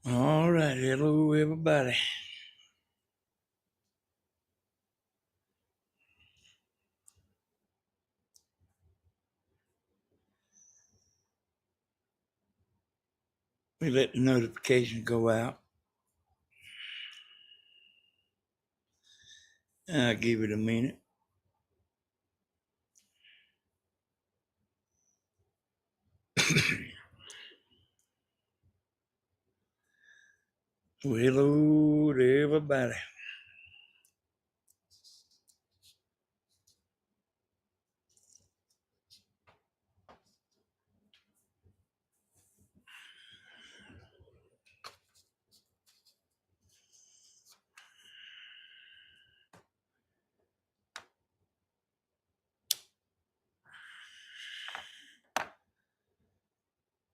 All right, hello everybody. We let the notifications go out. I'll give it a minute. Well, hello to everybody.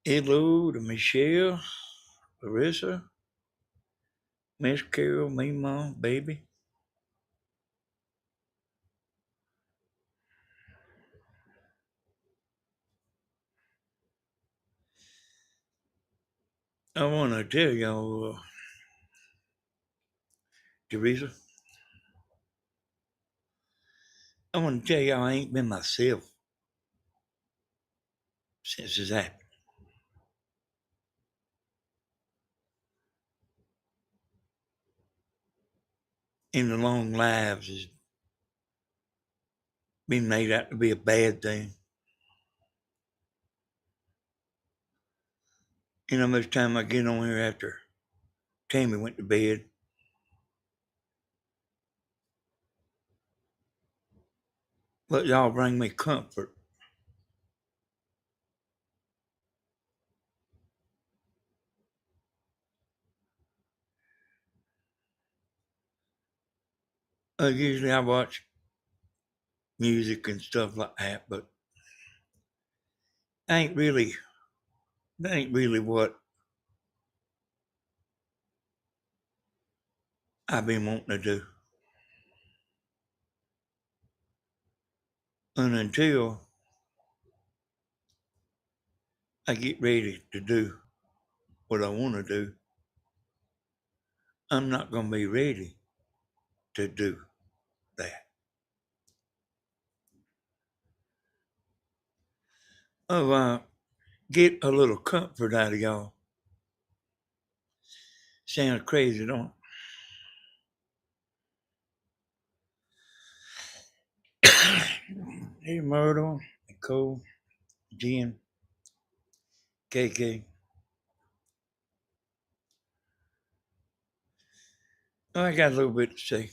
Hello to Michelle, Larissa, Miss Carol, me mom, baby. I want to tell y'all, Teresa, I want to tell y'all I ain't been myself since this happened. In the long lives has been made out to be a bad thing. You know, most time I get on here after Tammy went to bed, but y'all bring me comfort. Usually I watch music and stuff like that, but ain't really that ain't really what I've been wanting to do. And until I get ready to do what I want to do, I'm not going to be ready to do that. Oh, get a little comfort out of y'all. Sounds crazy, don't it? Hey, Myrtle, Nicole, Jen, KK. Oh, I got a little bit to say.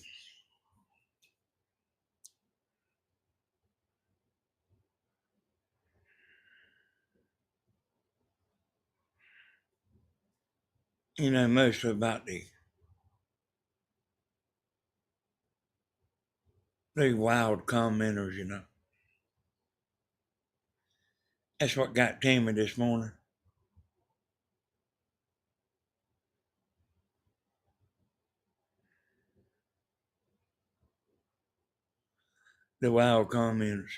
You know, mostly about the wild commenters, you know. That's what got Tammy this morning. The wild commenters.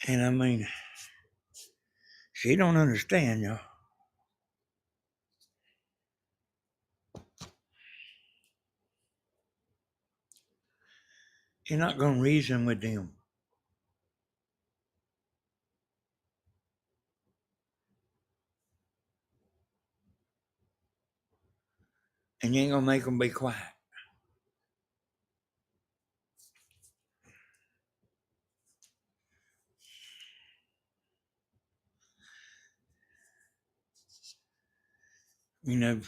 And I mean, she don't understand, y'all. You're not going to reason with them. And you ain't going to make them be quiet. You know,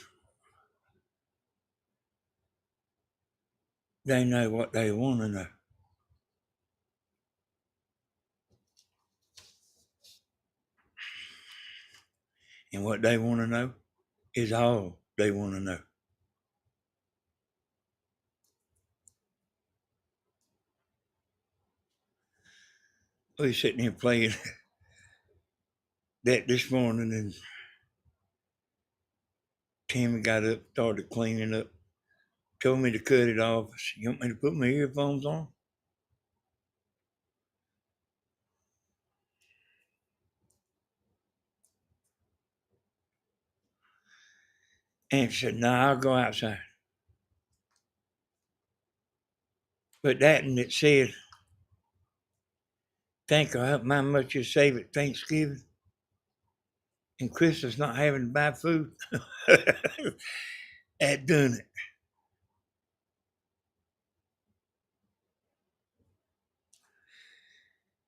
they know what they want to know. And what they want to know is all they want to know. We were sitting here playing that this morning, and Tammy got up, started cleaning up, told me to cut it off. Said, you want me to put my earphones on? And she said, no, I'll go outside. But that and it said, think of how much you save at Thanksgiving and Christmas not having to buy food. At doing it.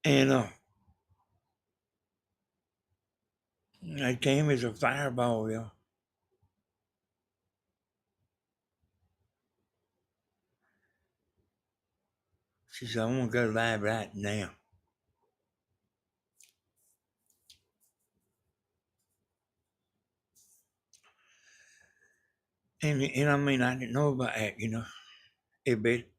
And they came as a fireball, y'all. She said, I want to go live right now. And I mean, I didn't know about that, you know. It bit.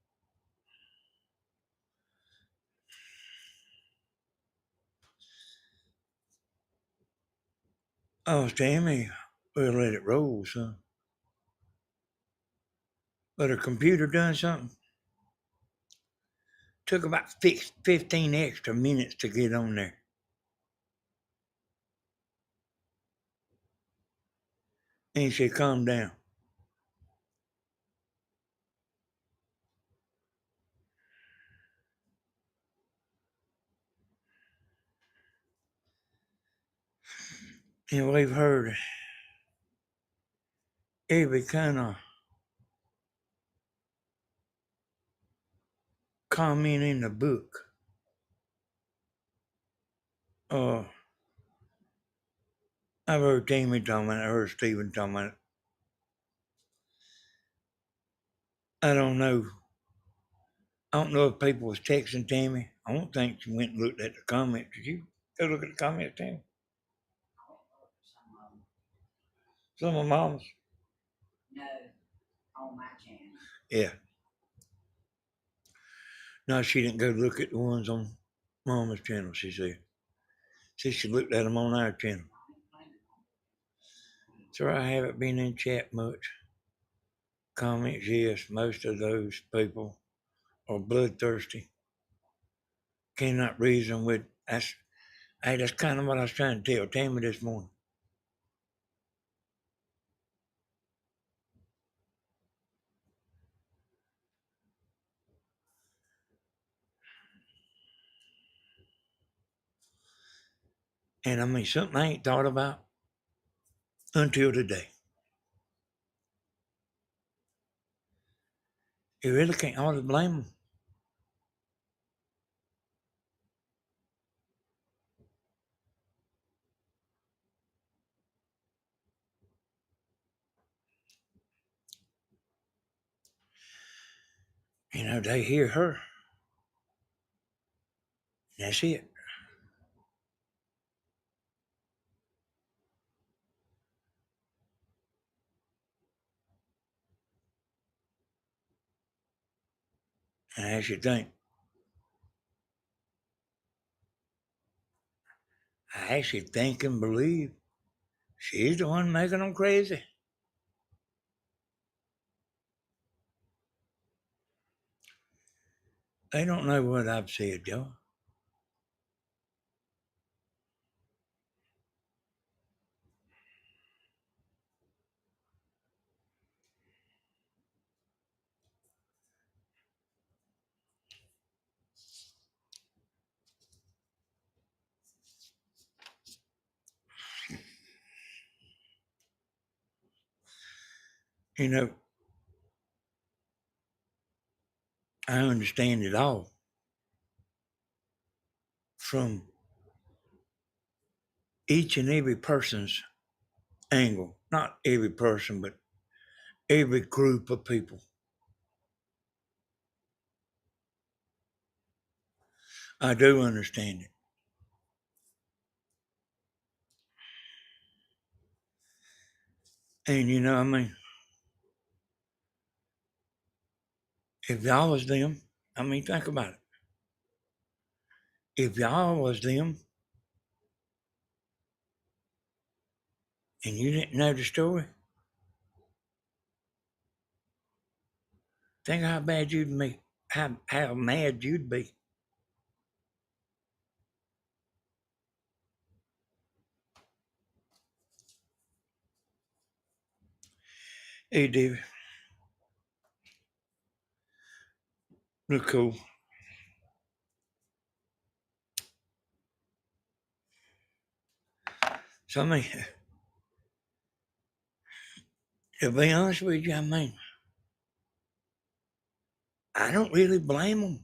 Oh, Tammy, we'll let it roll, son. But her computer done something. Took about 15 extra minutes to get on there. And she calmed down. And we've heard every kind of comment in the book. Uh, I've heard Tammy talking about it, I heard Stephen talking about it. I don't know. I don't know if people was texting Tammy. I don't think she went and looked at the comments. Did you go look at the comments, Tammy? Some of Mama's? No, on my channel. Yeah. No, she didn't go look at the ones on Mama's channel, she said. She looked at them on our channel. So I haven't been in chat much. Comments, yes, most of those people are bloodthirsty. Cannot reason with that's hey, that's kind of what I was trying to tell Tammy this morning. And I mean something I ain't thought about until today. You really can't hardly blame them. You know, they hear her. That's it. And I should think, I actually think and believe she's the one making them crazy. They don't know what I've said, y'all. You know, I understand it all from each and every person's angle. Not every person, but every group of people. I do understand it. And you know, I mean, if y'all was them, I mean, think about it. If y'all was them and you didn't know the story, think how bad you'd be, how mad you'd be. Hey, David. Look cool. So, I mean, to be honest with you, I mean, I don't really blame them.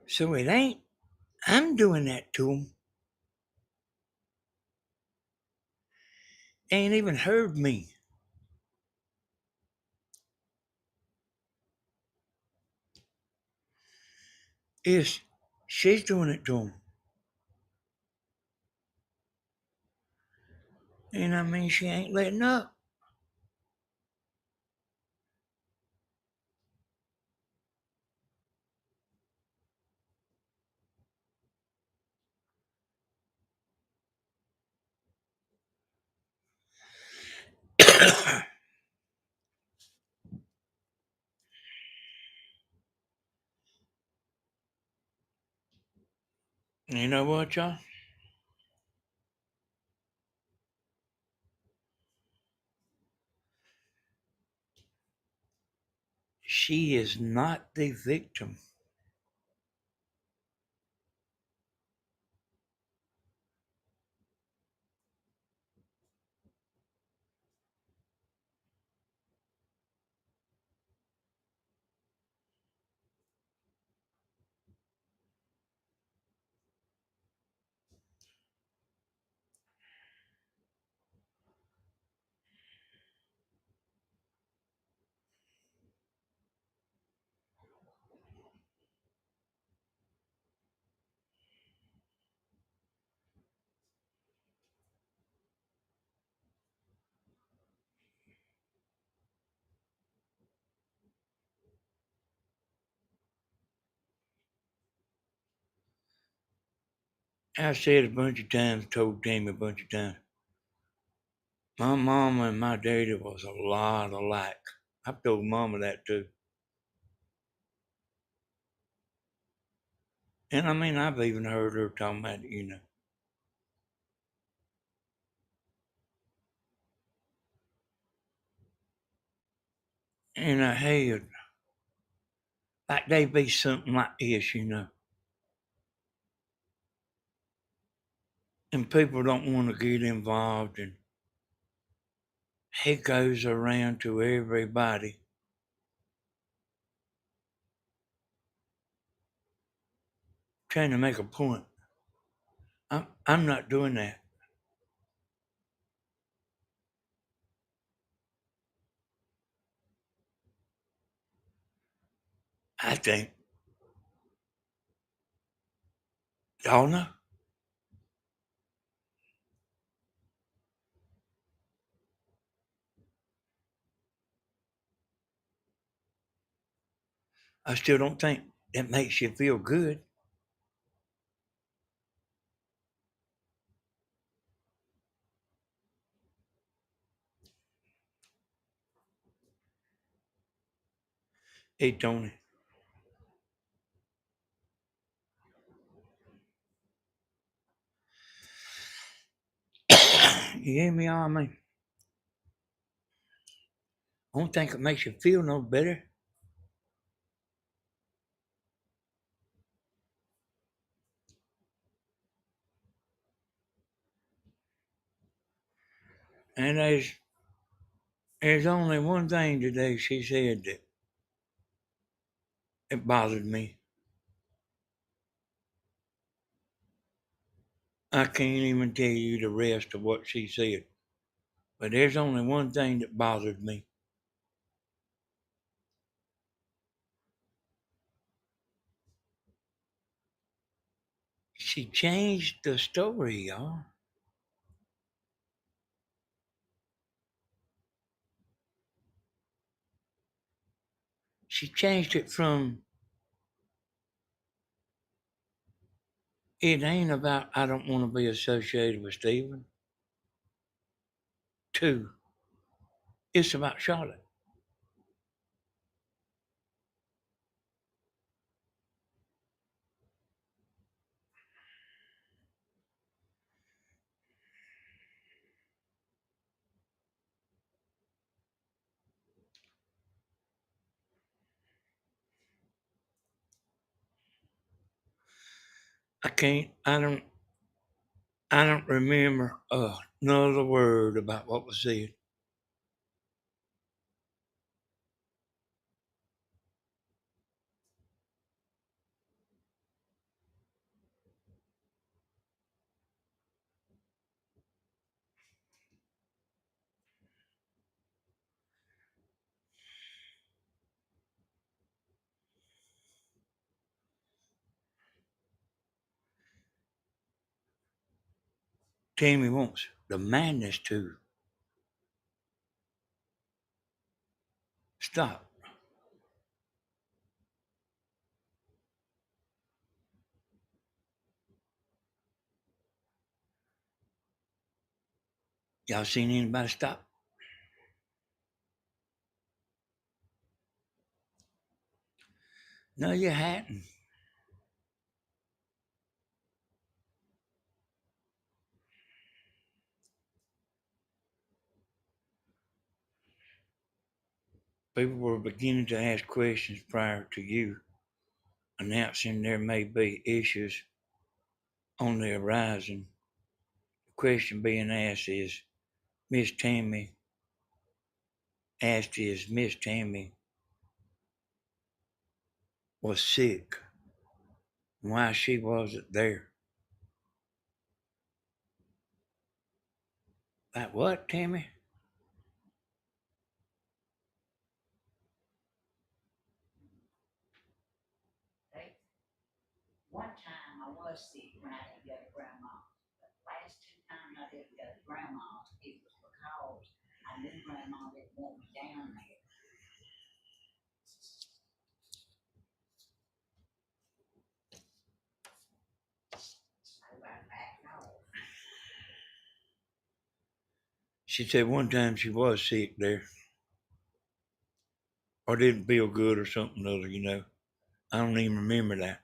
So it ain't I'm doing that to them. They ain't even heard me. It's she's doing it to them. And I mean, she ain't letting up. You know what, y'all? She is not the victim. I said a bunch of times, told Jamie a bunch of times, my mama and my daddy was a lot alike. I've told mama that too. And I mean, I've even heard her talking about it. And I had, like they be something like this. And people don't want to get involved. And he goes around to everybody trying to make a point. I'm not doing that. I think, y'all know, I still don't think it makes you feel good. Hey, Tony, you hear me? I mean, I don't think it makes you feel no better. And there's only one thing today she said that it bothered me. I can't even tell you the rest of what she said. But there's only one thing that bothered me. She changed the story, y'all. She changed it from it ain't about I don't want to be associated with Stephen to it's about Charlotte. I don't remember another word about what was said. Tammy wants the madness to stop. Y'all seen anybody stop? No, you hadn't. People were beginning to ask questions prior to you announcing there may be issues on the horizon. The question being asked is Miss Tammy Miss Tammy was sick. Why she wasn't there. Like what, Tammy? One time I was sick when I didn't go to grandma's. But the last two times I didn't go to grandma's, it was because I knew grandma didn't want me down there. So I backed off. She said one time she was sick there. Or didn't feel good or something or other, you know. I don't even remember that.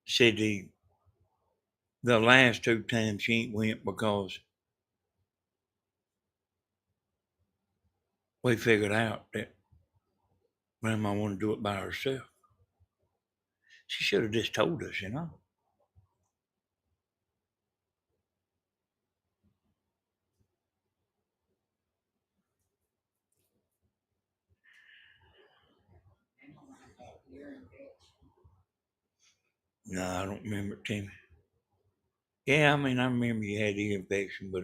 Said the last two times she ain't went because we figured out that grandma wanted to do it by herself. She should have just told us, you know. And when I had ear infection. No, I don't remember it, Timmy. Yeah, I mean, I remember you had ear infection, but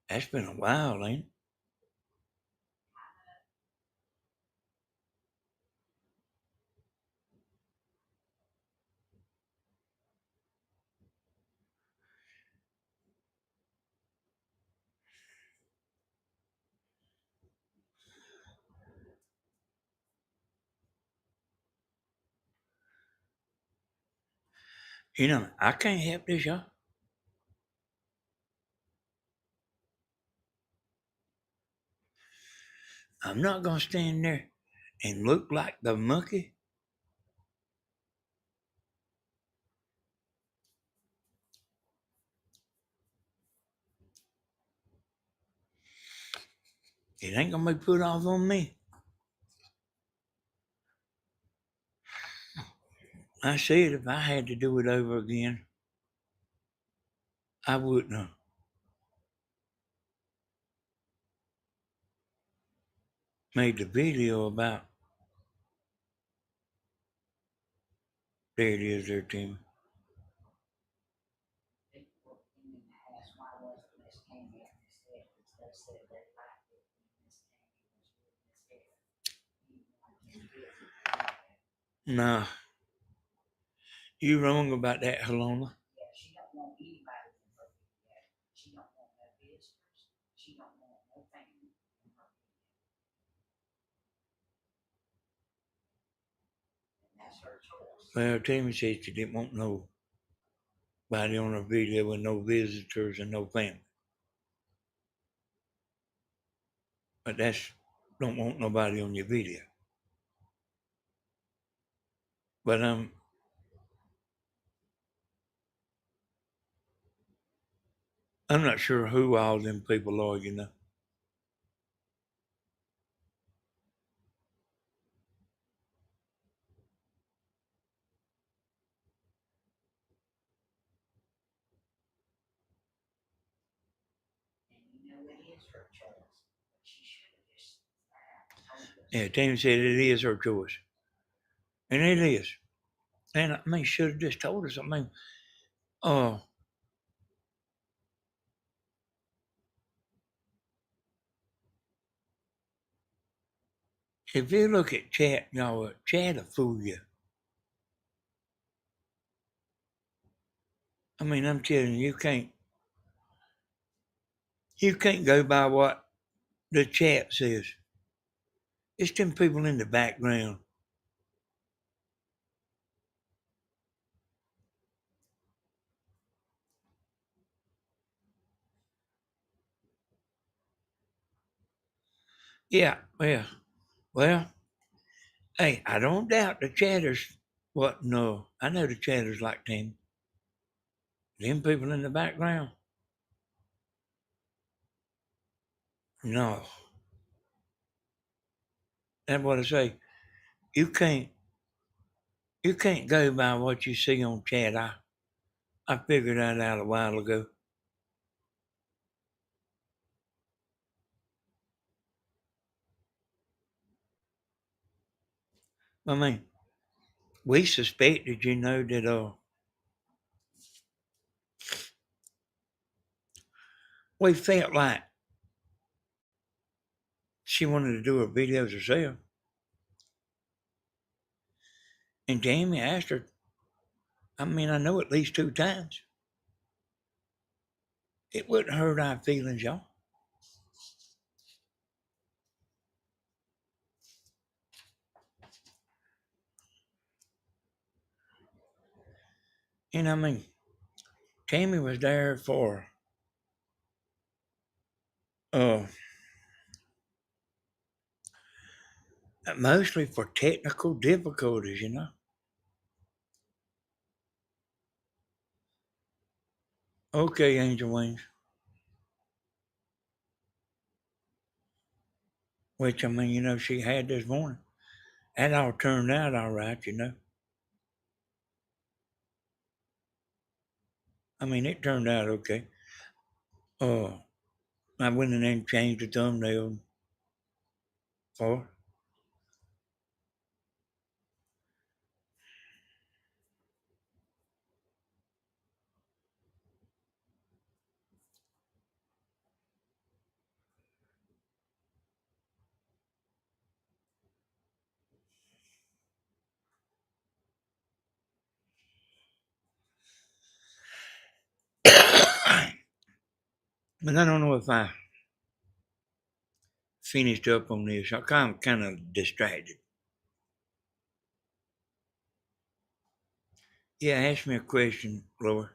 that's been a while, ain't it? You know, I can't help this, y'all. I'm not going to stand there and look like the monkey. It ain't going to be put off on me. I said if I had to do it over again, I wouldn't have made the video about. There it is, there, Tim. People came in to ask why wasn't Miss Tammy at Miss Evans. They said they liked it when Miss Tammy was with Miss Evans. Even when Miss Visit came in. Nah, you wrong about that, Helena. Yeah, she don't want anybody in her video. She don't want no visitors. She don't want no family in her video. And that's her choice. Well, Tammy said she didn't want nobody on her video with no visitors and no family. But that's don't want nobody on your video. But I'm not sure who all them people are, you know. is her choice, but she should have just told us. Yeah, Tammy said it is her choice. And it is. And I mean, should have just told us. I mean, uh, if you look at chat, y'all, chat will fool you. I mean, I'm telling you, you can't go by what the chat says. It's them people in the background. Yeah, well, hey, I don't doubt the chatters. What? No, I know the chatters like them. Them people in the background. No, that's what I say. You can't, you can't go by what you see on chat. I figured that out a while ago. I mean, we suspected, that we felt like she wanted to do her videos herself. And Jamie asked her, I mean, I know at least 2 times. It wouldn't hurt our feelings, y'all. And I mean, Tammy was there for uh mostly for technical difficulties. Okay, Angel Wings. Which I mean, she had this morning. That all turned out all right. I mean, it turned out okay. Uh, I went in there and changed the thumbnail for her. But I don't know if I finished up on this. I kind of distracted. Yeah, ask me a question, Laura.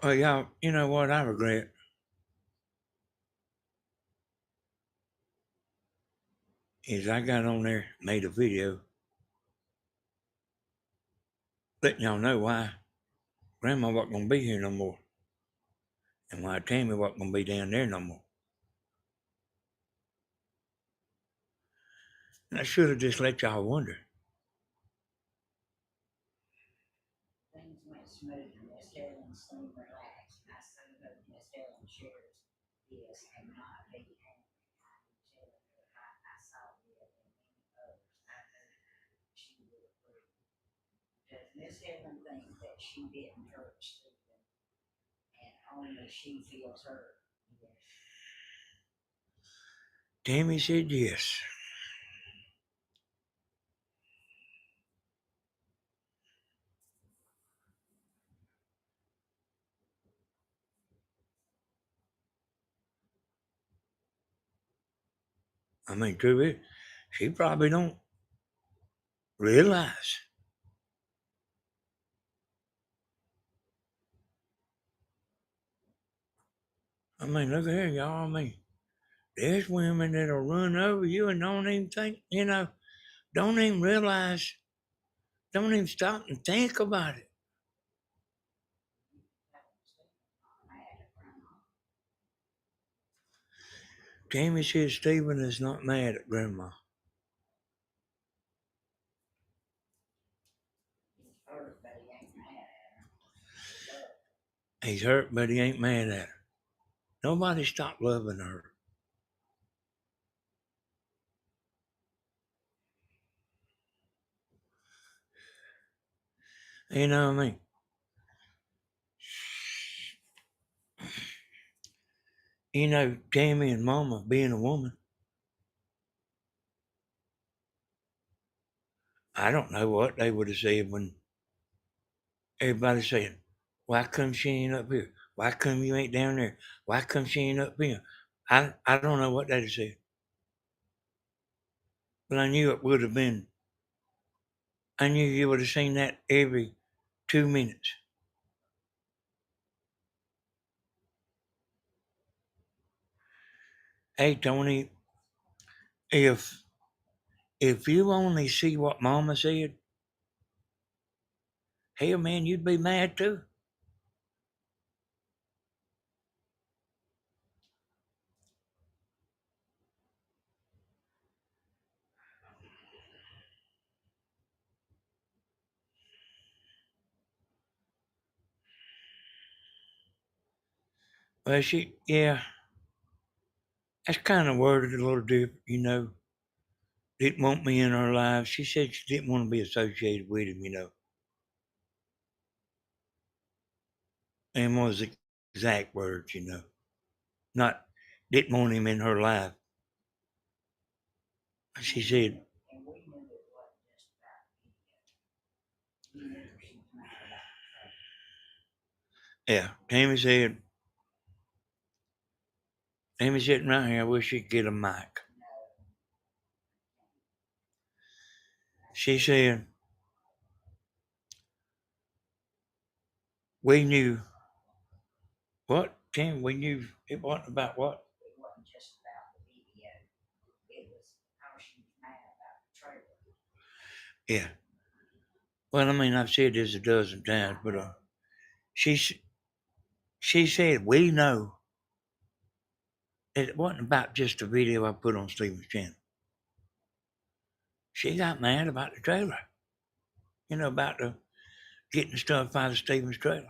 Oh, y'all, you know what I regret is I got on there, made a video, letting y'all know why Grandma wasn't gonna be here no more, and why Tammy wasn't gonna be down there no more. And I should have just let y'all wonder. Things went smooth, and Miss Helen seemed relaxed. I so hope Miss Helen shares this and not be angry. I'm telling her I saw it and many others. I know she would agree. Does Miss Helen think that she didn't hurt Stephen and only she feels hurt? Yes. Tammy said yes. I mean, true is, she probably don't realize. I mean, look at here, y'all. I mean, there's women that'll run over you and don't even think, don't even realize, don't even stop and think about it. Tammy said Stephen is not mad at Grandma. He's hurt, but he ain't mad at her. He's hurt, but he ain't mad at her. Nobody stopped loving her. You know what I mean? You know, Tammy and Mama being a woman, I don't know what they would have said when everybody saying, why come she ain't up here? Why come you ain't down there? Why come she ain't up here? I don't know what they'd have said. But I knew it would have been, I knew you would have seen that every 2 minutes. Hey, Tony, if if you only see what Mama said, hell, man, you'd be mad too. Well, yeah, that's kind of worded a little different, you know. Didn't want me in her life. She said she didn't want to be associated with him, you know. And was the exact words, you know. Not didn't want him in her life. She said, And we knew it wasn't just about the video. We knew she was mad about the trailer. yeah, Tammy sitting right here, I wish she'd get a mic. No, She said, we knew what, Tammy, we knew it wasn't about what? it wasn't just about the video. It was how she was mad about the trailer. Yeah. Well, I mean, I've said this a dozen times, but she she said we know that it wasn't about just a video I put on Stephen's channel. She got mad about the trailer. You know, about the getting stuff out of Stephen's trailer.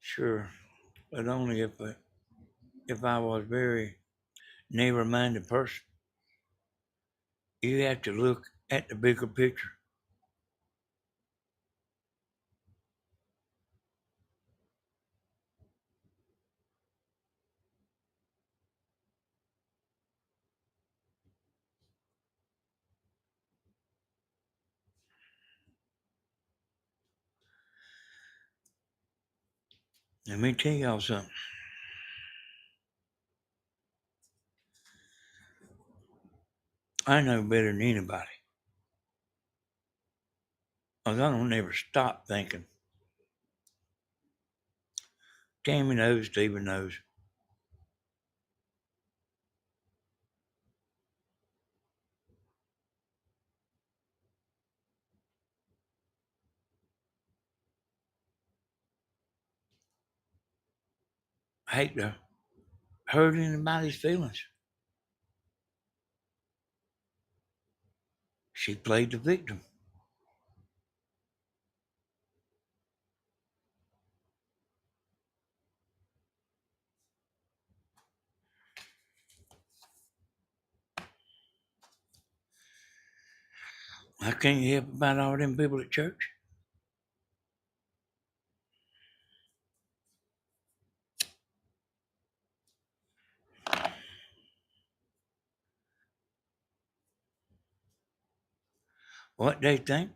Sure, but only if I was very narrow-minded person. You have to look at the bigger picture. Let me tell y'all something. I know better than anybody. 'Cause I don't ever stop thinking. Tammy knows, Stephen knows. I hate to hurt anybody's feelings. She played the victim. I can't help about all them people at church. What they think.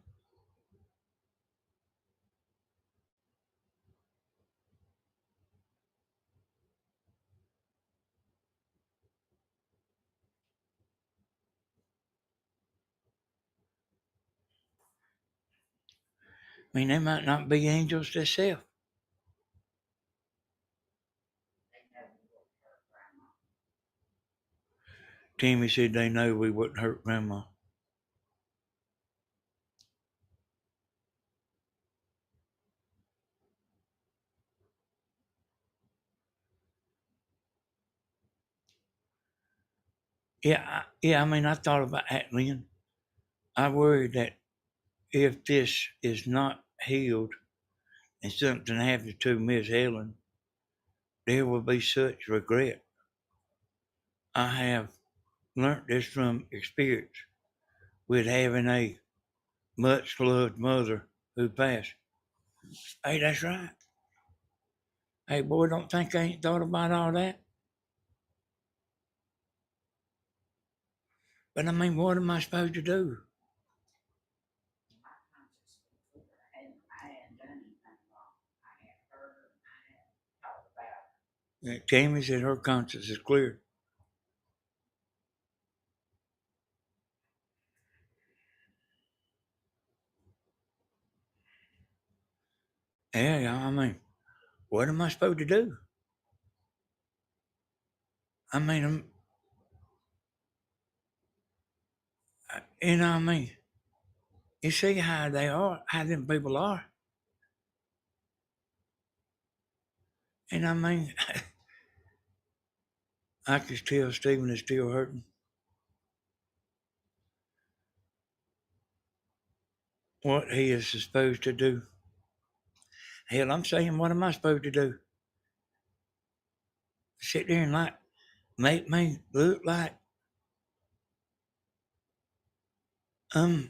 I mean, they might not be angels themselves. They know we wouldn't hurt grandma. Tammy said they know we wouldn't hurt Grandma. Yeah, I mean, I thought about that, Lynn. I worry that if this is not healed and something happens to Miss Helen, there will be such regret. I have learnt this from experience with having a much loved mother who passed. Hey, that's right. Hey, boy, don't think I ain't thought about all that. But I mean, what am I supposed to do? My conscience was clear. I hadn't done anything wrong. I hadn't heard her. I hadn't talked about her. Tammy said her conscience is clear. Yeah, I mean, what am I supposed to do? I mean, I mean, you see how they are, how them people are. And I mean, I can tell Stephen is still hurting. What he is supposed to do. Hell, I'm saying, what am I supposed to do? Sit there and like make me look like I'm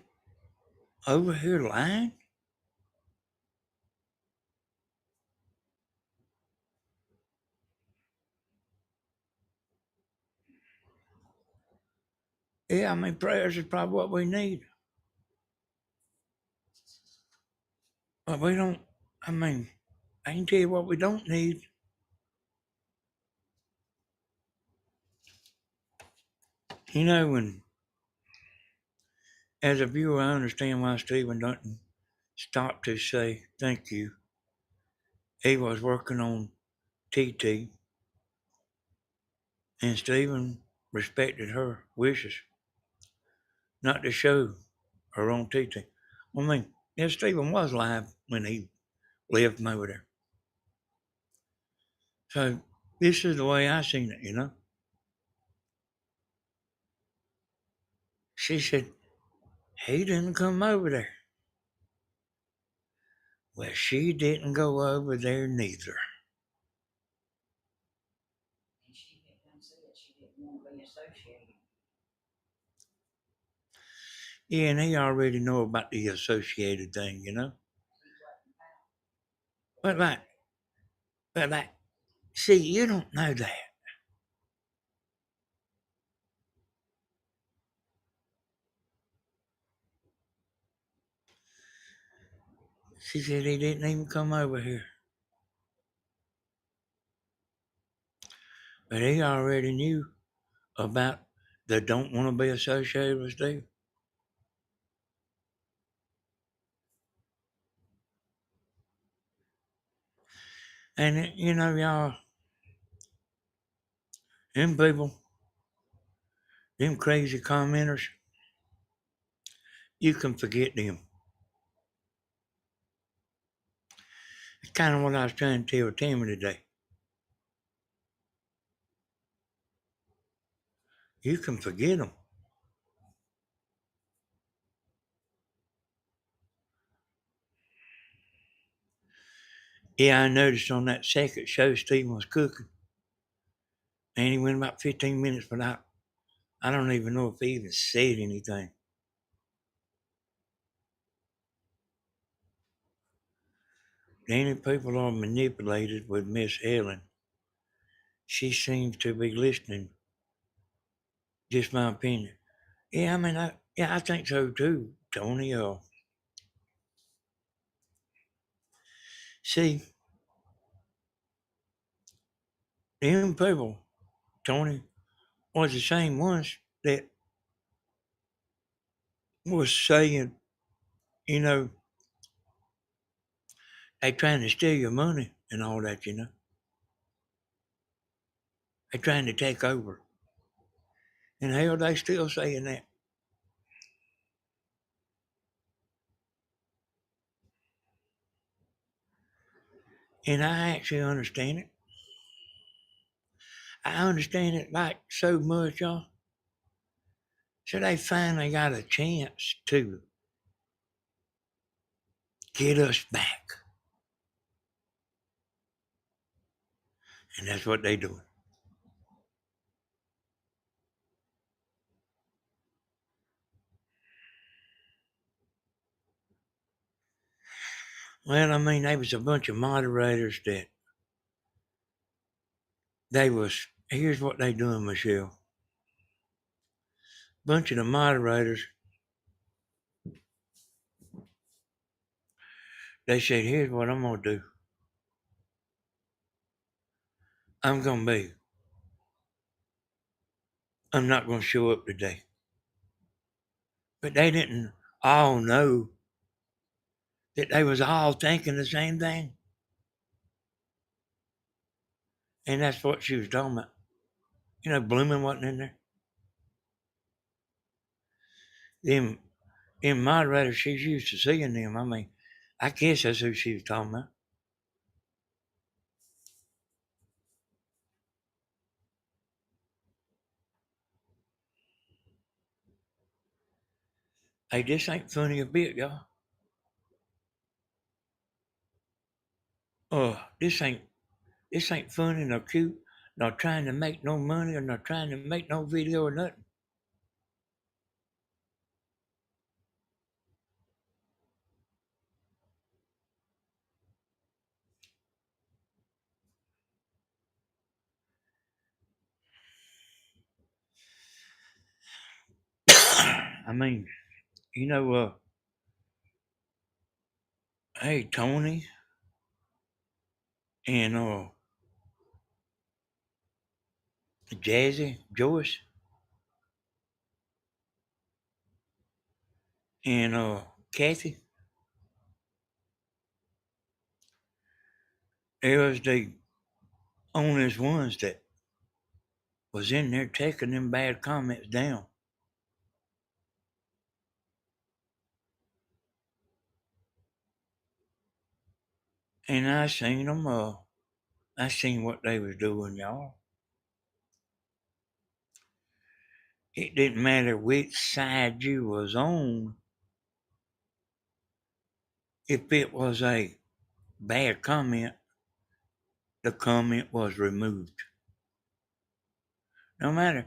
over here lying? Yeah, I mean, prayers is probably what we need. But we don't, I mean, I can tell you what we don't need. You know, when as a viewer, I understand why Stephen Dunton stopped to say thank you. He was working on TT, and Stephen respected her wishes not to show her on TT. I mean, yeah, Stephen was live when he left from over there. So this is the way I seen it, you know. She said, he didn't come over there. Well, she didn't go over there neither. And she had done said she didn't want to be associated. Yeah, and he already know about the associated thing, you know. He wasn't found. But like, but like, see, you don't know that. She said he didn't even come over here. But he already knew about the don't want to be associated with Steve. And, you know, y'all, them people, them crazy commenters, you can forget them. It's kind of what I was trying to tell Tammy today. You can forget them. Yeah, I noticed on that second show Stephen was cooking, and he went about 15 minutes without, I don't even know if he even said anything. Any people are manipulated with Miss Helen. She seems to be listening. Just my opinion. Yeah, I mean, I think so too, Tony. See, them people, Tony, was the same ones that was saying, you know, they trying to steal your money and all that, you know. They trying to take over. And hell, they still saying that. And I actually understand it. I understand it like so much, y'all. So they finally got a chance to get us back. And that's what they doing. Well, I mean, there was a bunch of moderators that here's what they doing, Michelle. Bunch of the moderators, they said, here's what I'm going to do. I'm not going to show up today. But they didn't all know that they was all thinking the same thing. And that's what she was talking about. Blooming wasn't in there. Them, them moderators, she's used to seeing them. I mean, I guess that's who she was talking about. Hey, this ain't funny a bit, y'all. This ain't funny nor cute, nor trying to make no money or nor trying to make no video or nothing. I mean, you know, hey, Tony and Jazzy, Joyce, and Kathy, they was the only ones that was in there taking them bad comments down. And I seen them, I seen what they was doing, y'all. It didn't matter which side you was on. If it was a bad comment, the comment was removed. No matter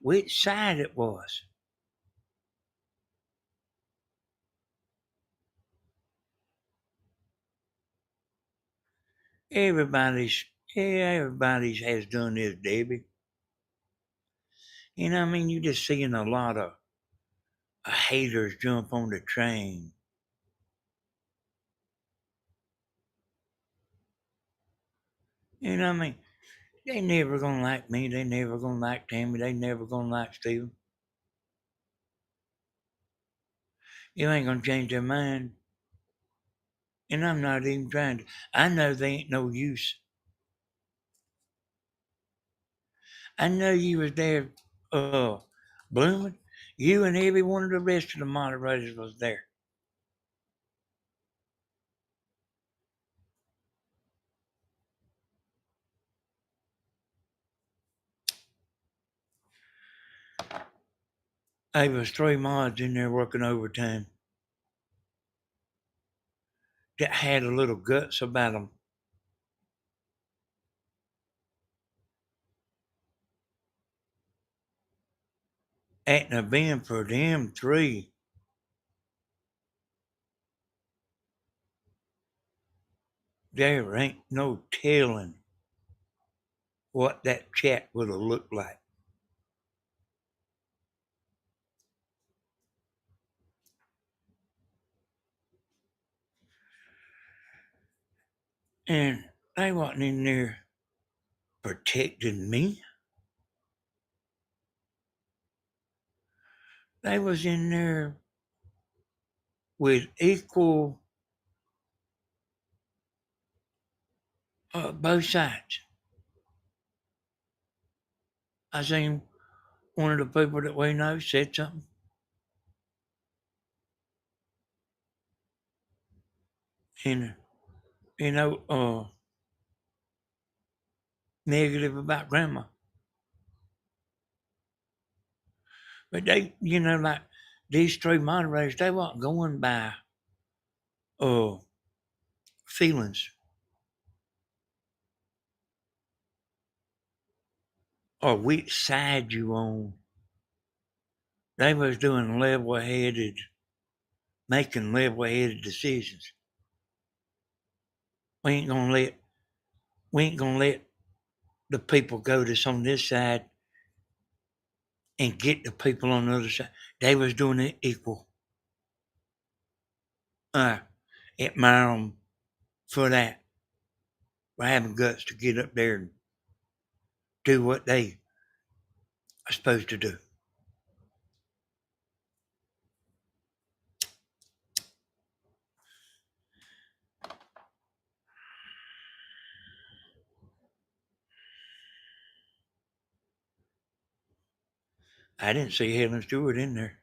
which side it was. Everybody's everybody's has done this, Debbie. I mean, you just seeing a lot of haters jump on the train. I mean, they never gonna like me. They never gonna like Tammy. They never gonna like Steven. You ain't gonna change their mind. And I'm not even trying to. I know they ain't no use. I know you was there, blooming. You and every one of the rest of the moderators was there. There was 3 mods in there working overtime that had a little guts about them. Hadn't have been for them 3, there ain't no telling what that chat would have looked like. And they wasn't in there protecting me. They was in there with equal both sides. I seen one of the people that we know said something. And negative about grandma. But they, like these three moderators, they weren't going by uh feelings or which side you on. They was doing making level-headed decisions. We ain't gonna let we ain't gonna let the people go that's on this side and get the people on the other side. They was doing it equal. Admire them for that, for having guts to get up there and do what they are supposed to do. I didn't see Helen Stewart in there.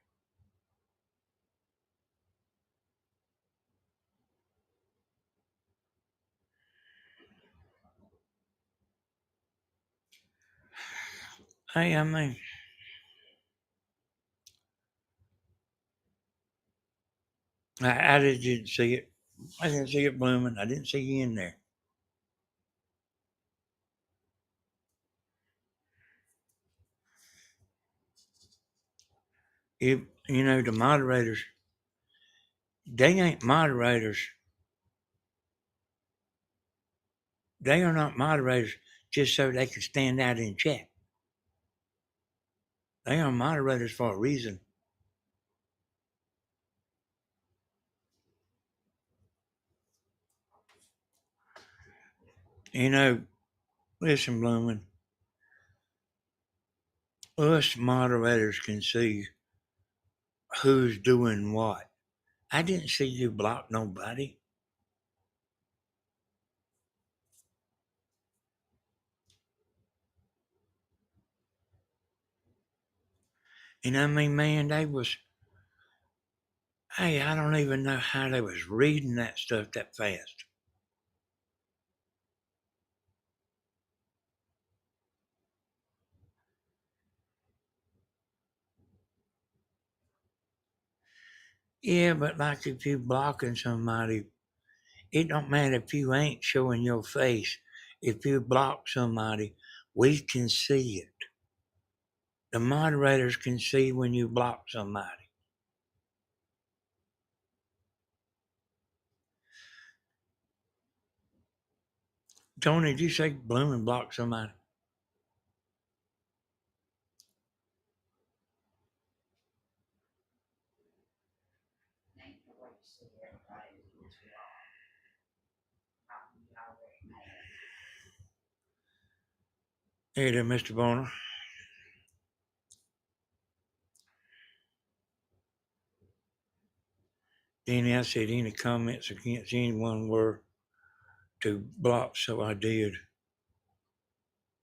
Hey, I mean, I just didn't see it. I didn't see it blooming. I didn't see you in there. If the moderators, they ain't moderators. They are not moderators just so they can stand out in chat. They are moderators for a reason. Listen, Bloomin', us moderators can see who's doing what. I didn't see you block nobody. And I mean, man, I don't even know how they was reading that stuff that fast. Yeah, but like if you blocking somebody, it don't matter if you ain't showing your face. If you block somebody, we can see it. The moderators can see when you block somebody. Tony, did you say Bloomin' block somebody? Hey there, Mr. Bonner. Danny, I said any comments against anyone were to block, so I did.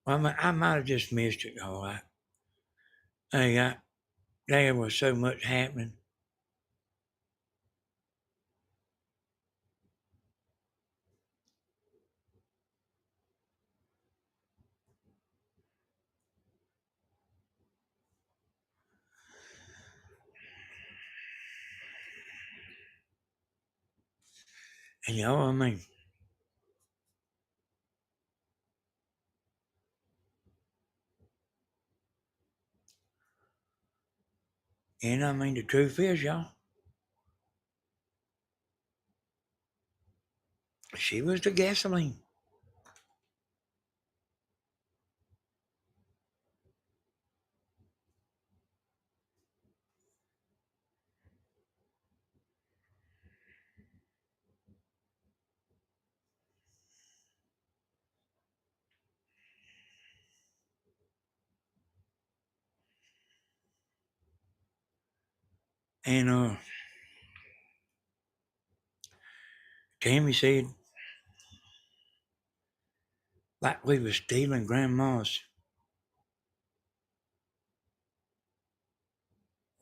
I might have just missed it, all right. Hey, there was so much happening. And I mean, the truth is, y'all, she was the gasoline. And Tammy said, like we was stealing grandma's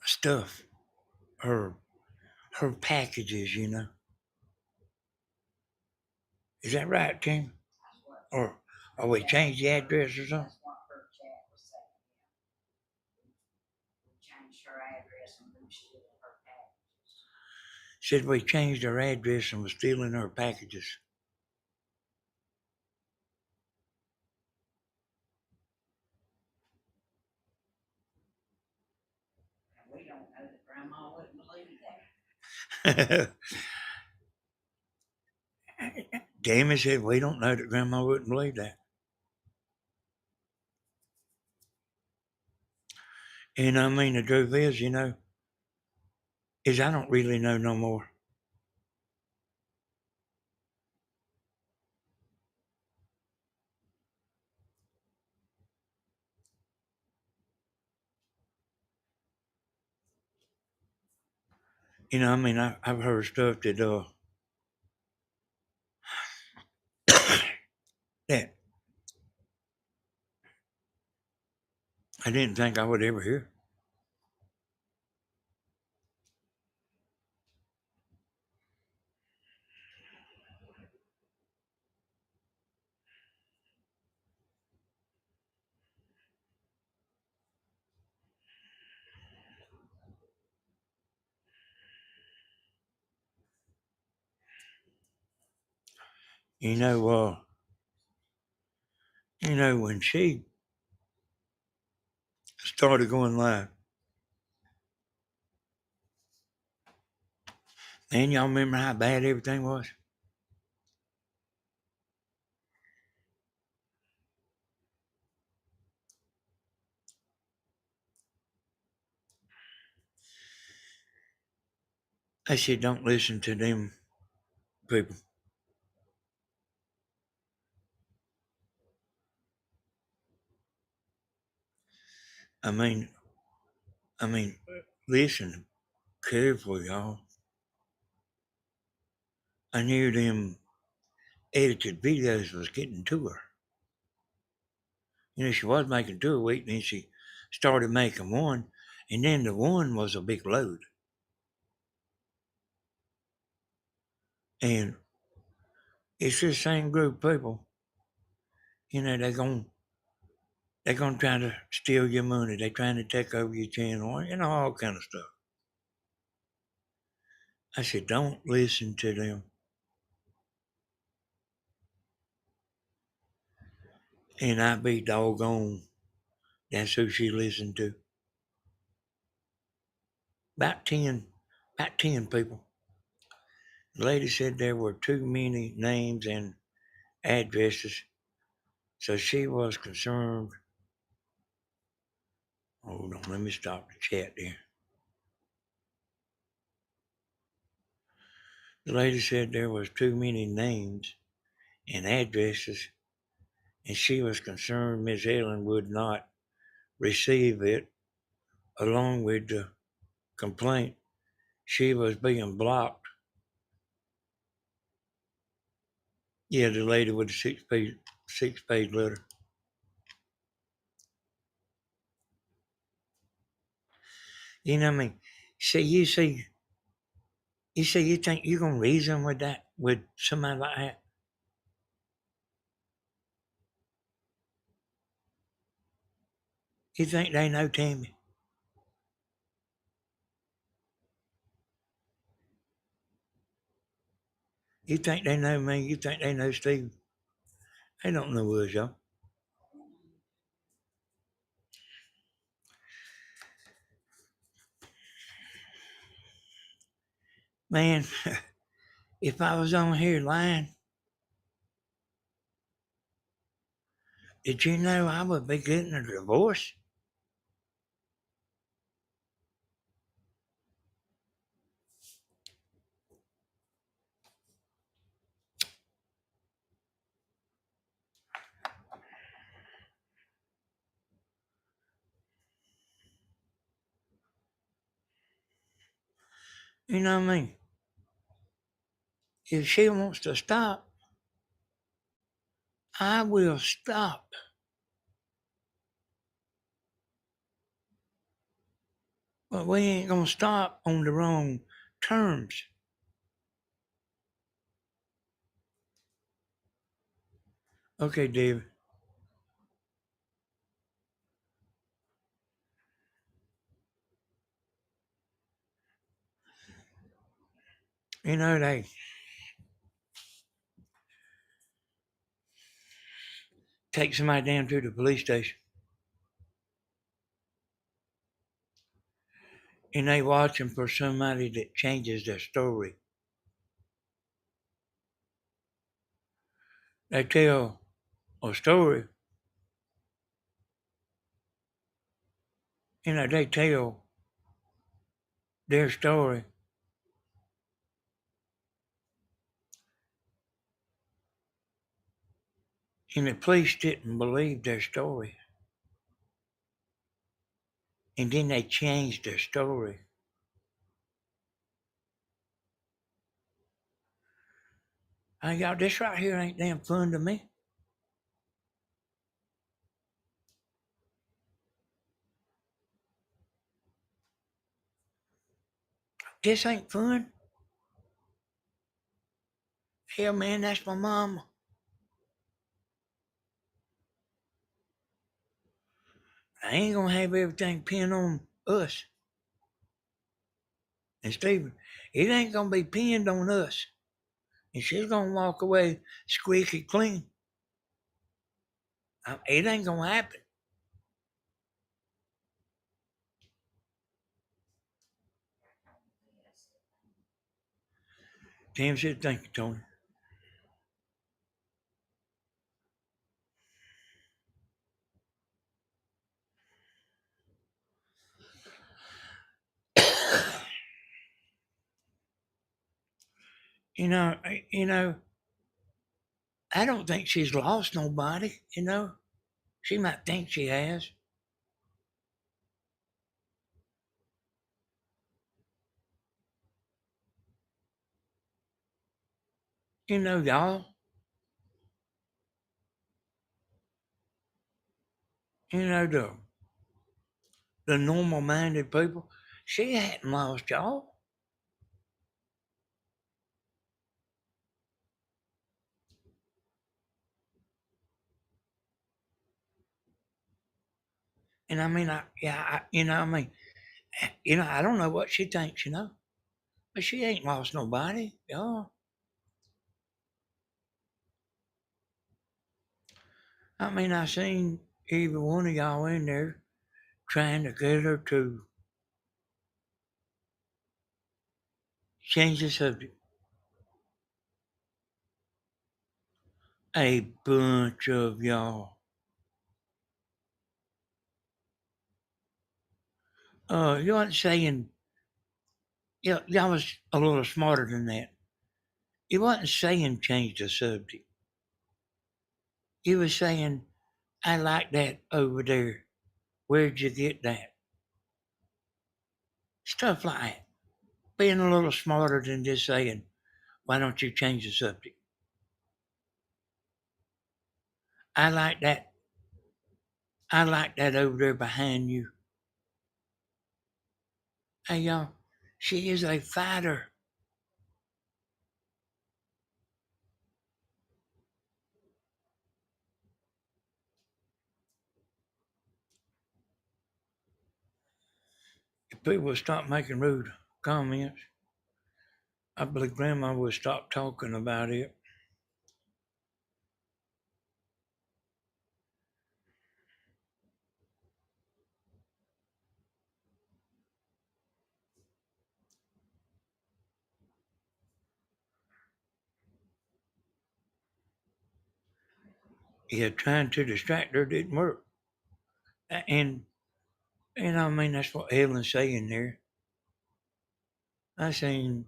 stuff, her her packages. Is that right, Tammy? Or we changed the address or something? stealing her packages. Said we changed our address and was stealing our packages. And we don't know that Grandma wouldn't believe that. Damon said we don't know that Grandma wouldn't believe that. And I mean, the truth is, is I don't really know no more. I mean, I've heard stuff that that I didn't think I would ever hear. You know, when she started going live, man, y'all remember how bad everything was? I said, don't listen to them people. I mean, I mean, listen careful, y'all. I knew them edited videos was getting to her. She was making two a week, and then she started making one, and then the one was a big load. And it's the same group of people, they're gonna try to steal your money. They're trying to take over your channel, all kind of stuff. I said, don't listen to them. And I be doggone, that's who she listened to. About 10, about 10 people. The lady said there were too many names and addresses, so she was concerned. Hold on, let me stop the chat there. The lady said there was too many names and addresses, and she was concerned Miss Ellen would not receive it along with the complaint. She was being blocked. Yeah, the lady with the six page letter. What I mean? See, you think you're gonna reason with that with somebody like that? You think they know Tammy? You think they know me? You think they know Steve? They don't know us, y'all. Man, if I was on here lying, did you know I would be getting a divorce? You know what I mean? If she wants to stop, I will stop. But we ain't gonna stop on the wrong terms. Okay, Dave. You know, they take somebody down to the police station and they watching for somebody that changes their story. They tell a story, they tell their story, and the police didn't believe their story. And then they changed their story. Y'all, this right here ain't damn fun to me. This ain't fun. Hell, man, that's my mama. I ain't gonna have everything pinned on us. And Stephen, it ain't gonna be pinned on us. And she's gonna walk away squeaky clean. It ain't gonna happen. Tim said, thank you, Tony. you know, you know, I don't think she's lost nobody. She might think she has. Y'all, the normal minded people, she hadn't lost y'all. And I mean, I don't know what she thinks, but she ain't lost nobody, y'all. I mean, I seen every one of y'all in there trying to get her to change the subject. A bunch of y'all. You weren't saying, y'all was a little smarter than that. You wasn't saying change the subject. You was saying, I like that over there. Where'd you get that? Stuff like that. Being a little smarter than just saying, why don't you change the subject? I like that. I like that over there behind you. Hey, y'all, she is a fighter. If people would stop making rude comments, I believe Grandma would stop talking about it. Yeah, trying to distract her didn't work. And, I mean, that's what Helen's saying there. I seen,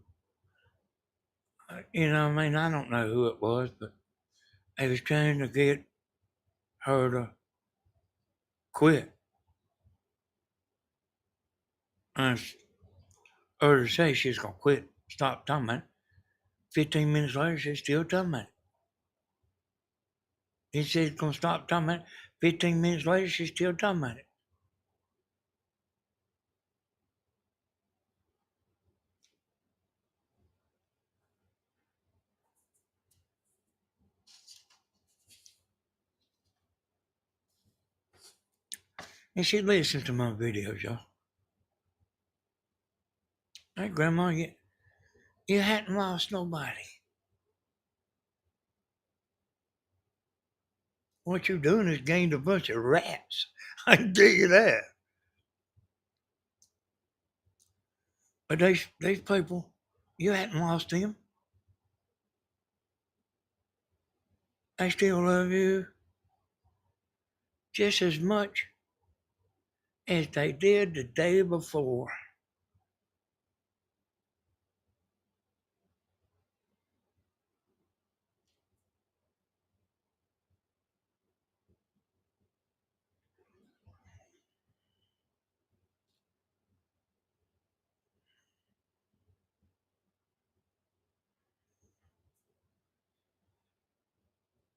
I mean, I don't know who it was, but they was trying to get her to quit. Or to say she's going to quit, stop talking about it. 15 minutes later, she's still talking about it. He said he's going to stop talking about it. 15 minutes later, she's still talking about it. And she listens to my videos, y'all. Hey, Grandma, You hadn't lost nobody. What you're doing is gained a bunch of rats. I can tell you that. But these people, you hadn't lost them. They still love you just as much as they did the day before.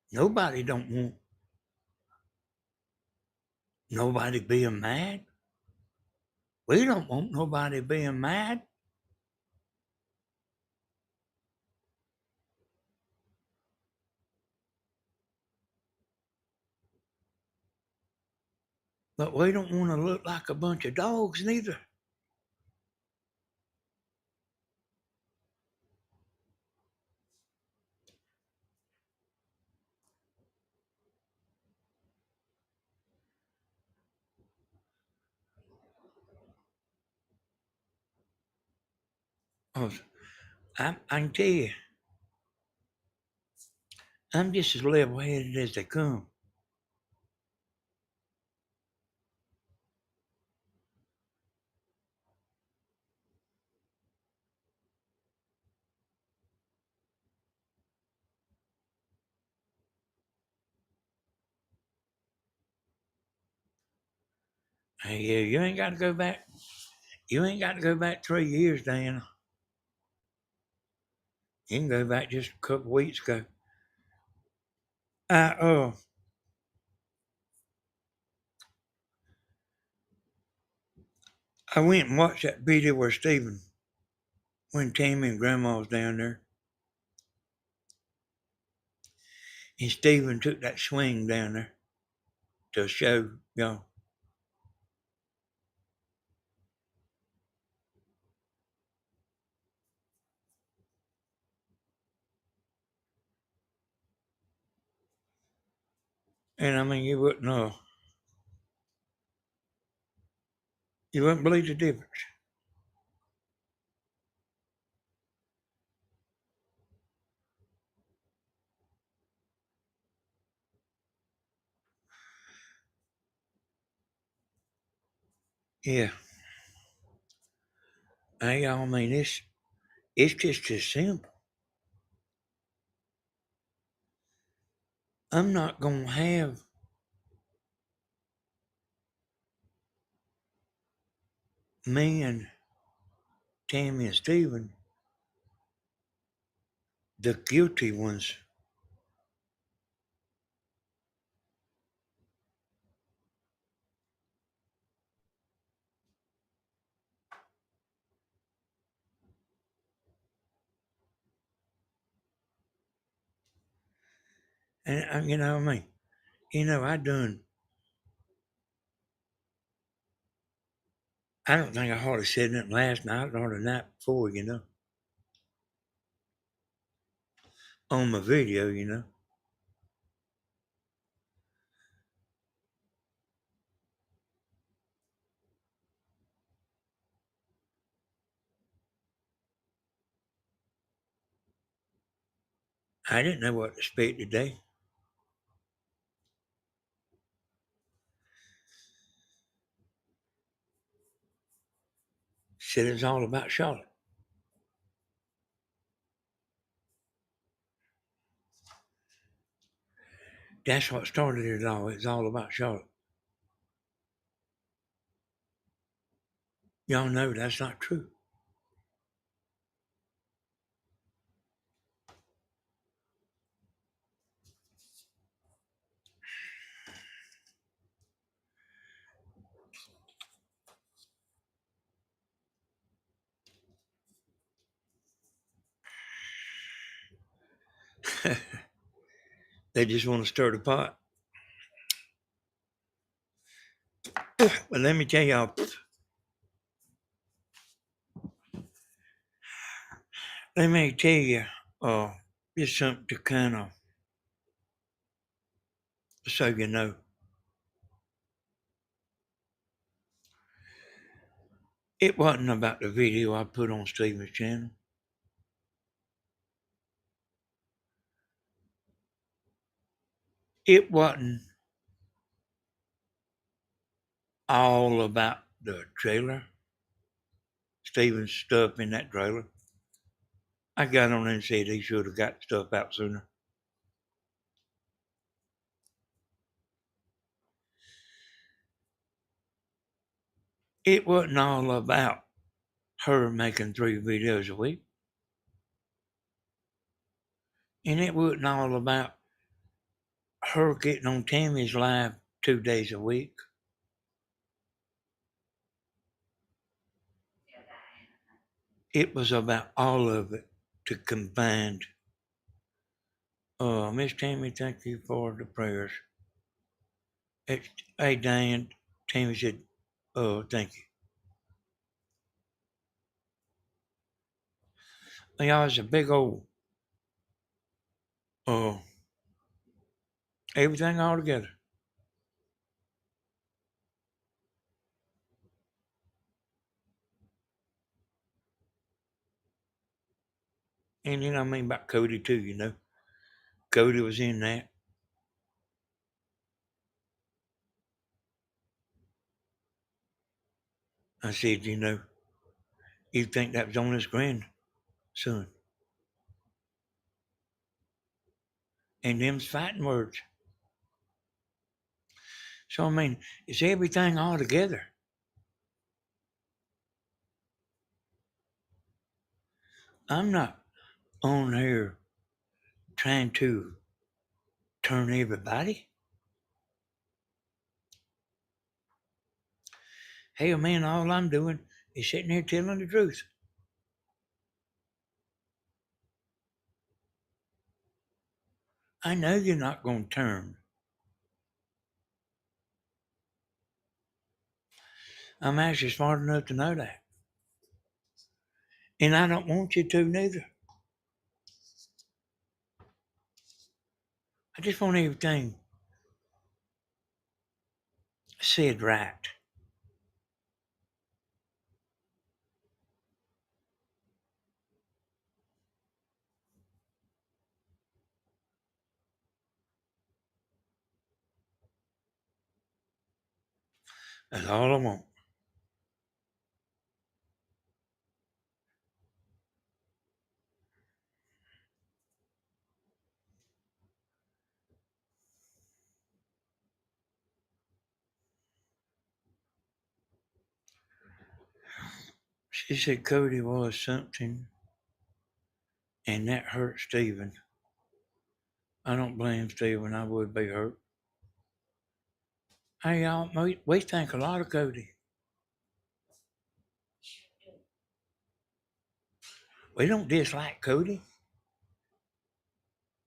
Nobody don't want nobody being mad. We don't want nobody being mad. But we don't want to look like a bunch of dogs neither. Oh, I can tell you, I'm just as level headed as they come. Hey, yeah, you ain't got to go back. You ain't got to go back 3 years, Dan. You can go back just a couple weeks ago. I I went and watched that video where Stephen, when Tammy and Grandma was down there, and Stephen took that swing down there to show y'all. And I mean, you wouldn't believe the difference. Yeah, I mean, it's just as simple. I'm not gonna have me and Tammy and Stephen, the guilty ones. And I mean, I done. I don't think I hardly said nothing last night or the night before. On my video. I didn't know what to expect today. Said it was all about Charlotte. That's what started it all. It's all about Charlotte. Y'all know that's not true. They just want to stir the pot. But let me tell y'all, Let me tell you, uh, just something to kind of so you know. It wasn't about the video I put on Steven's channel. It wasn't all about the trailer, Steven's stuff in that trailer. I got on there and said he should have got stuff out sooner. It wasn't all about her making 3 videos a week. And it wasn't all about her getting on Tammy's live 2 days a week. It was about all of it to combined. Miss Tammy, thank you for the prayers. Hey, Diane, Tammy said, thank you. Y'all, it's a big old, everything all together. And you know what I mean about Cody too, you know. Cody was in that. I said, you know, you'd think that was on his grandson. And them's fighting words. So I mean, it's everything all together. I'm not on here trying to turn everybody. Hell, man, all I'm doing is sitting here telling the truth. I know you're not going to turn. I'm actually smart enough to know that. And I don't want you to neither. I just want everything said right. That's all I want. She said Cody was something, and that hurt Stephen. I don't blame Stephen. I would be hurt. Hey, y'all, we think a lot of Cody. We don't dislike Cody.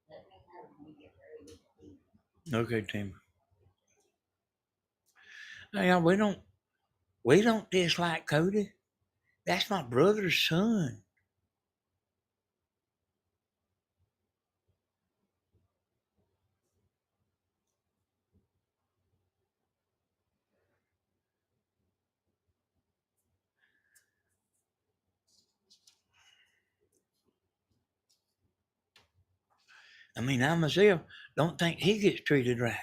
Let me know when we get ready to eat. Okay, Tim. Hey, y'all, we don't dislike Cody. That's my brother's son. I mean, I myself don't think he gets treated right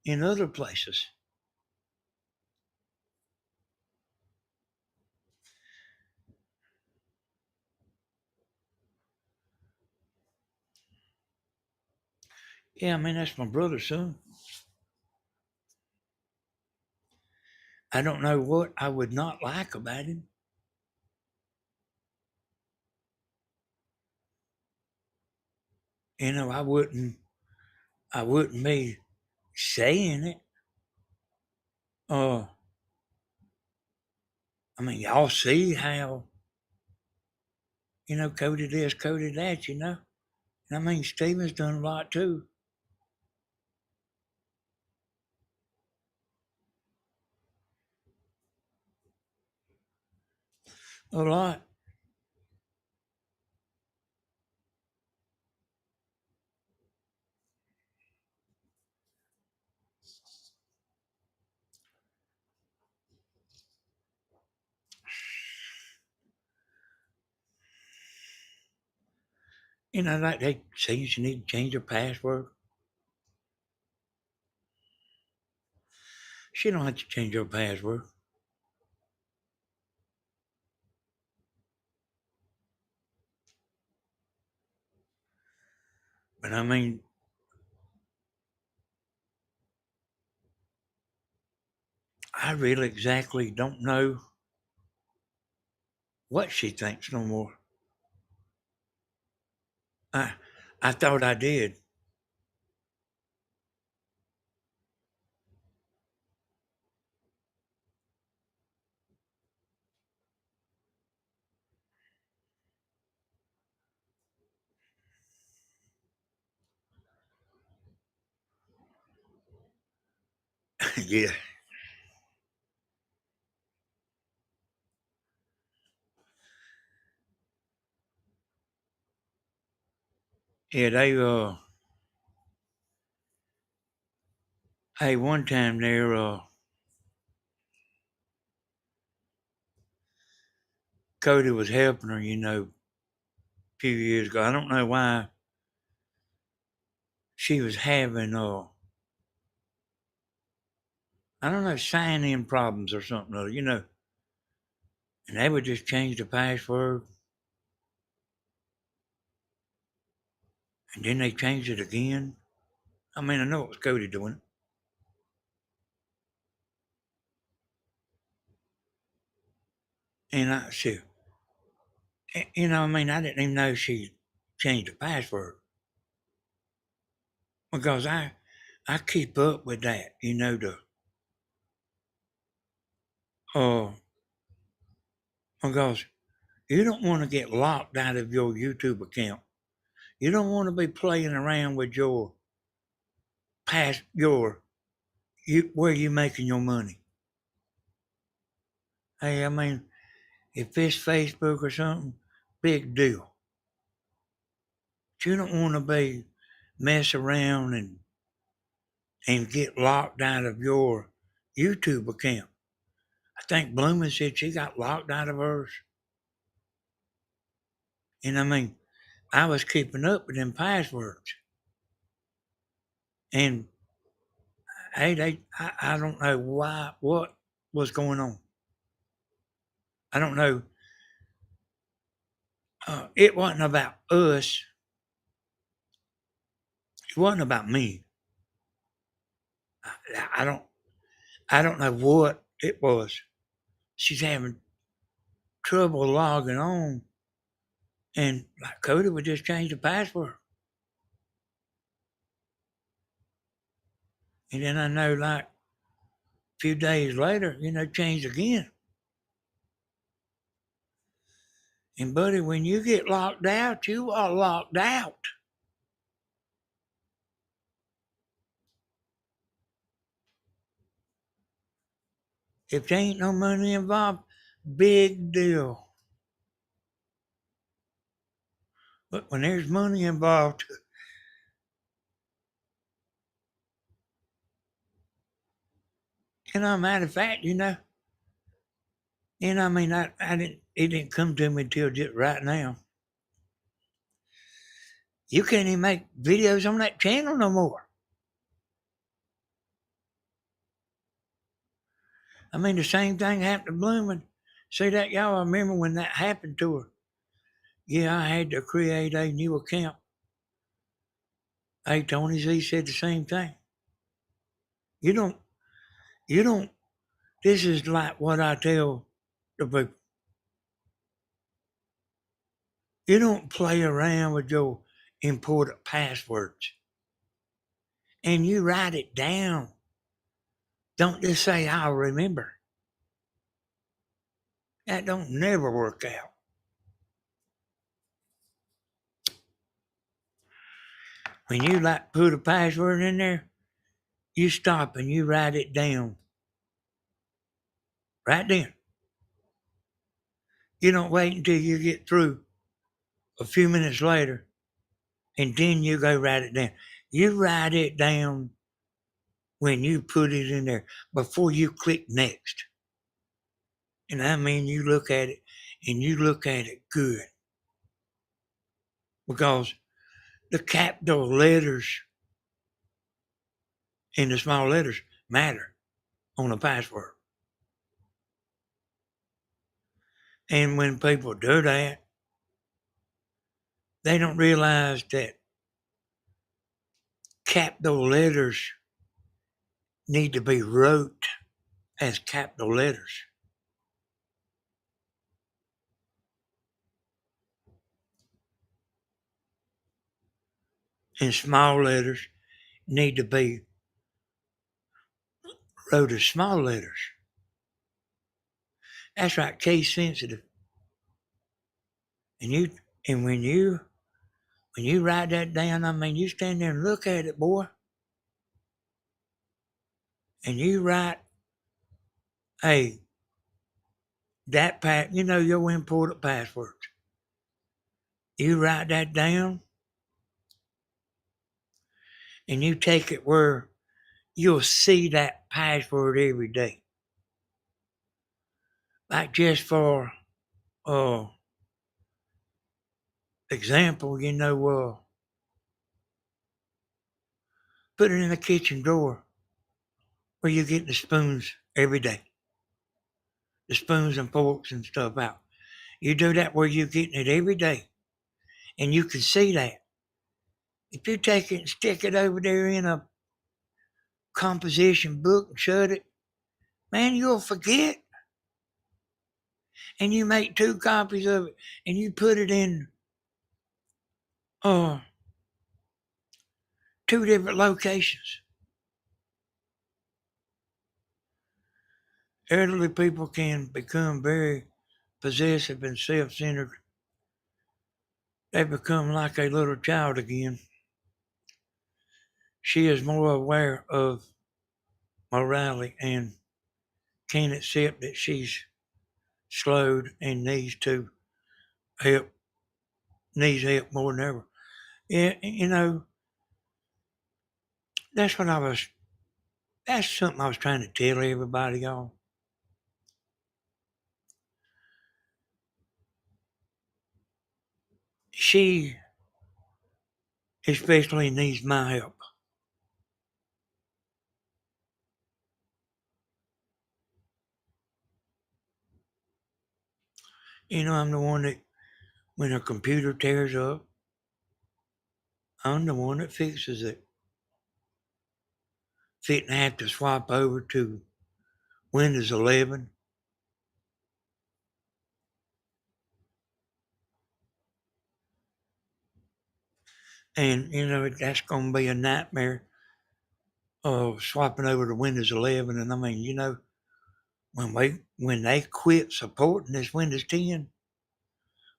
in other places. Yeah, I mean, that's my brother's son. I don't know what I would not like about him. You know, I wouldn't be saying it. Uh, I mean, y'all see how, Cody this, Cody that, And I mean, Steven's done a lot too. A lot. like they say you need to change your password. She don't have to change her password. But I mean, I really exactly don't know what she thinks no more. I I thought I did. Yeah. Yeah, hey, one time there, Cody was helping her, a few years ago. I don't know why she was having, I don't know, sign in problems or something, and they would just change the password and then they changed it again. I mean, I know it was Cody doing it. And I said, I mean, I didn't even know she changed the password because I keep up with that, uh, because you don't want to get locked out of your YouTube account. You don't want to be playing around with your past, where you making your money. Hey, I mean, if it's Facebook or something, big deal. But you don't want to be mess around and get locked out of your YouTube account. I think Bloomin said she got locked out of hers. And I mean, I was keeping up with them passwords. And hey, I don't know what was going on. I don't know. It wasn't about us. It wasn't about me. I don't, I don't know what it was. She's having trouble logging on, and like Cody would just change the password. And then I know, like a few days later, changed again. And buddy, when you get locked out, you are locked out. If there ain't no money involved, big deal. But when there's money involved, matter of fact, I mean, I didn't, it didn't come to me till just right now. You can't even make videos on that channel no more. I mean, the same thing happened to Bloomin. See that, y'all? I remember when that happened to her. Yeah, I had to create a new account. Hey, Tony Z said the same thing. You don't, you don't, this is like what I tell the people. You don't play around with your important passwords and you write it down. Don't just say, I'll remember. That don't never work out. When you like put a password in there, you stop and you write it down. Right then. You don't wait until you get through a few minutes later and then you go write it down. You write it down when you put it in there before you click next. And I mean, you look at it and you look at it good. Because the capital letters and the small letters matter on a password. And when people do that, they don't realize that capital letters need to be wrote as capital letters. And small letters need to be wrote as small letters. That's right, case sensitive. And you and when you write that down, I mean you stand there and look at it, boy. And you write, hey, you know your important passwords. You write that down and you take it where you'll see that password every day. Like just for example, put it in the kitchen drawer where you get the spoons every day. The spoons and forks and stuff out. You do that where you're getting it every day. And you can see that. If you take it and stick it over there in a composition book and shut it, man, you'll forget. And you make 2 copies of it and you put it in uh 2 different locations. Elderly people can become very possessive and self-centered. They become like a little child again. She is more aware of morality and can't accept that she's slowed and help needs help more than ever. Yeah, that's what I was that's something I was trying to tell everybody, y'all. She especially needs my help. I'm the one that when her computer tears up, I'm the one that fixes it. Fitting to have to swap over to Windows 11. And, that's going to be a nightmare of swapping over to Windows 11. And I mean, when they quit supporting this Windows 10,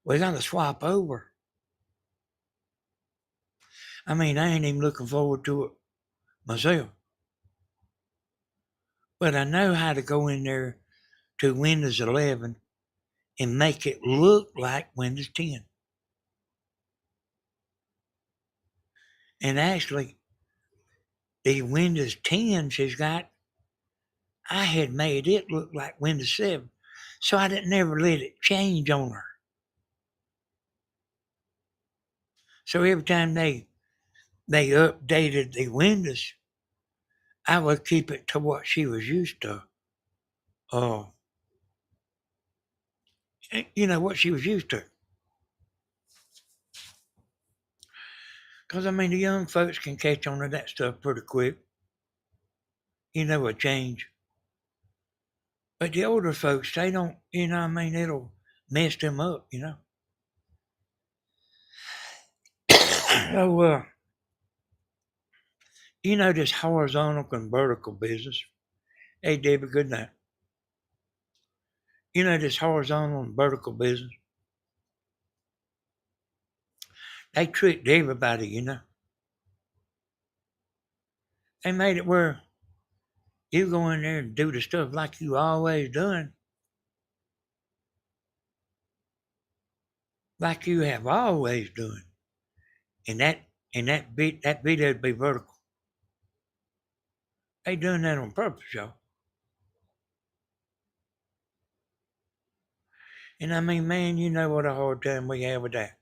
we got to swap over. I mean, I ain't even looking forward to it myself. But I know how to go in there to Windows 11 and make it look like Windows 10. And actually, the Windows 10 has got, I had made it look like Windows 7. So I didn't never let it change on her. So every time they updated the Windows, I would keep it to what she was used to. Uh, what she was used to. Because, I mean, the young folks can catch on to that stuff pretty quick. A change. But the older folks, they don't, it'll mess them up. So, this horizontal and vertical business. Hey, Debbie, good night. This horizontal and vertical business. They tricked everybody. They made it where you go in there and do the stuff like you always done, like you have always done, and that video'd be vertical. They done that on purpose, y'all. And I mean, man, you know what a hard time we have with that.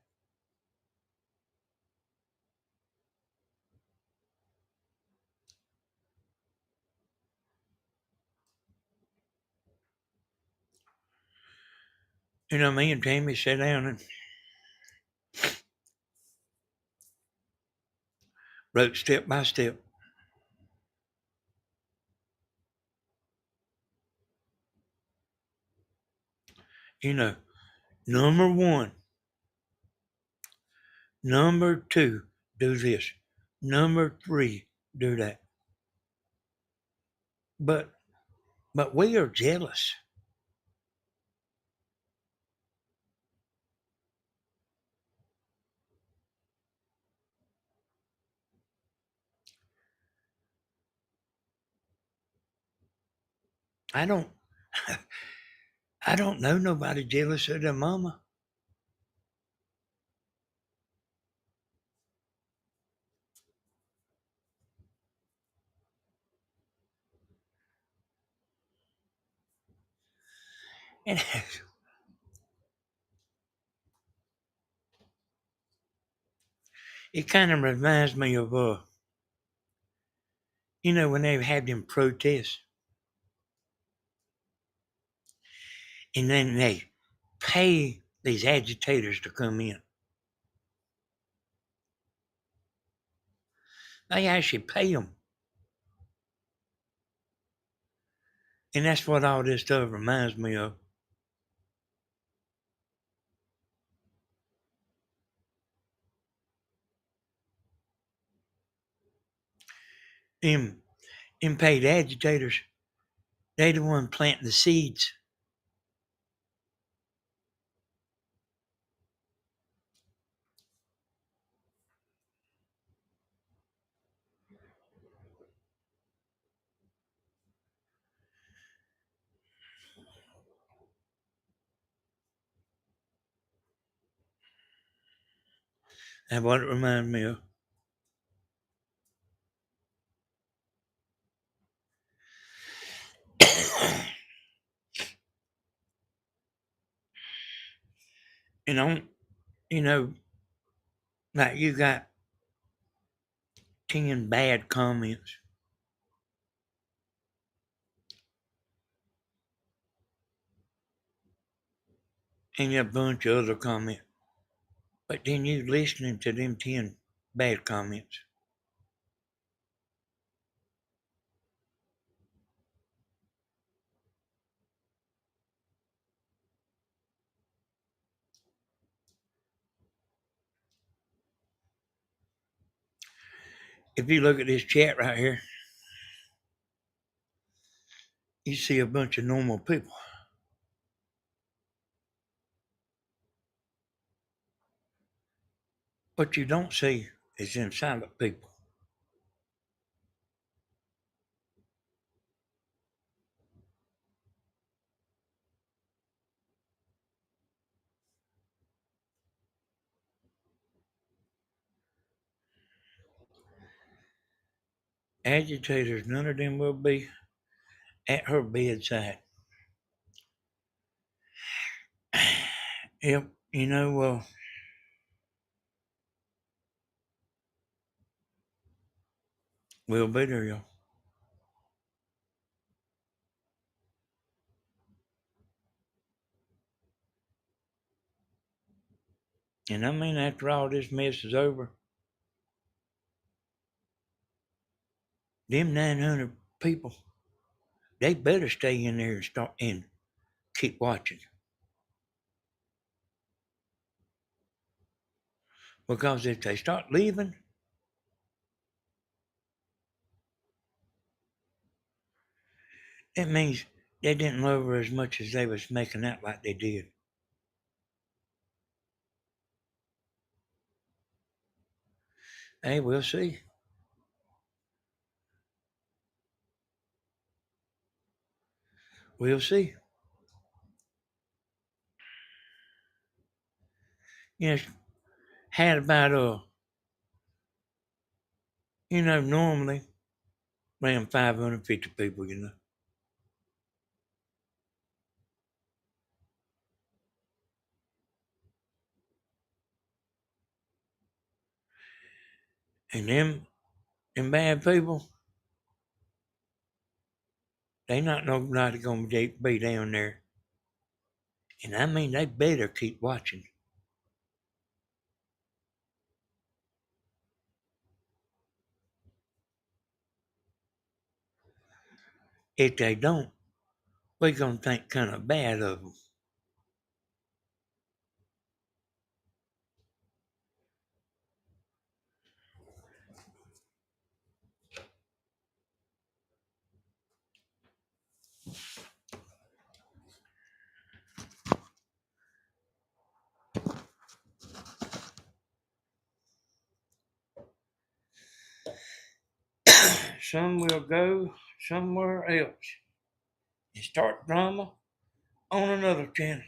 Me and Tammy sat down and wrote step by step. You know, number one, number two, do this. Number three, do that. But we are jealous. I don't I don't know nobody jealous of their mama. And it kind of reminds me of when they had them protests and then they pay these agitators to come in. They actually pay them. And that's what all this stuff reminds me of. Them, them paid agitators, they the one planting the seeds. That's what it reminds me of. And on, you know, like you got 10 bad comments and a bunch of other comments. But then you listening to them 10 bad comments. If you look at this chat right here, you see a bunch of normal people. What you don't see is them silent people. Agitators, none of them will be at her bedside. Yep, we'll be there, y'all. And I mean, after all this mess is over, them 900 people, they better stay in there and start and keep watching. Because if they start leaving, that means they didn't love her as much as they was making out like they did. Hey, we'll see. We'll see. Yes, had about normally around 550 people. And them bad people, they not nobody gonna be down there And I mean, they better keep watching. If they don't, we're going to think kind of bad of them. Some will go somewhere else and start drama on another channel.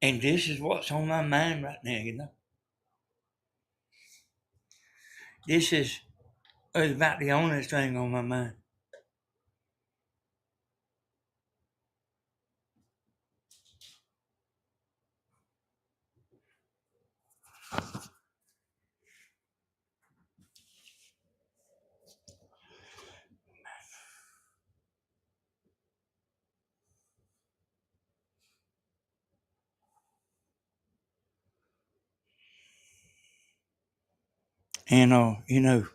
And this is what's on my mind right now, you know. This is about the only thing on my mind. And, you know,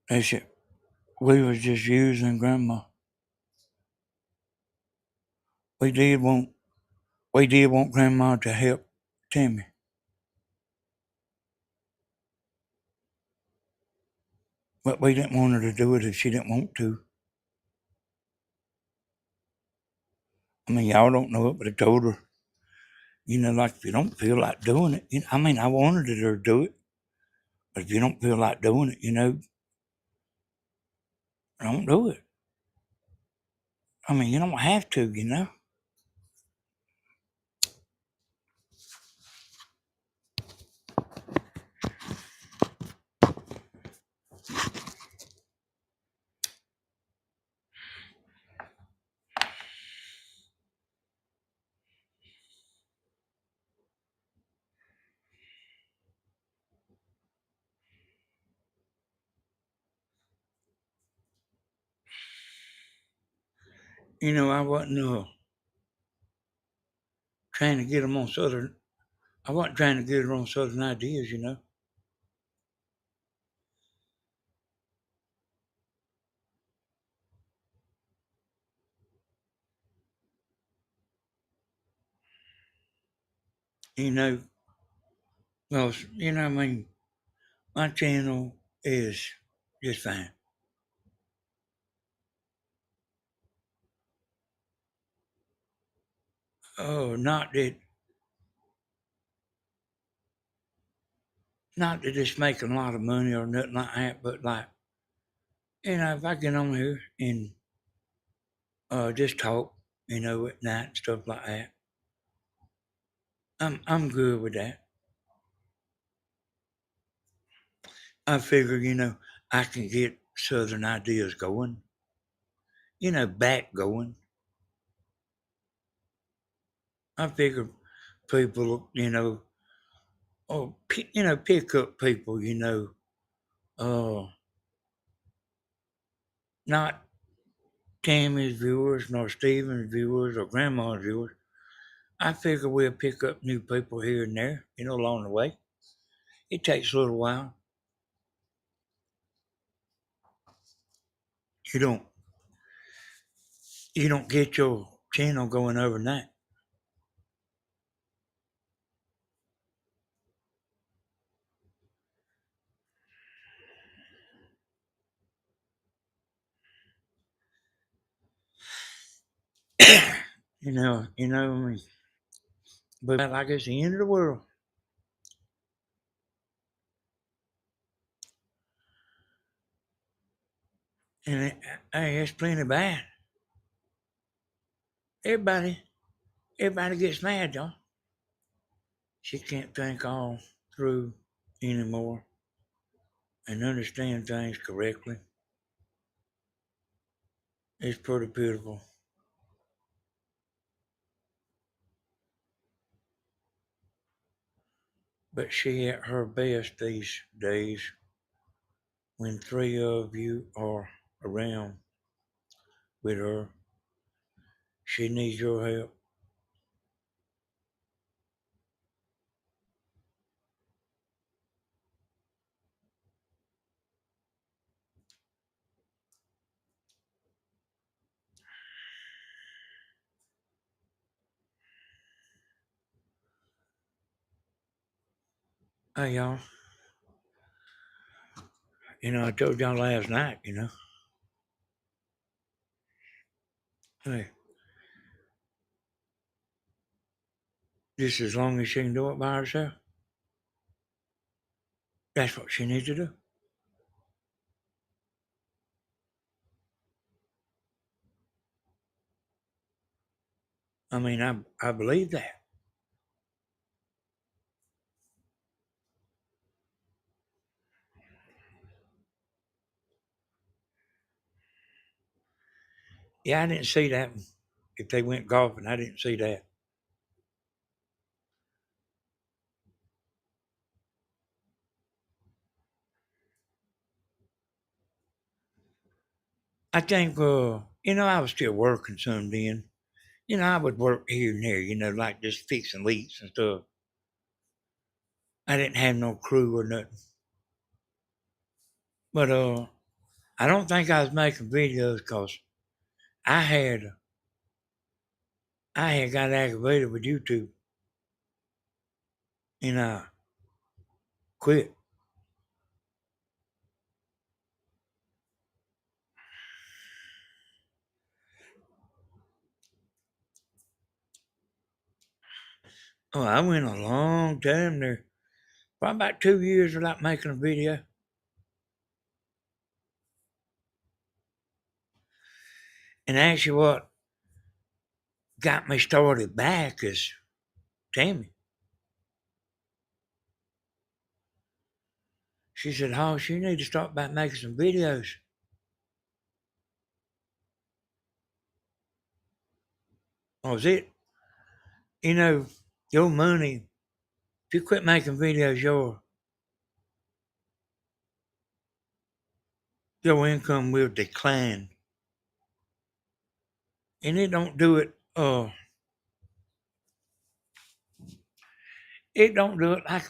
they said we was just using grandma. We did want we did want grandma to help Timmy. But we didn't want her to do it if she didn't want to. I mean, y'all don't know it, but I told her, you know, like if you don't feel like doing it, you know, I mean, I wanted her to do it, but if you don't feel like doing it, you know, don't do it. I mean, you don't have to, you know. You know, I wasn't trying to get them on Southern. I wasn't trying to get her on Southern ideas, you know. You know, well, you know, I mean, my channel is just fine. Oh, not that it's making a lot of money or nothing like that, but like, you know, if I get on here and just talk, you know, at night and stuff like that, I'm good with that. I figure, you know, I can get Southern ideas going, you know, back going. I figure people, you know, you know, pick up people, you know, not Tammy's viewers, nor Stephen's viewers, or Grandma's viewers. I figure we'll pick up new people here and there, you know, along the way. It takes a little while. You don't you don't get your channel going overnight. I mean, but like it's the end of the world. And hey, it's plenty bad. Everybody, everybody gets mad, y'all. She can't think all through anymore and understand things correctly. It's pretty pitiful. But she at her best these days when three of you are around with her. She needs your help. Hey, y'all. I told y'all last night, hey, just as long as she can do it by herself, that's what she needs to do. I mean, I believe that. Yeah, I didn't see that. If they went golfing, I didn't see that. I think, I was still working some then. I would work here and there, like just fixing leaks and stuff. I didn't have no crew or nothing. But I don't think I was making videos because I had I had got aggravated with YouTube and I quit. Oh, I went a long time there, probably about 2 years without making a video. And actually, what got me started back is Tammy. She said, "Hoss, you need to start back making some videos." I was it. You know, your money, if you quit making videos, your income will decline. And it don't do it like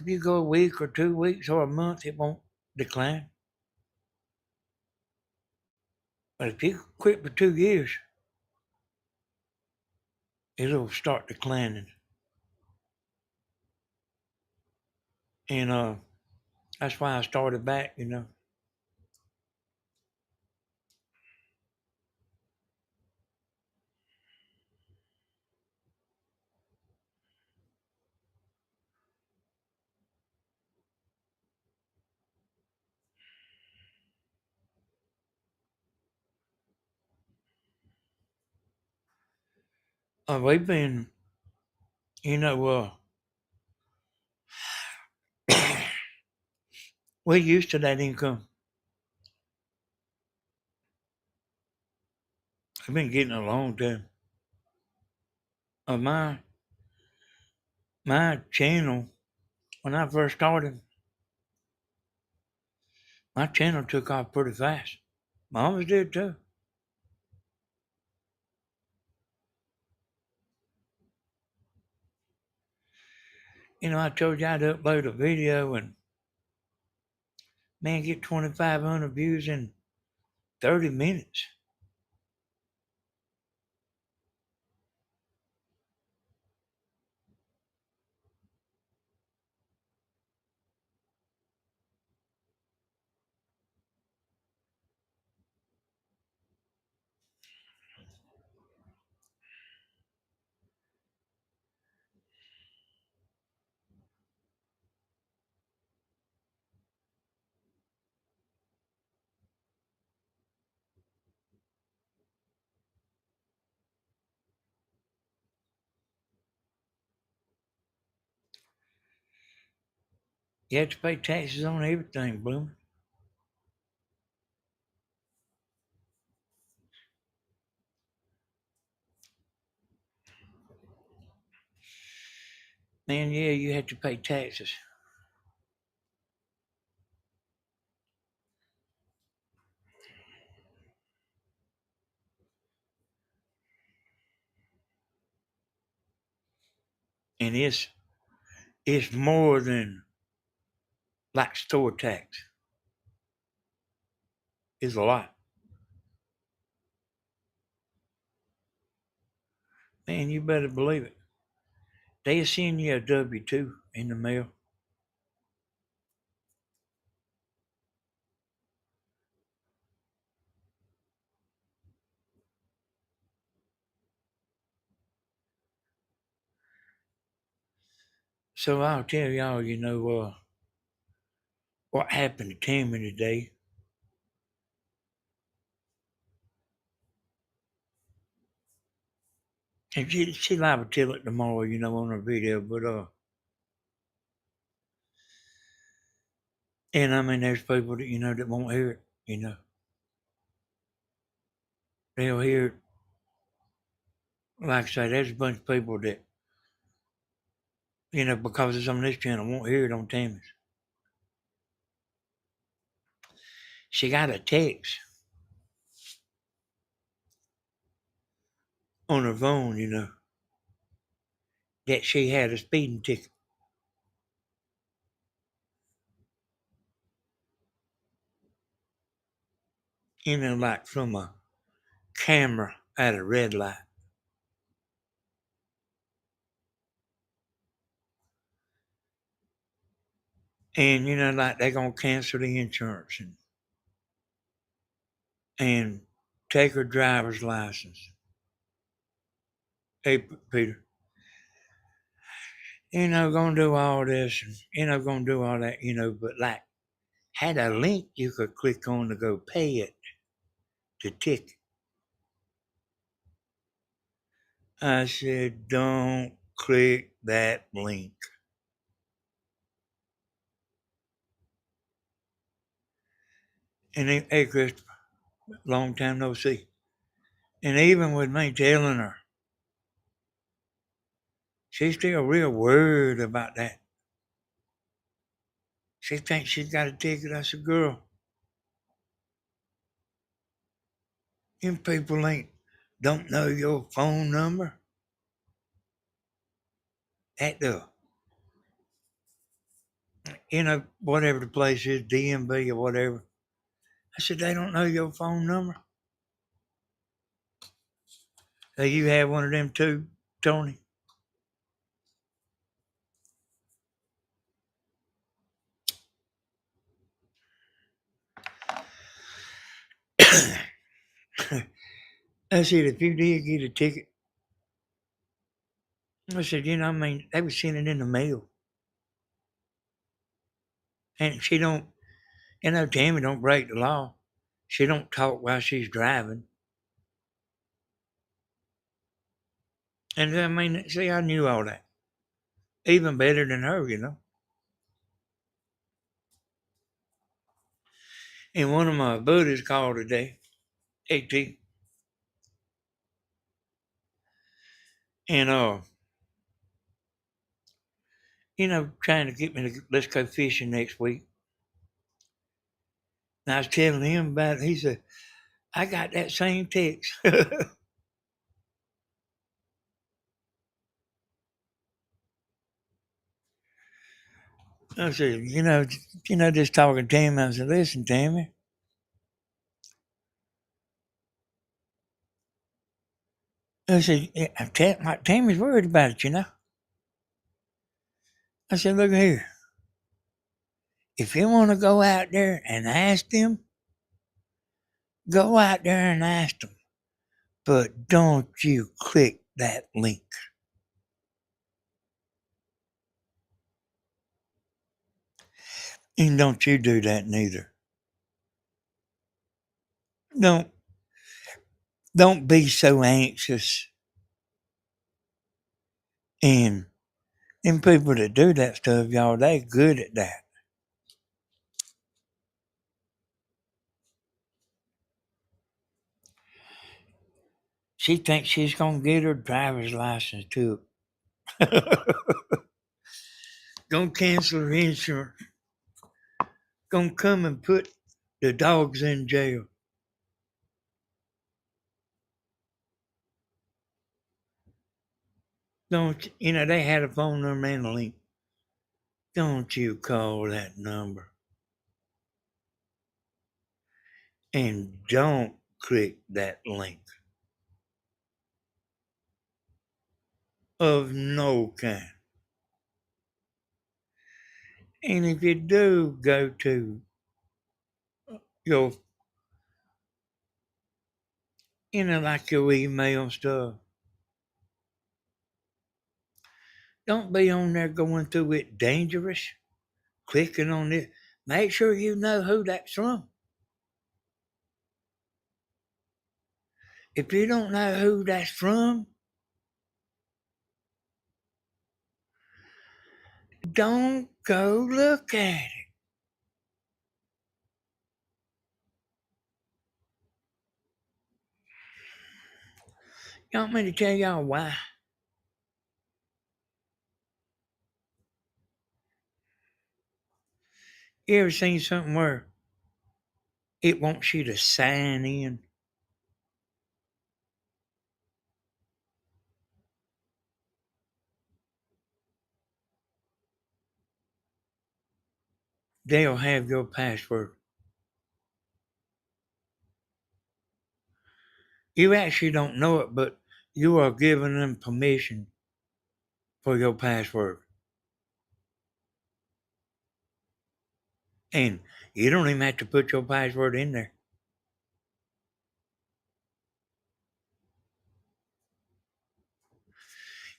if you go a week or 2 weeks or a month, it won't decline. But if you quit for 2 years, it'll start declining. And that's why I started back. We've been, you know, we're used to that income. I've been getting a long time. Uh, my my channel, when I first started, my channel took off pretty fast. Mama's did too. I told you I'd upload a video and man get 2,500 views in 30 minutes. You have to pay taxes on everything, Bloomer. Man, yeah, you have to pay taxes. And it's more than like store tax. It's a lot. Man, you better believe it. They send you a W-2 in the mail. So I'll tell y'all, what happened to Tammy today. And she liable to tell it tomorrow, on her video, but and I mean there's people that that won't hear it. They'll hear it. Like I say, there's a bunch of people that, because it's on this channel, won't hear it on Tammy's. She got a text on her phone, that she had a speeding ticket. Like from a camera at a red light. And like they're gonna cancel the insurance and take her driver's license. Hey, Peter, gonna do all this and gonna do all that, but like had a link you could click on to go pay it, the ticket. I said, don't click that link. And hey, Christopher, long time no see. And even with me telling her, she's still real worried about that. She thinks she's got a ticket. I said, girl, them people don't know your phone number at the, whatever the place is, DMV or whatever. I said, they don't know your phone number. Hey, you have one of them too, Tony? I said, if you did get a ticket, I said, they would send it in the mail. And she don't, Tammy don't break the law. She don't talk while she's driving. And I mean, see, I knew all that. Even better than her. And one of my buddies called today, AT, and trying to get me to let's go fishing next week. And I was telling him about it. He said, I got that same text. I said, just talking to him. I said, listen, Tammy. I said, Tammy's worried about it. I said, look here. If you want to go out there and ask them, go out there and ask them. But don't you click that link. And don't you do that neither. Don't don't be so anxious. And them people that do that stuff, y'all, they good at that. She thinks she's gonna get her driver's license too. Gonna cancel her insurance. Gonna come and put the dogs in jail. Don't you know they had a phone number and a link? Don't you call that number. And don't click that link of no kind. And if you do go to your, like your email stuff, don't be on there going through it dangerous, clicking on it. Make sure you know who that's from. If you don't know who that's from, don't go look at it. You want me to tell y'all why? You ever seen something where it wants you to sign in? They'll have your password. You actually don't know it, but you are giving them permission for your password. And you don't even have to put your password in there.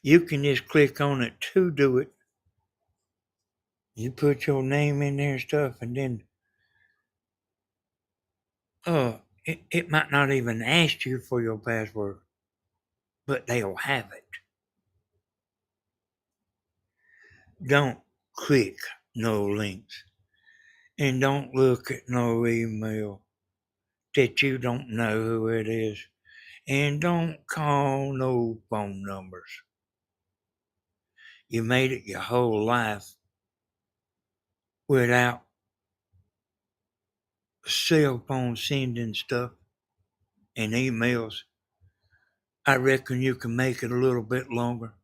You can just click on it to do it. You put your name in there and stuff, and then it might not even ask you for your password, but they'll have it. Don't click no links, and don't look at no email that you don't know who it is, and don't call no phone numbers. You made it your whole life without cell phone sending stuff and emails. I reckon you can make it a little bit longer.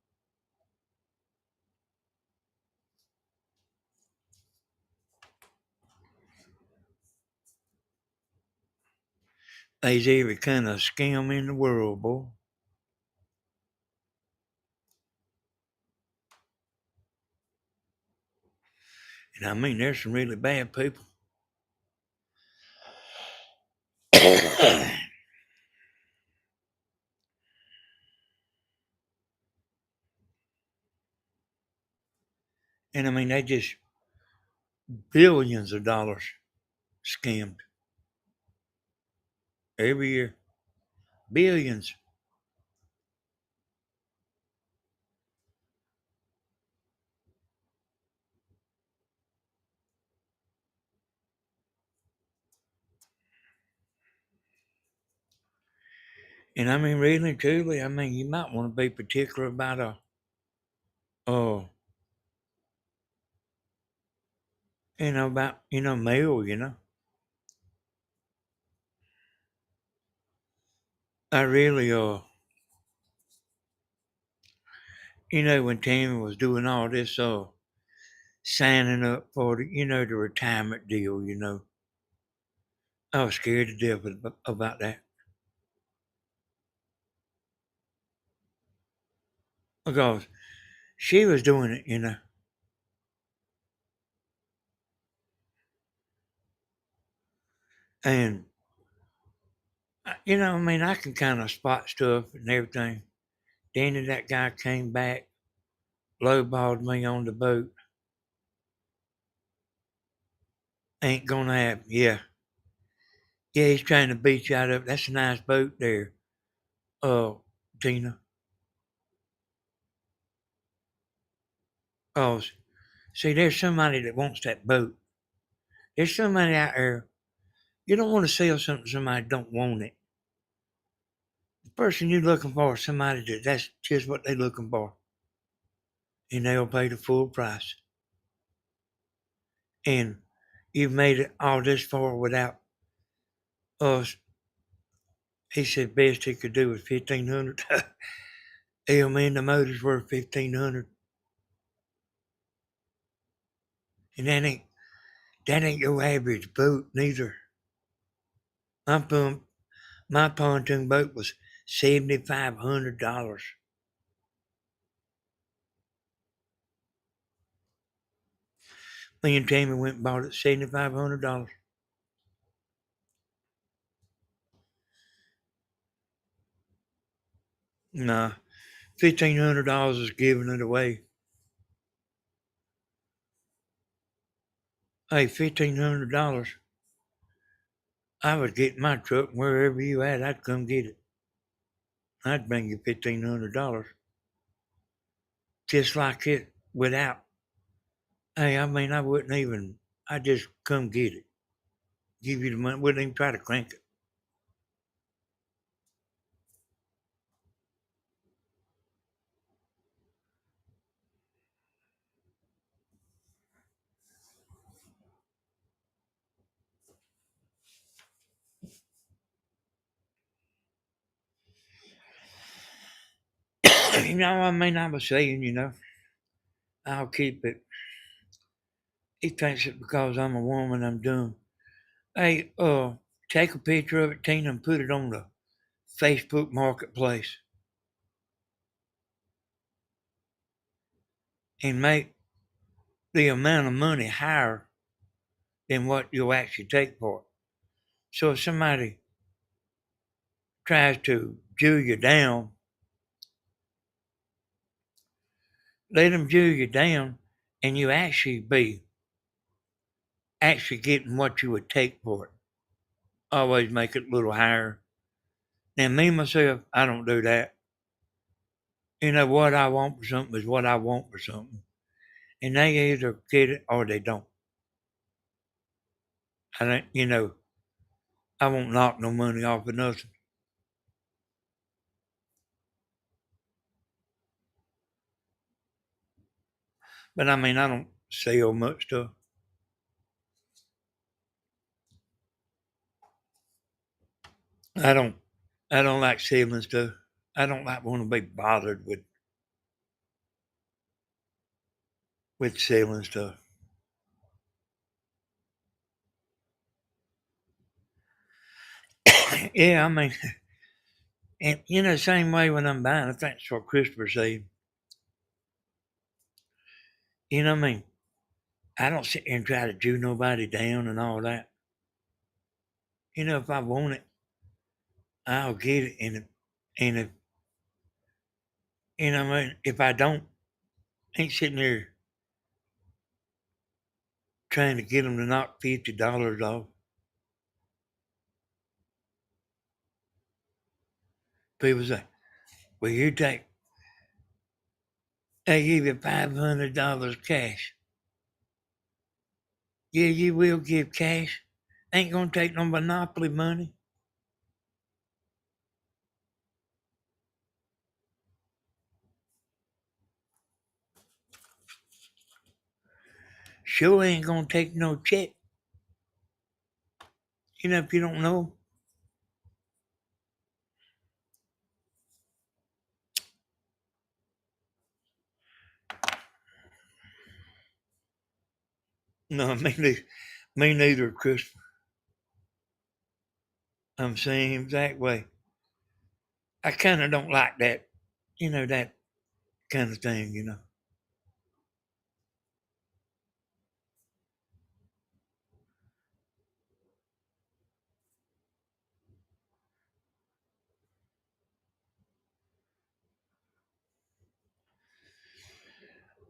There's every kind of scam in the world, boy. And I mean, there's some really bad people. And I mean, they just billions of dollars scammed every year. Billions. And I mean, really, truly, I mean, you might want to be particular about uh, mail, I really, when Tammy was doing all this, signing up for the retirement deal, I was scared to death about that because she was doing it, and I mean, I can kind of spot stuff and everything. Then that guy came back, lowballed me on the boat. Ain't gonna happen. Yeah, yeah, he's trying to beat you out of it. That's a nice boat there, uh, Tina. Oh, see, there's somebody that wants that boat. There's somebody out there. You don't want to sell something to somebody that don't want it. The person you're looking for is somebody that's just what they're looking for, and they'll pay the full price. And you've made it all this far without us. He said best he could do was 1,500. Hell, man, the motor's worth 1,500, and that ain't your average boat neither. My pump, my pontoon boat was $7,500. Me and Tammy went and bought it $7,500. Nah, $1,500 is giving it away. Hey, $1,500. I would get my truck wherever you at. I'd come get it. I'd bring you $1,500 just like it without. Hey, I mean, I wouldn't even. I'd just come get it. Give you the money. Wouldn't even try to crank it. I mean, I was saying, I'll keep it. He thinks it because I'm a woman, I'm dumb. Hey, take a picture of it, Tina, and put it on the Facebook Marketplace and make the amount of money higher than what you'll actually take for it. So if somebody tries to jew you down, let them jew you down, and you actually be actually getting what you would take for it. Always make it a little higher. Now, me myself, I don't do that. What I want for something is what I want for something, and they either get it or they don't. I don't, I won't knock no money off of nothing. But I mean, I don't sell much stuff. I don't. I don't like selling stuff. I don't like want to be bothered with selling stuff. Yeah, I mean, and same way when I'm buying, I think that's what Christopher said. I mean, I don't sit there and try to jew nobody down and all that. If I want it, I'll get it. And if I mean, if I don't, I ain't sitting there trying to get them to knock $50 off. People say, "Well, I give you $500 cash." Yeah, you will give cash. Ain't gonna take no monopoly money. Sure ain't gonna take no check. If you don't know. No, me neither, Chris. I'm saying exact way. I kind of don't like that, that kind of thing.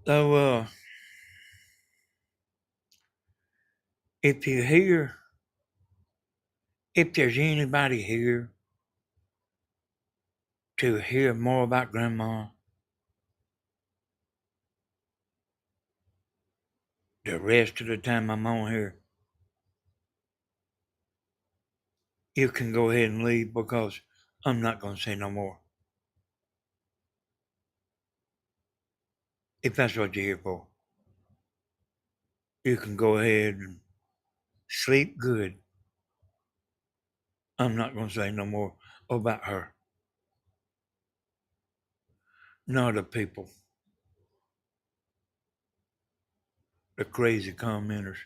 So, if you hear, if there's anybody here to hear more about Grandma, the rest of the time I'm on here, you can go ahead and leave because I'm not going to say no more. If that's what you're here for, you can go ahead and sleep good. I'm not going to say no more about her. Nor the people, the crazy commenters.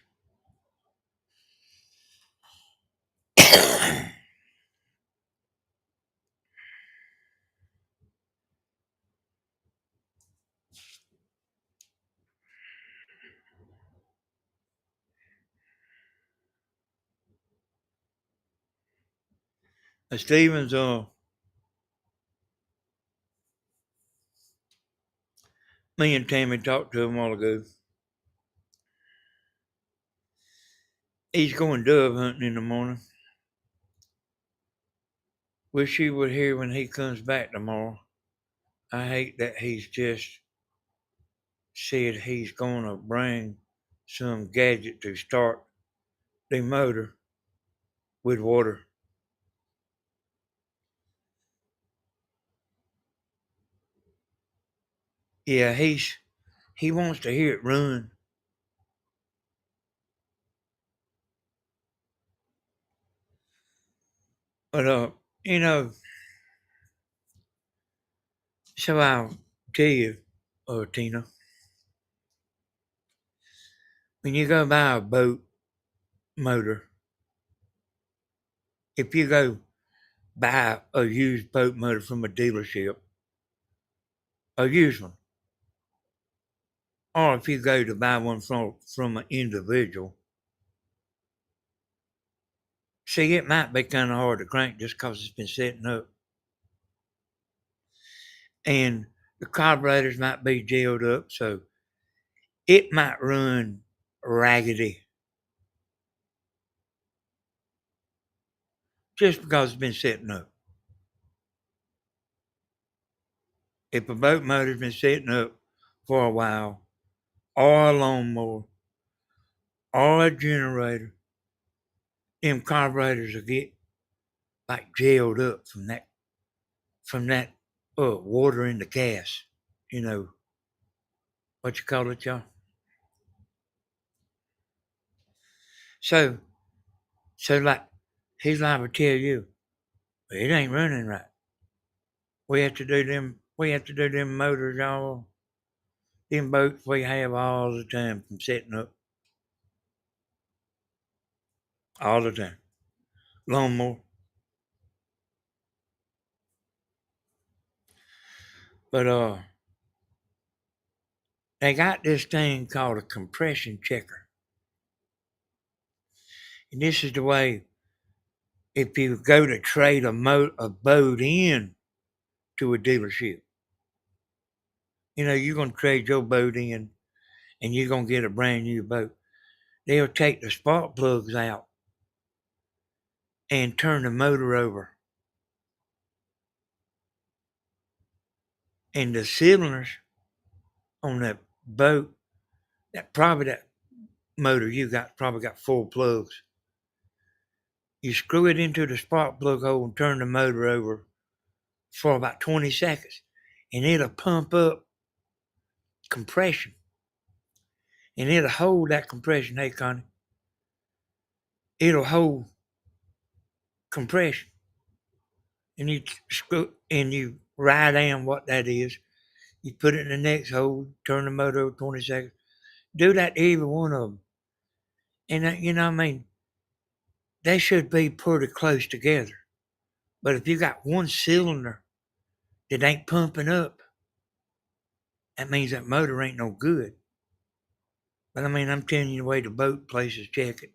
Stevens, me and Tammy talked to him a while ago. He's going dove hunting in the morning. Wish he would hear when he comes back tomorrow. I hate that he's just said he's going to bring some gadget to start the motor with water. Yeah, he wants to hear it run. But you know, so I'll tell you, Tina, when you go buy a boat motor, if you go buy a used boat motor from a dealership, a used one, or if you go to buy one from an individual, see, it might be kind of hard to crank just because it's been setting up. And the carburetors might be jailed up, so it might run raggedy just because it's been setting up. If a boat motor's been setting up for a while, or a lawnmower, or a generator, them carburetors will get like jailed up from that water in the gas. You know what you call it, y'all? So like he's liable to tell you, it ain't running right. We have to do them motors all them boats we have all the time from setting up. All the time. Lawnmower. But they got this thing called a compression checker. And this is the way if you go to trade a boat in to a dealership, you're going to trade your boat in and you're going to get a brand new boat. They'll take the spark plugs out and turn the motor over. And the cylinders on that boat, that motor you got probably got 4 plugs. You screw it into the spark plug hole and turn the motor over for about 20 seconds, and it'll pump up compression. And it'll hold that compression. Hey, Connie, it'll hold compression. And you write down what that is. You put it in the next hole, turn the motor over 20 seconds. Do that to every one of them. And they should be pretty close together. But if you got one cylinder that ain't pumping up, that means that motor ain't no good. But I'm telling you the way the boat places check it.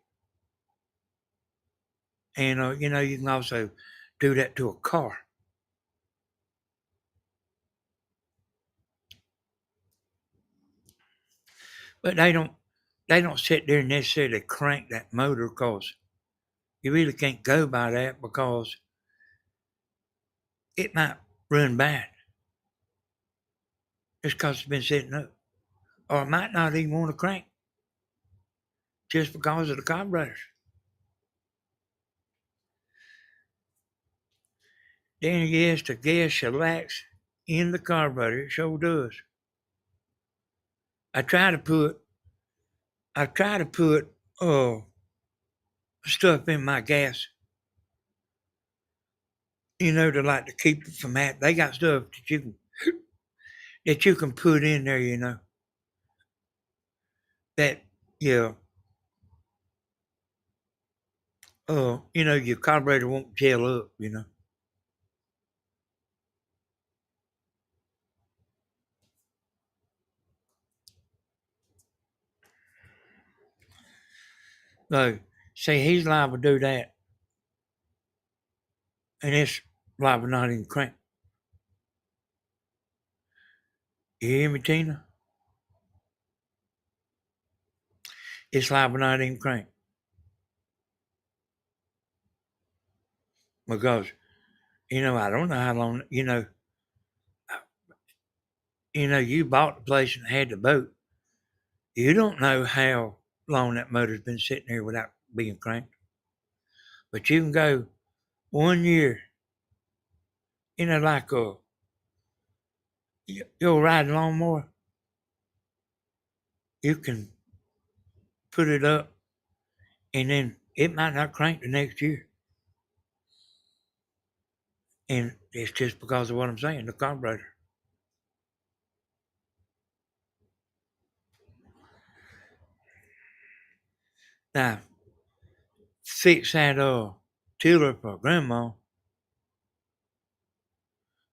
And you can also do that to a car. But they don't sit there and necessarily crank that motor because you really can't go by that because it might run bad just because it's been sitting up. Or it might not even want to crank just because of the carburetors. Then yes, the gas shellacks in the carburetor. It sure does. I try to put uh stuff in my gas, to like to keep it from that. They got stuff that you can put in there, that yeah, your carburetor won't gel up. So see, he's liable to do that, and it's liable not even crank. You hear me, Tina? It's liable not even crank because I don't know how long. You bought the place and had the boat. You don't know how long that motor's been sitting there without being cranked, but you can go 1 year. Like you'll ride a lawnmower. You can put it up, and then it might not crank the next year. And it's just because of what I'm saying, the carburetor. Now, fix that tiller for grandma.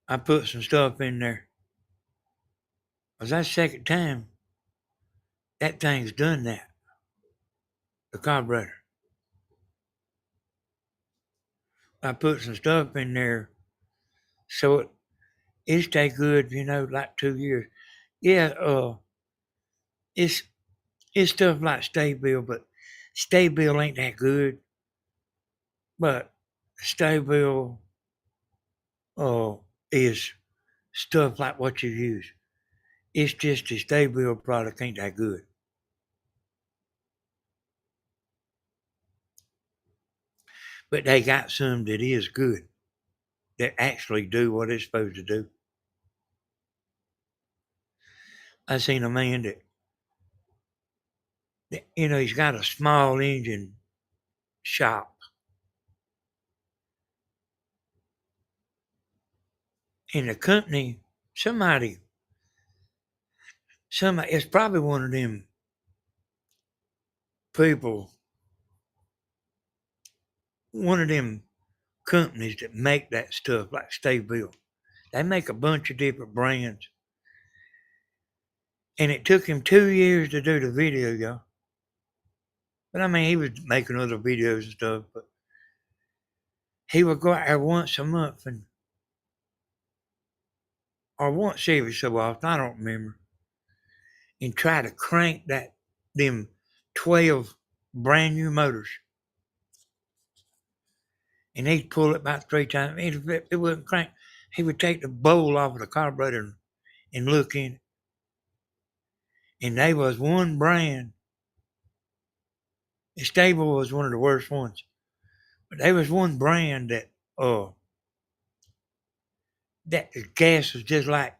I put some stuff in there. Cause that's the second time that thing's done that. The carburetor. I put some stuff in there so it stay good, like 2 years. Yeah, it's it's stuff like Stay-Bill, but Stay-Bill ain't that good. But Stay-Bill uh is stuff like what you use. It's just the Stay-Bill product ain't that good. But they got some that is good, that actually do what it's supposed to do. I seen a man that he's got a small engine shop, and the company, somebody, it's probably one of them people, one of them companies that make that stuff like Stay-Bill. They make a bunch of different brands, and it took him 2 years to do the video, y'all. But I mean, he was making other videos and stuff, but he would go out there once a month or once every so often, I don't remember, and try to crank them 12 brand new motors. And he'd pull it about 3 times. And if it wouldn't crank, he would take the bowl off of the carburetor and look in it. And they was one brand. The Stable was one of the worst ones. But there was one brand that the gas was just like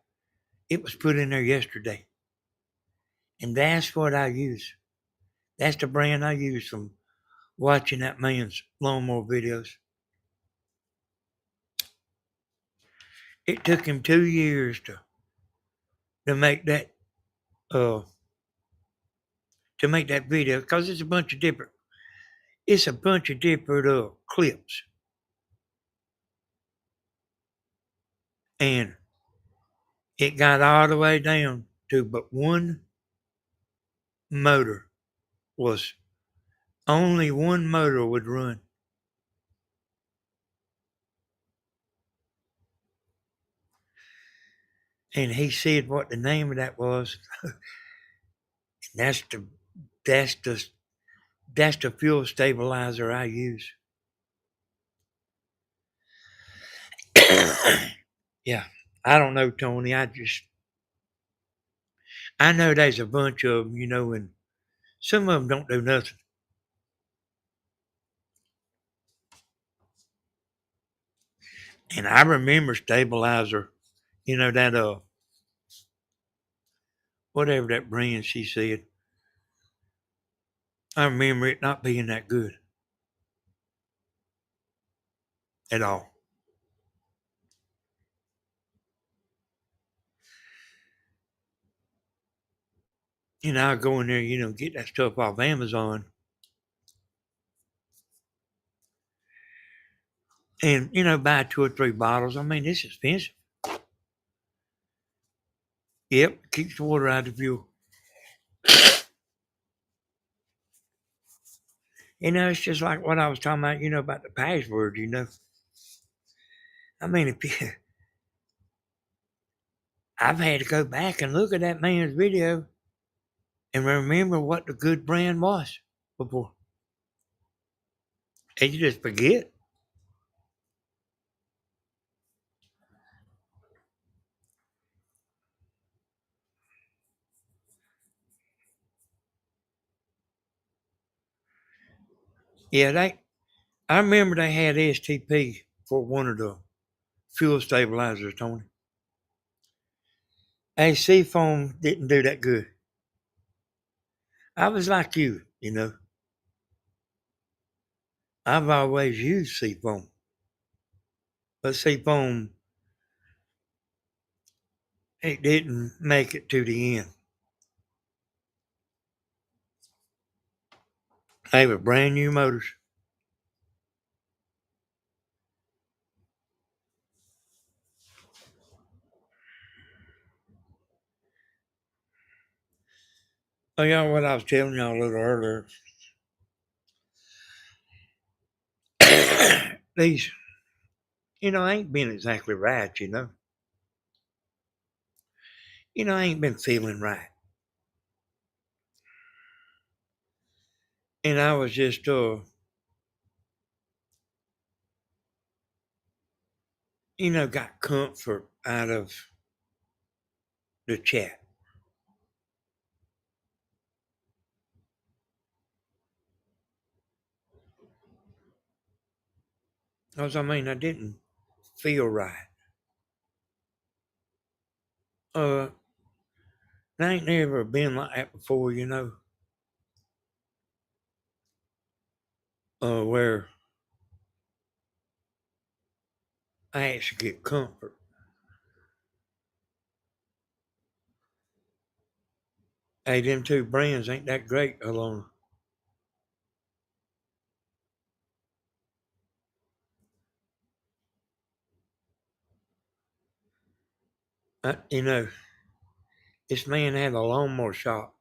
it was put in there yesterday. And that's what I use. That's the brand I use from watching that man's lawnmower videos. It took him 2 years to make that uh video because it's a bunch of different clips, and it got all the way down to but one motor was only one motor would run. And he said what the name of that was. that's the that's the that's the fuel stabilizer I use. Yeah. I don't know, Tony. I know there's a bunch of them, and some of them don't do nothing. And I remember stabilizer, that whatever that brand she said. I remember it not being that good at all. I go in there, get that stuff off Amazon, and buy 2 or 3 bottles. I mean, it's expensive. Yep, keeps the water out of you. It's just like what I was talking about, about the password. I mean, if you, I've had to go back and look at that man's video and remember what the good brand was before. And you just forget. Yeah, I remember they had STP for one of the fuel stabilizers, Tony. AC foam didn't do that good. I was like you. I've always used seafoam, but seafoam, it didn't make it to the end. They were brand new motors. Oh, what I was telling y'all a little earlier. These, ain't been exactly right. I ain't been feeling right. And I was just, got comfort out of the chat. Because, I didn't feel right. Uh, I ain't never been like that before. Where I actually get comfort. Hey, them two brands ain't that great alone. I, you know, this man had a lawnmower shop.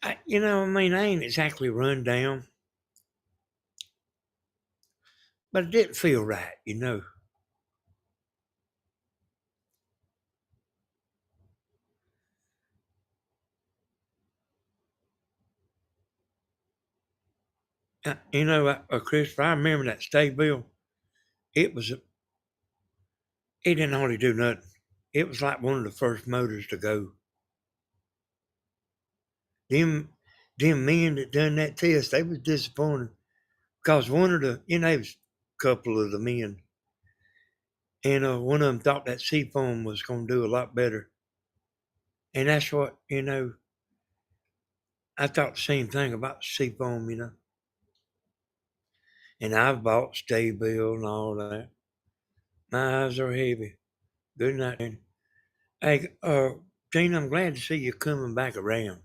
I ain't exactly run down, but it didn't feel right. Christopher, I remember that state bill. It was, it didn't hardly do nothing. It was like one of the first motors to go. Them, them men that done that test, they was disappointed because one of the, it was a couple of the men, and one of them thought that seafoam was going to do a lot better. And that's what, I thought the same thing about seafoam. And I've bought Staybill and all that. My eyes are heavy. Good night, Danny. Hey, Gene, I'm glad to see you coming back around.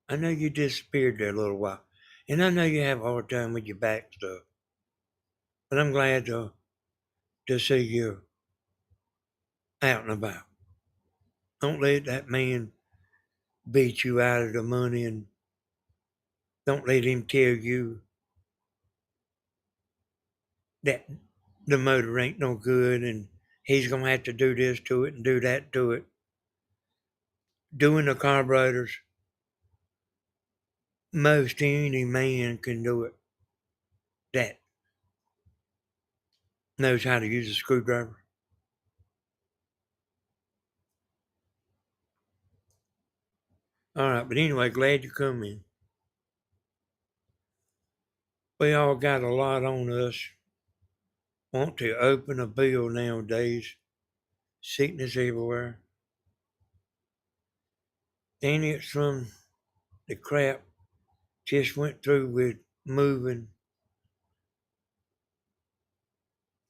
I know you disappeared there a little while, and I know you have a hard time with your back stuff, but I'm glad to see you out and about. Don't let that man beat you out of the money, and don't let him tell you that the motor ain't no good and he's gonna have to do this to it and do that to it. Doing the carburetors, most any man can do it that knows how to use a screwdriver. All right, but anyway, glad you come in. We all got a lot on us. Want to open a bill nowadays. Sickness everywhere. And it's from the crap just went through with moving.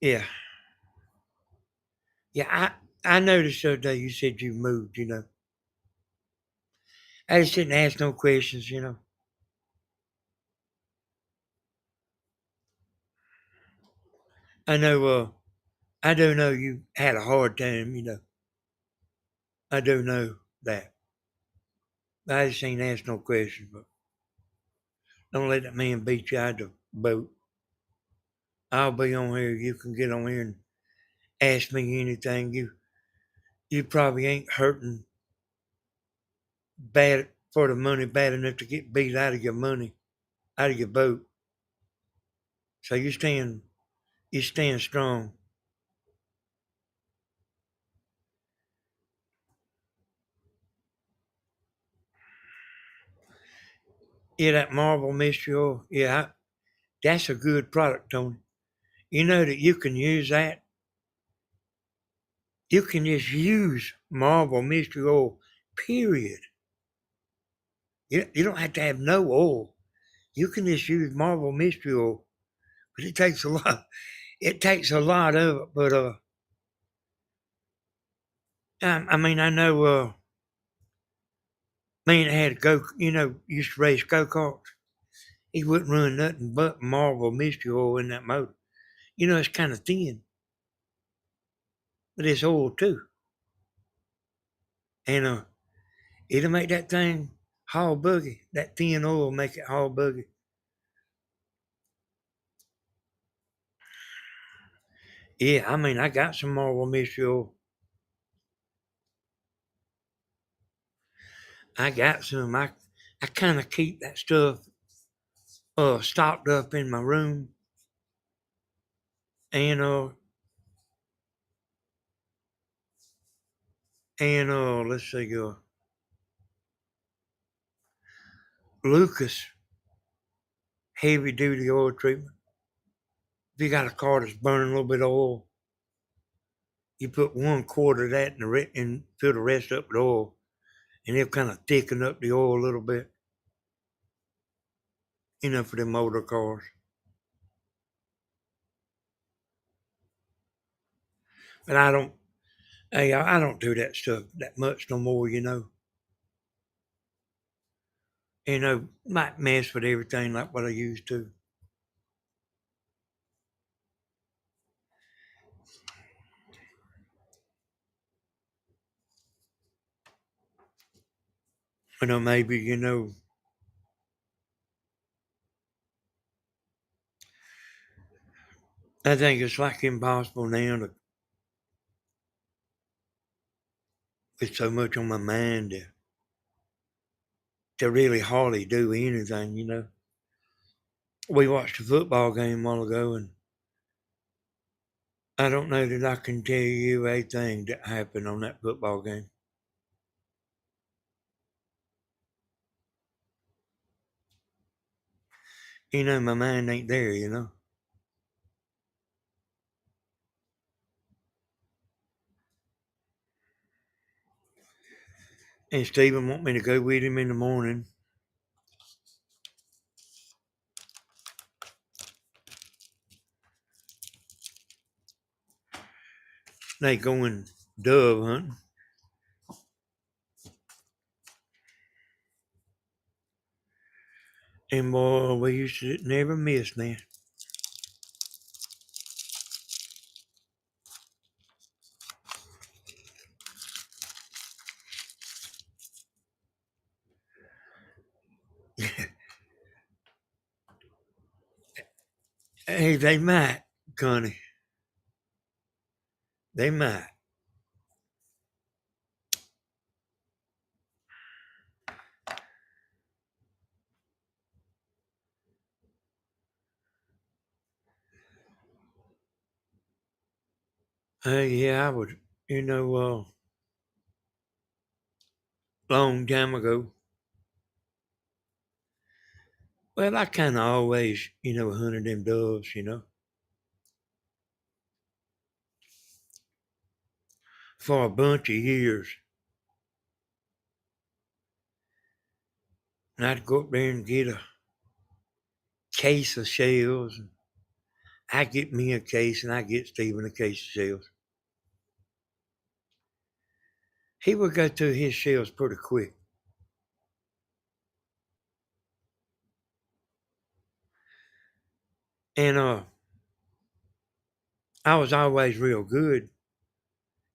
Yeah. Yeah, I noticed the other day you said you moved. I just didn't ask no questions. I know, I do know you had a hard time. I do know that. I just ain't asked no questions, but don't let that man beat you out of the boat. I'll be on here. You can get on here and ask me anything. You probably ain't hurting bad for the money bad enough to get beat out of your money, out of your boat. So you stand strong. Yeah, that Marvel Mystery Oil. Yeah, that's a good product, Tony. You know that you can use that. You can just use Marvel Mystery Oil, period. You don't have to have no oil. You can just use Marvel Mystery Oil, but it takes a lot. It takes a lot of it, but I mean, I know. Man had to go. Used to race go karts. He wouldn't run nothing but Marvel Mystery Oil in that motor. It's kind of thin, but it's oil too, and it'll make that thing haul buggy. That thin oil make it haul buggy. Yeah, I mean, I got some Marvel Mystery Oil. I got some. I kind of keep that stuff stocked up in my room, and let's see, Lucas heavy duty oil treatment. If you got a car that's burning a little bit of oil, you put 1/4 of that and fill the rest up with oil, and it'll kind of thicken up the oil a little bit. For the motor cars. But I don't. Hey, I don't do that stuff that much no more. Might mess with everything like what I used to. Maybe I think it's like impossible now with so much on my mind to really hardly do anything. We watched a football game a while ago, and I don't know that I can tell you a thing that happened on that football game. My mind ain't there. And Stephen want me to go with him in the morning. They going dove hunting. And boy, we used to never miss now. Hey, they might, Connie. They might. Yeah, I would. Long time ago. Well, I kind of always, hunted them doves, for a bunch of years. And I'd go up there and get a case of shells. And I get me a case, and I get Stephen a case of shells. He would go through his shells pretty quick. And I was always real good,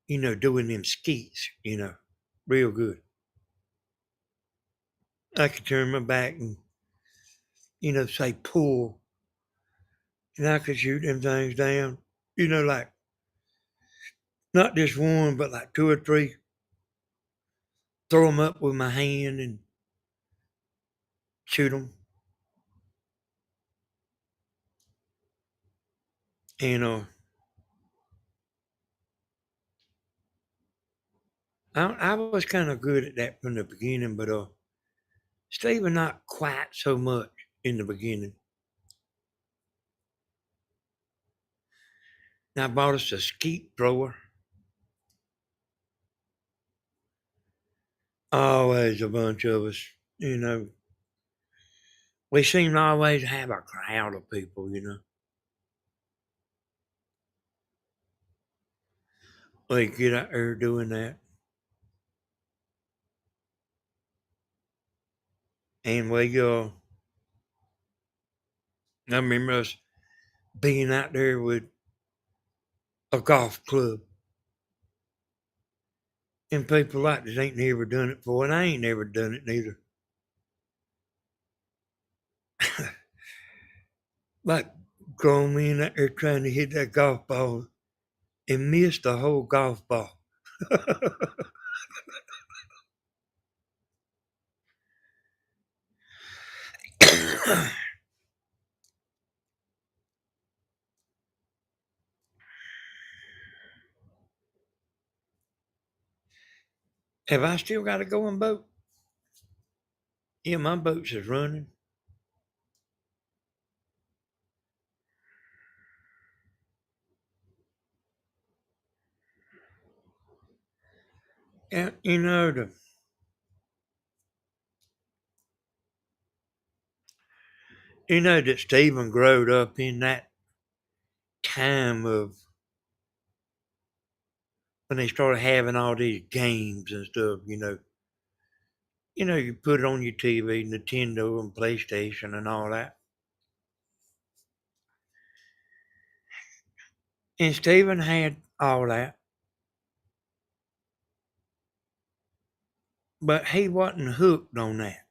doing them skeets, real good. I could turn my back and, say pull, and I could shoot them things down, like not just one, but like two or three. Throw them up with my hand and shoot them. And I was kind of good at that from the beginning, but Stephen not quite so much in the beginning. And I bought us a skeet thrower. Always a bunch of us, We seem to always have a crowd of people. We get out there doing that. And I remember us being out there with a golf club. And people like this ain't never done it before, and I ain't never done it neither. Like grown men out there trying to hit that golf ball and missed the whole golf ball. Have I still got a going boat? Yeah, my boats is running. And that Stephen growed up in that time of when they started having all these games and stuff. You put it on your TV, Nintendo and PlayStation and all that. And Stephen had all that, but he wasn't hooked on that.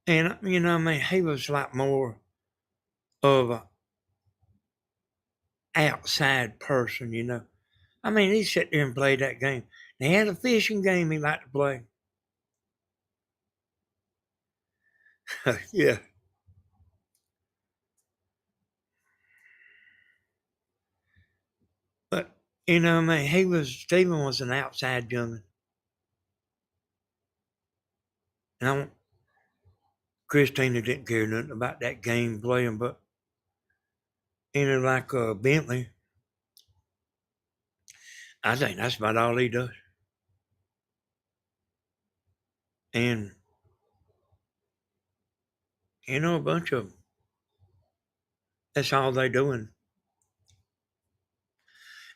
And he was like more of a outside person. He sat there and played that game. They had a fishing game he liked to play. Yeah. But Stephen was an outside youngin. And Christina didn't care nothing about that game playing, but like Bentley, I think that's about all he does. And a bunch of them. That's all they doing.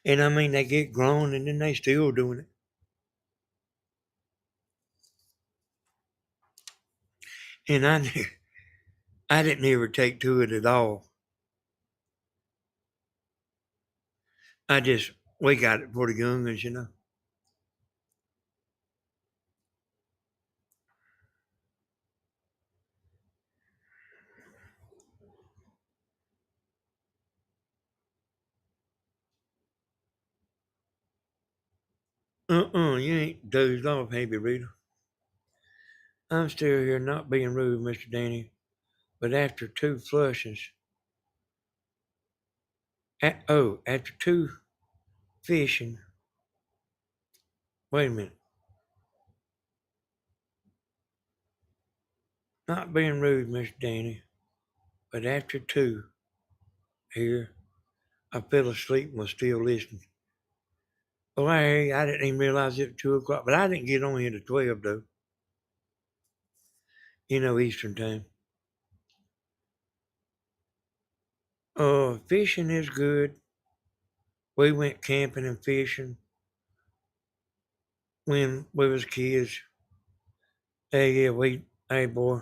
And they get grown and then they still doing it. And I didn't ever take to it at all. We got it for the youngins. You ain't dozed off, have you, Rita? I'm still here, not being rude, Mr. Danny, but after two flushings, after two fishing, Wait a minute. Not being rude, Miss Danny, but after 2 here, I fell asleep and was still listening. Oh, I didn't even realize it was 2 o'clock, but I didn't get on here to 12 though. Eastern time. Fishing is good. We went camping and fishing when we was kids. Hey, yeah, hey boy,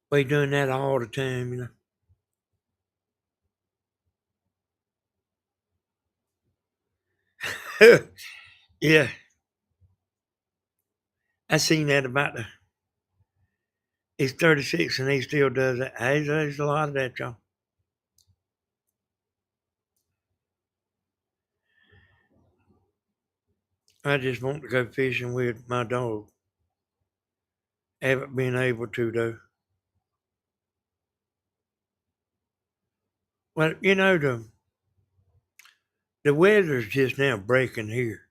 we doing that all the time. Yeah, I seen that about the. He's 36 and he still does that. Hey, there's a lot of that, y'all. I just want to go fishing with my dog. Haven't been able to though. Well, the weather's just now breaking here,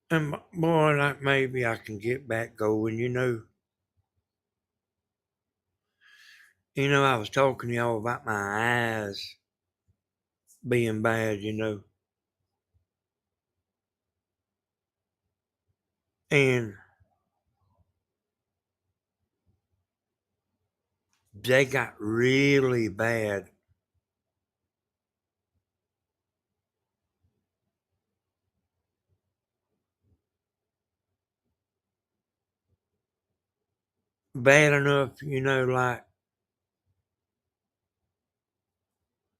and boy, like maybe I can get back going. I was talking to y'all about my eyes being bad, and they got really bad. Bad enough,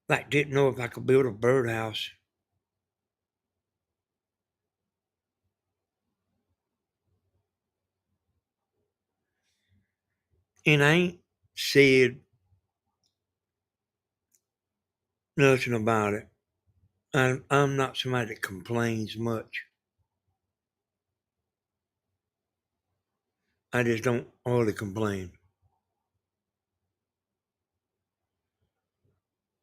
like didn't know if I could build a birdhouse. And I ain't said nothing about it. I'm not somebody that complains much. I just don't hardly complain.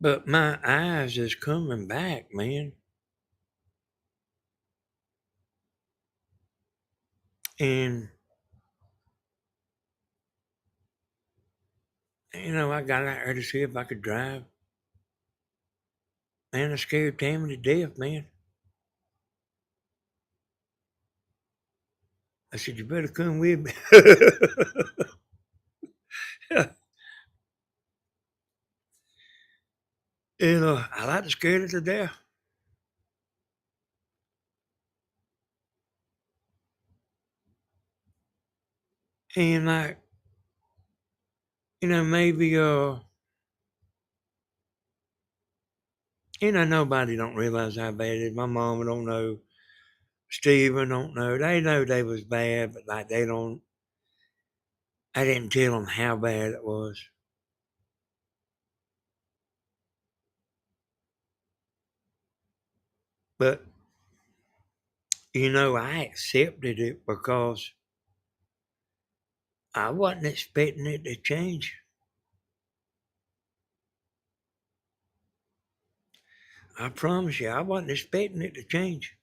But my eyes is coming back, man. And, I got out there to see if I could drive. Man, I scared Tammy to death, man. I said, you better come with me. I like to scare her to death. And like, maybe nobody don't realize how bad it is. My mama don't know. Steven don't know. They know they was bad, but like they don't. I didn't tell them how bad it was. But I accepted it because I wasn't expecting it to change. I promise you, I wasn't expecting it to change.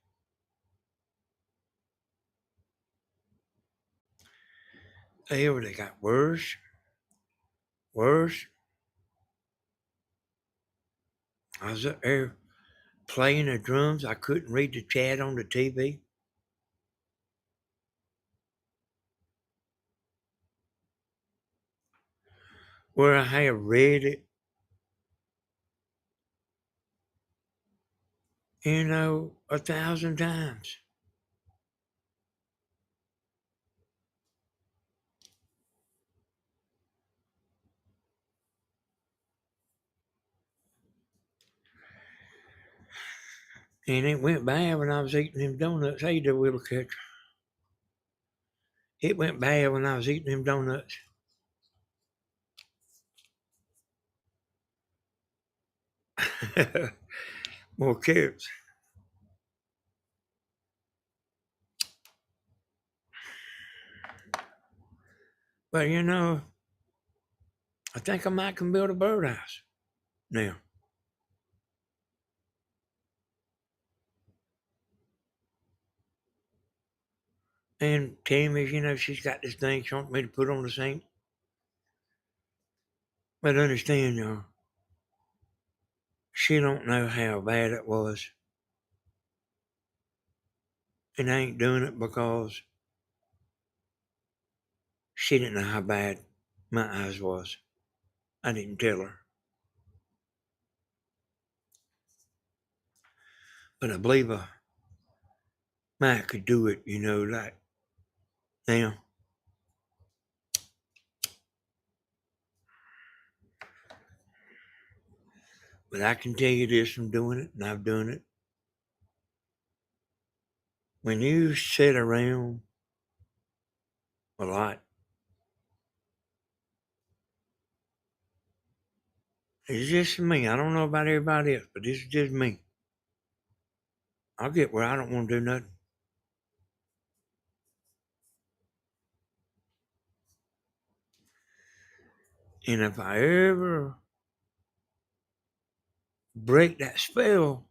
They got worse, worse. I was up there playing the drums. I couldn't read the chat on the TV. Where I have read it, 1,000 times. And it went bad when I was eating them donuts. Hey, the little catcher. It went bad when I was eating them donuts. More carrots. But I think I might can build a birdhouse now. And Tammy, she's got this thing she wants me to put on the sink. But understand, y'all, she don't know how bad it was. And I ain't doing it because she didn't know how bad my eyes was. I didn't tell her. But I believe I might could do it, like now. But I can tell you this from doing it, and I've done it. When you sit around a lot, it's just me. I don't know about everybody else, but this is just me. I'll get where I don't want to do nothing. And if I ever break that spell,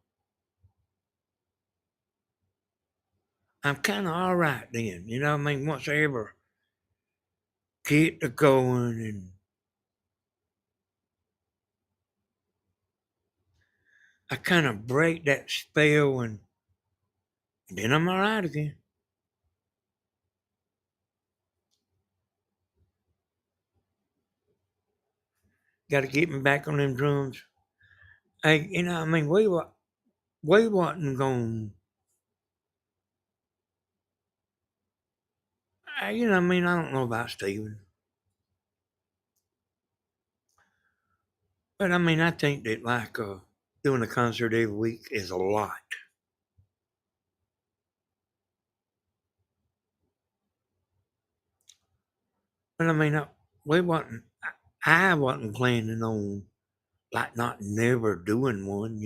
I'm kind of all right then. You know what I mean? Once I ever get to going and I kind of break that spell and then I'm all right again. Got to get me back on them drums. Hey, I mean, we wasn't going, I mean, I don't know about Steven. But I mean, I think that like doing a concert every week is a lot. But I mean, we wasn't. I wasn't planning on like not never doing one.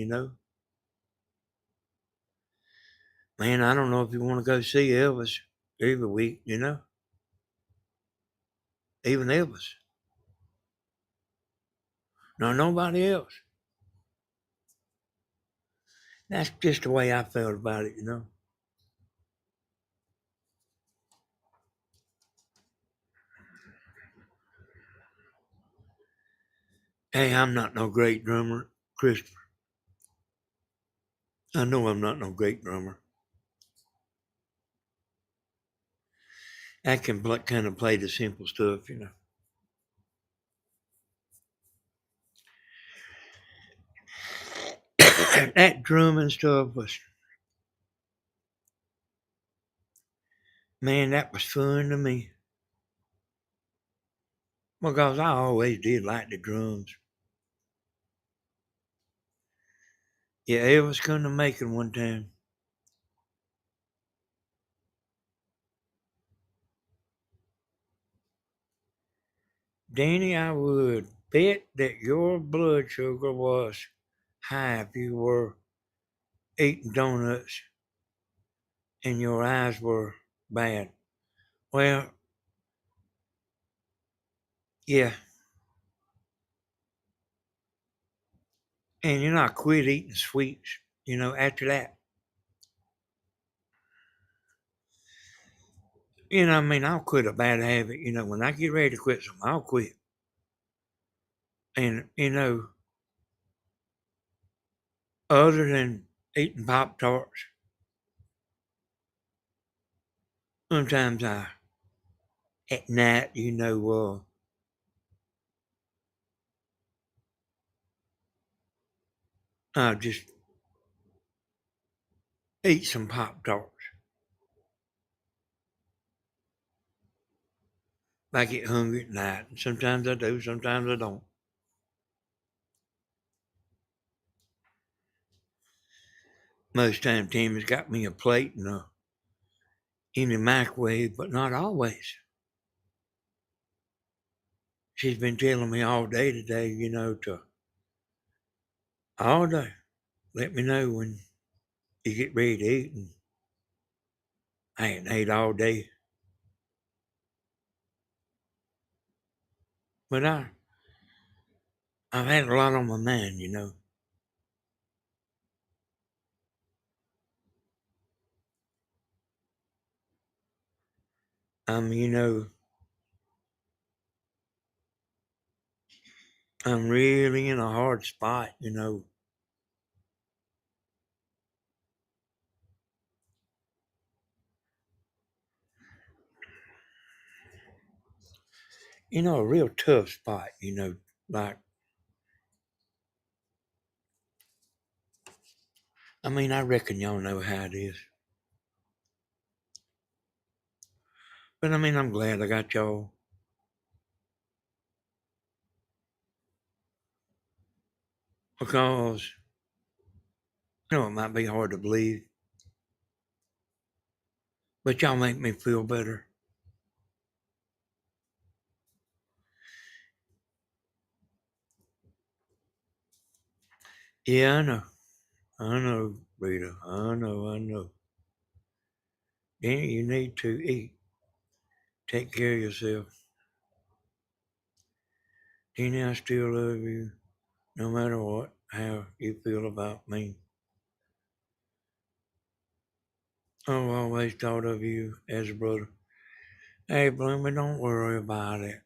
Man, I don't know if you want to go see Elvis every week. Even Elvis. No, nobody else. That's just the way I felt about it. Hey, I'm not no great drummer, Christopher. I know I'm not no great drummer. I can kind of play the simple stuff. That drumming stuff was, man, that was fun to me. Because I always did like the drums. Yeah, Elvis come to Macon one time. Danny, I would bet that your blood sugar was high if you were eating donuts and your eyes were bad. Well, yeah. And I quit eating sweets, after that. I mean, I'll quit a bad habit. When I get ready to quit something, I'll quit. And, other than eating Pop Tarts, sometimes at night, I'll just eat some Pop Tarts. I get hungry at night. And sometimes I do, sometimes I don't. Most time Tammy's got me a plate in the microwave, but not always. She's been telling me all day today, to all day. Let me know when you get ready to eat. And I ain't ate all day. But I've had a lot on my mind. You know, I'm really in a hard spot, you know. A real tough spot, like, I reckon y'all know how it is. But I'm glad I got y'all because, it might be hard to believe, but y'all make me feel better. Yeah, I know. I know, Rita. I know. Danny, you need to eat. Take care of yourself. Danny, I still love you, no matter what, how you feel about me. I've always thought of you as a brother. Hey, Bloomer, don't worry about it.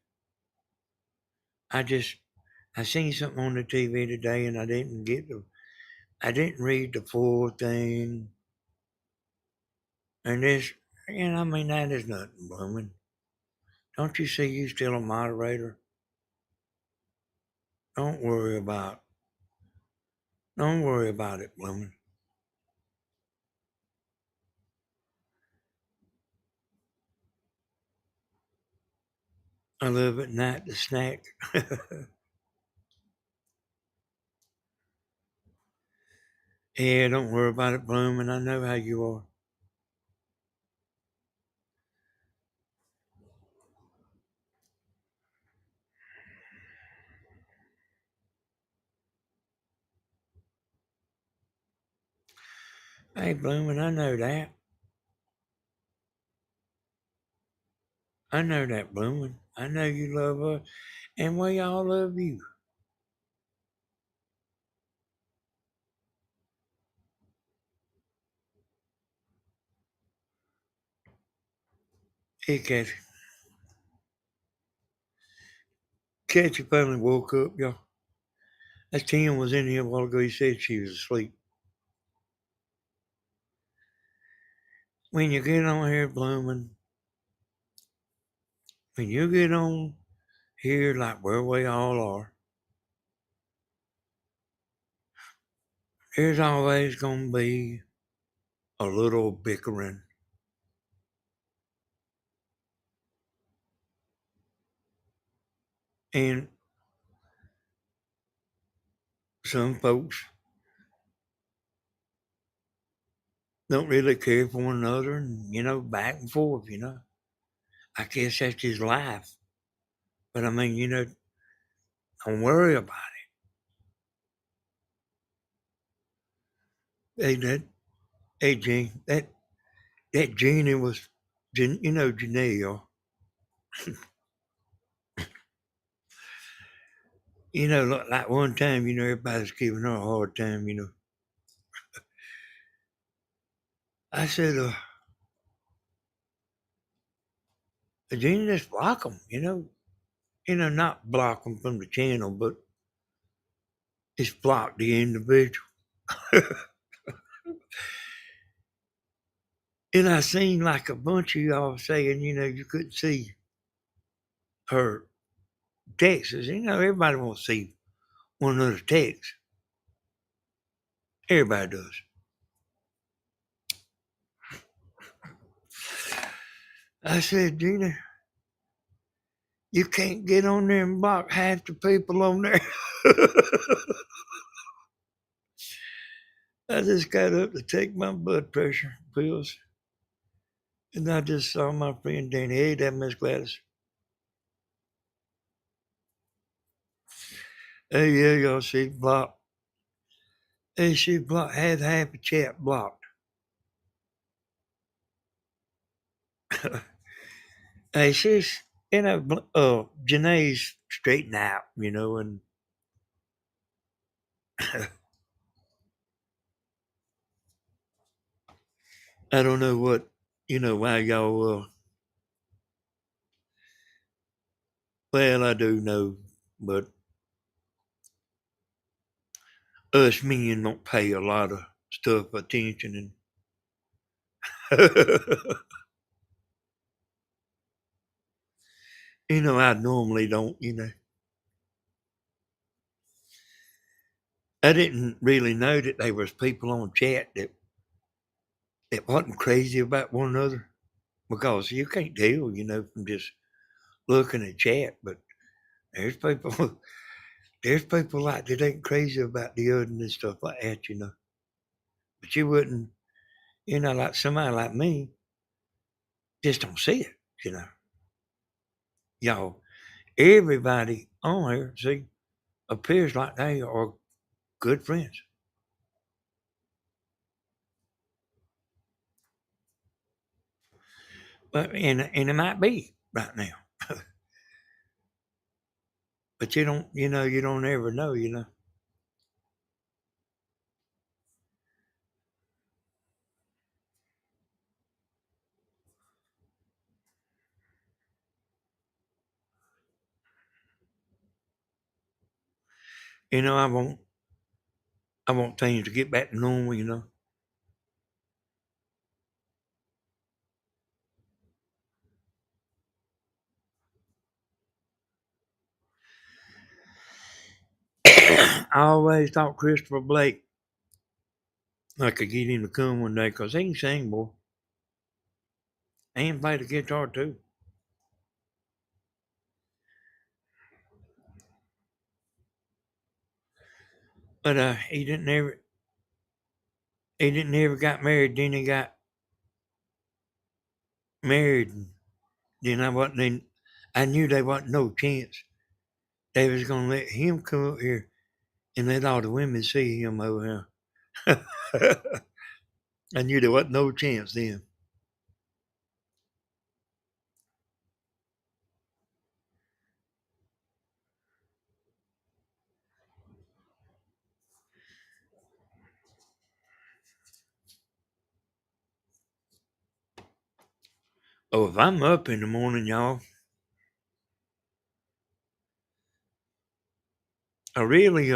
I seen something on the TV today and I didn't read the full thing. And that is nothing, Bloomin'. Don't you see you still a moderator? Don't worry about, don't worry about it, Bloomin'. I love at night to snack. Yeah, don't worry about it, Bloomin'. I know how you are. Hey, Bloomin', I know that. I know that, Bloomin'. I know you love us, and we all love you. Hey, Catchy finally woke up, y'all. That Tim was in here a while ago. He said she was asleep. When you get on here, Bloomin', when you get on here like where we all are, there's always going to be a little bickering. And some folks don't really care for one another and, back and forth. I guess that's just life. But don't worry about it. Hey, Gene, that Jeannie was, Janelle. Like one time, everybody's giving her a hard time. I said, Jeannie, just block them. Not block them from the channel, but just block the individual. And I seen like a bunch of y'all saying, you couldn't see her texts. Everybody wants to see one another's texts. Everybody does. I said, Gina, you can't get on there and block half the people on there. I just got up to take my blood pressure pills. And I just saw my friend Danny. Hey, that Miss Gladys. Hey, yeah, y'all see blocked. Hey, she blocked, had half the chat blocked. Hey, she's, Janae's straightened out, and I don't know why y'all Well, I do know, but us men don't pay a lot of stuff attention, and I normally don't. I didn't really know that there was people on chat that wasn't crazy about one another because you can't tell, from just looking at chat. But there's people, there's people like that ain't crazy about the other and stuff like that. But you wouldn't, like somebody like me, just don't see it. Y'all, everybody on here, see, appears like they are good friends. But and it might be right now. But you don't ever know. I want things to get back to normal. I always thought Christopher Blake, I could get him to come one day because he can sing, boy. And play the guitar too. But he didn't ever got married. Then he got married. And then I knew there wasn't no chance they was gonna let him come up here and let all the women see him over here. I knew there wasn't no chance then. Oh, if I'm up in the morning, y'all, I really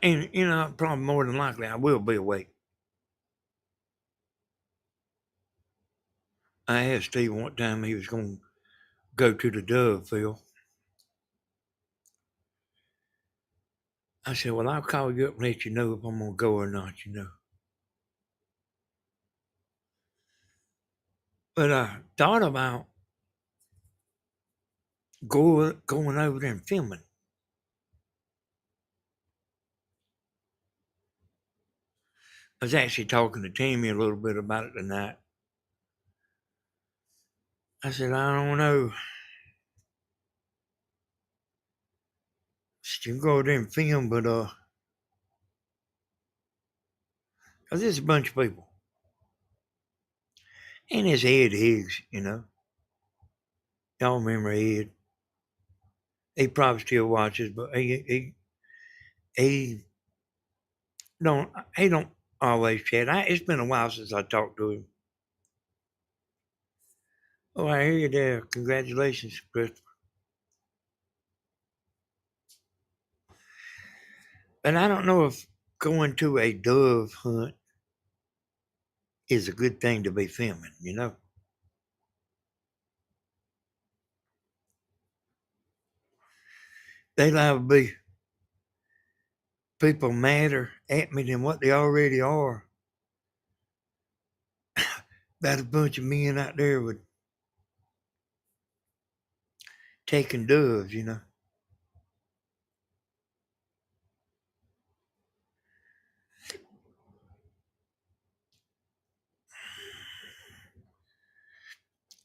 and probably more than likely I will be awake. I asked Steve what time he was going to go to the Dove field. I said, "Well, I'll call you up and let you know if I'm going to go or not." But I thought about going over there and filming. I was actually talking to Tammy a little bit about it tonight. I said, "I don't know. Still go over there and film, but cause there's a bunch of people, and it's Ed Higgs. Y'all remember Ed? He probably still watches, but he don't he don't always chat. It's been a while since I talked to him. Oh, I hear you there. Congratulations, Chris. But I don't know if going to a dove hunt is a good thing to be filming. They liable to be people madder at me than what they already are. About a bunch of men out there with taking doves.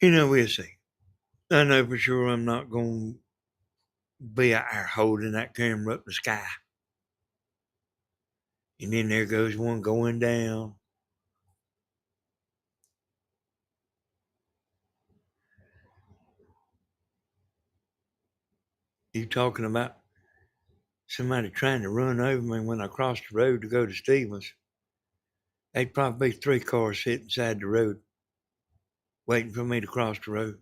We'll see. I know for sure I'm not going to be out there holding that camera up the sky. And then there goes one going down. You talking about somebody trying to run over me when I crossed the road to go to Stevens? They'd probably be 3 cars sitting side the road. waiting for me to cross the road.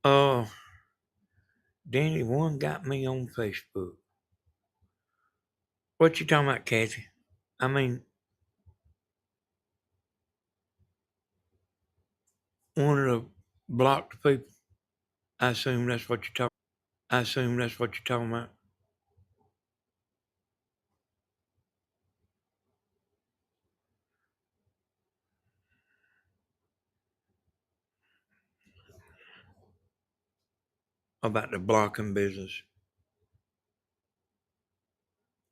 Oh, Danny, one got me on Facebook. What you talking about, Kathy? I mean, one of the blocked people. I assume that's what you're talking. I assume that's what you're talking about the blocking business.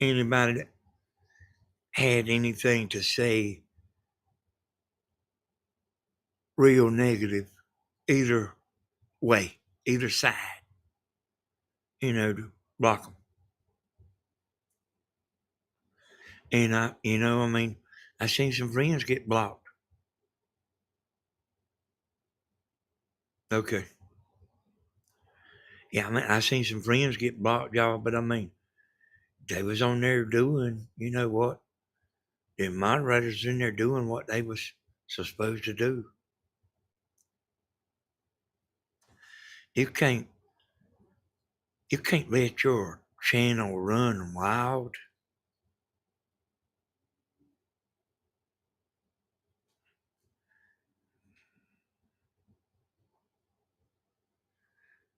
Anybody that had anything to say real negative, either way, either side, to block them. And I mean, I seen some friends get blocked. Okay. Yeah, I mean, I seen some friends get blocked, y'all, but I mean, they was on there doing, you know what? The moderators in there doing what they was supposed to do. You can't, you can't let your channel run wild.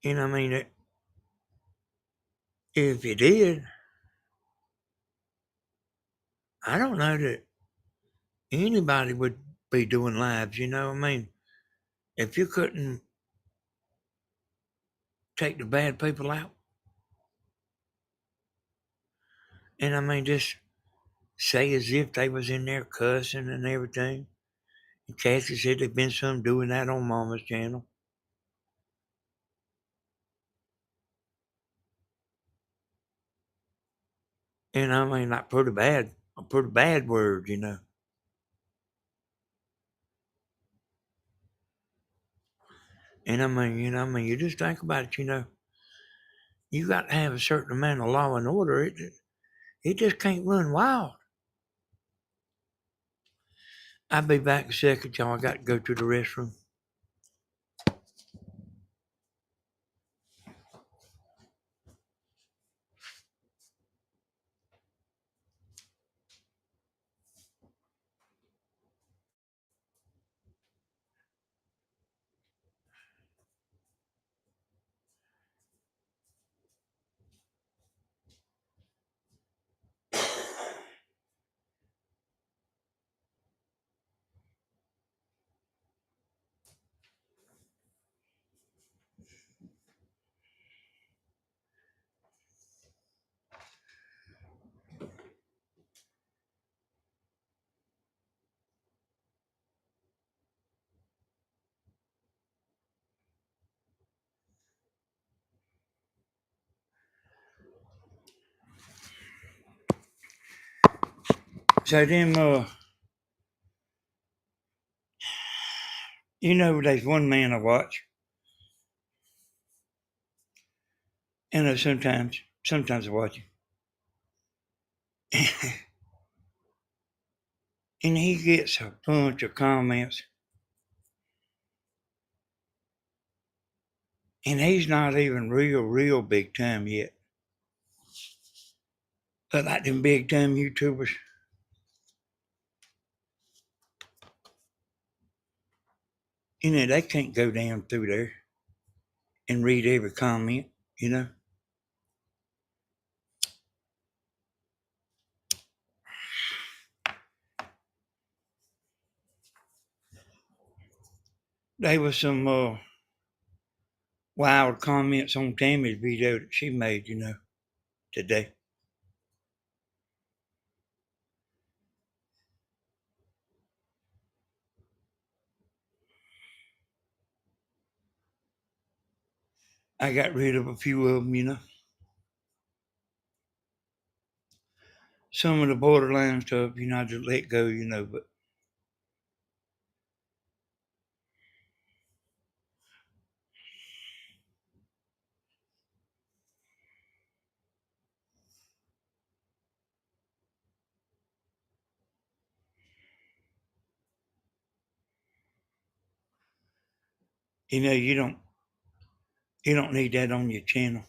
I mean, if you did, I don't know that anybody would be doing lives. I mean, if you couldn't take the bad people out, and I mean, just say as if they was in there cussing and everything. And Cassie said there'd been some doing that on Mama's channel. And I mean, like pretty bad word. And I mean, you just think about it. You got to have a certain amount of law and order. It just can't run wild. I'll be back a second, y'all. I got to go to the restroom. So then, there's one man I watch, and sometimes I watch him, and he gets a bunch of comments, and he's not even real big time yet. But like them big time YouTubers, they can't go down through there and read every comment, you know. There was some wild comments on Tammy's video that she made, today. I got rid of a few of them. Some of the borderline stuff, I just let go. But You don't need that on your channel.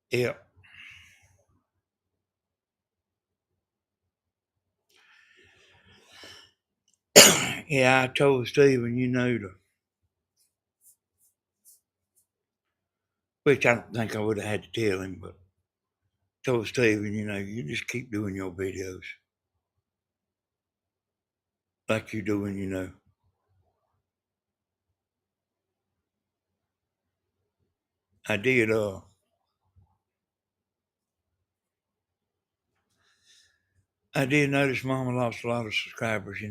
Yeah. Yeah, I told Stephen, which I don't think I would have had to tell him, but told Stephen, you just keep doing your videos like you're doing. I did, I did notice Mama lost a lot of subscribers.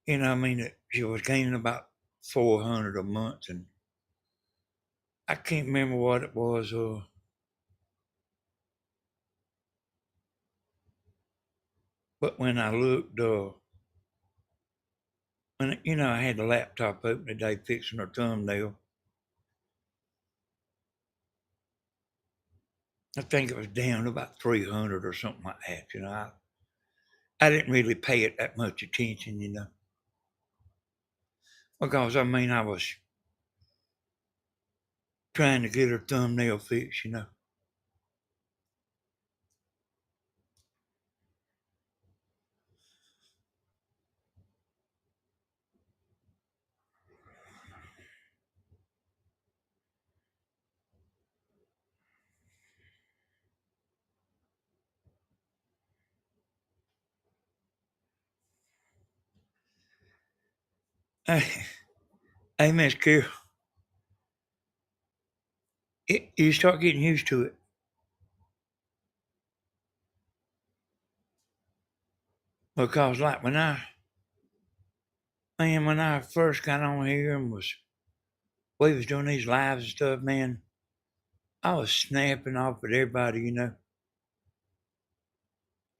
I mean, she was gaining about 400 a month, and I can't remember what it was, but when I looked, I had the laptop open today fixing her thumbnail. I think it was down to about 300 or something like that. I didn't really pay it that much attention, because I mean, I was trying to get her thumbnail fixed. Hey, hey, Miss Carol, you start getting used to it. Because, like, when I first got on here and we was doing these lives and stuff, man, I was snapping off at everybody.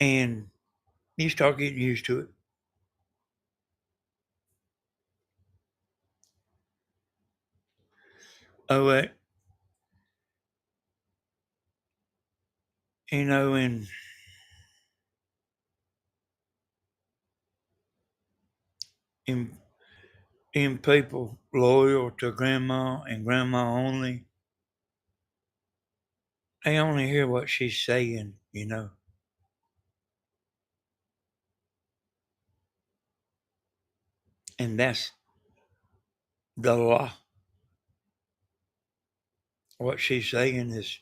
And you start getting used to it. Oh, and in people loyal to grandma and grandma only, they only hear what she's saying. And that's the law. What she's saying is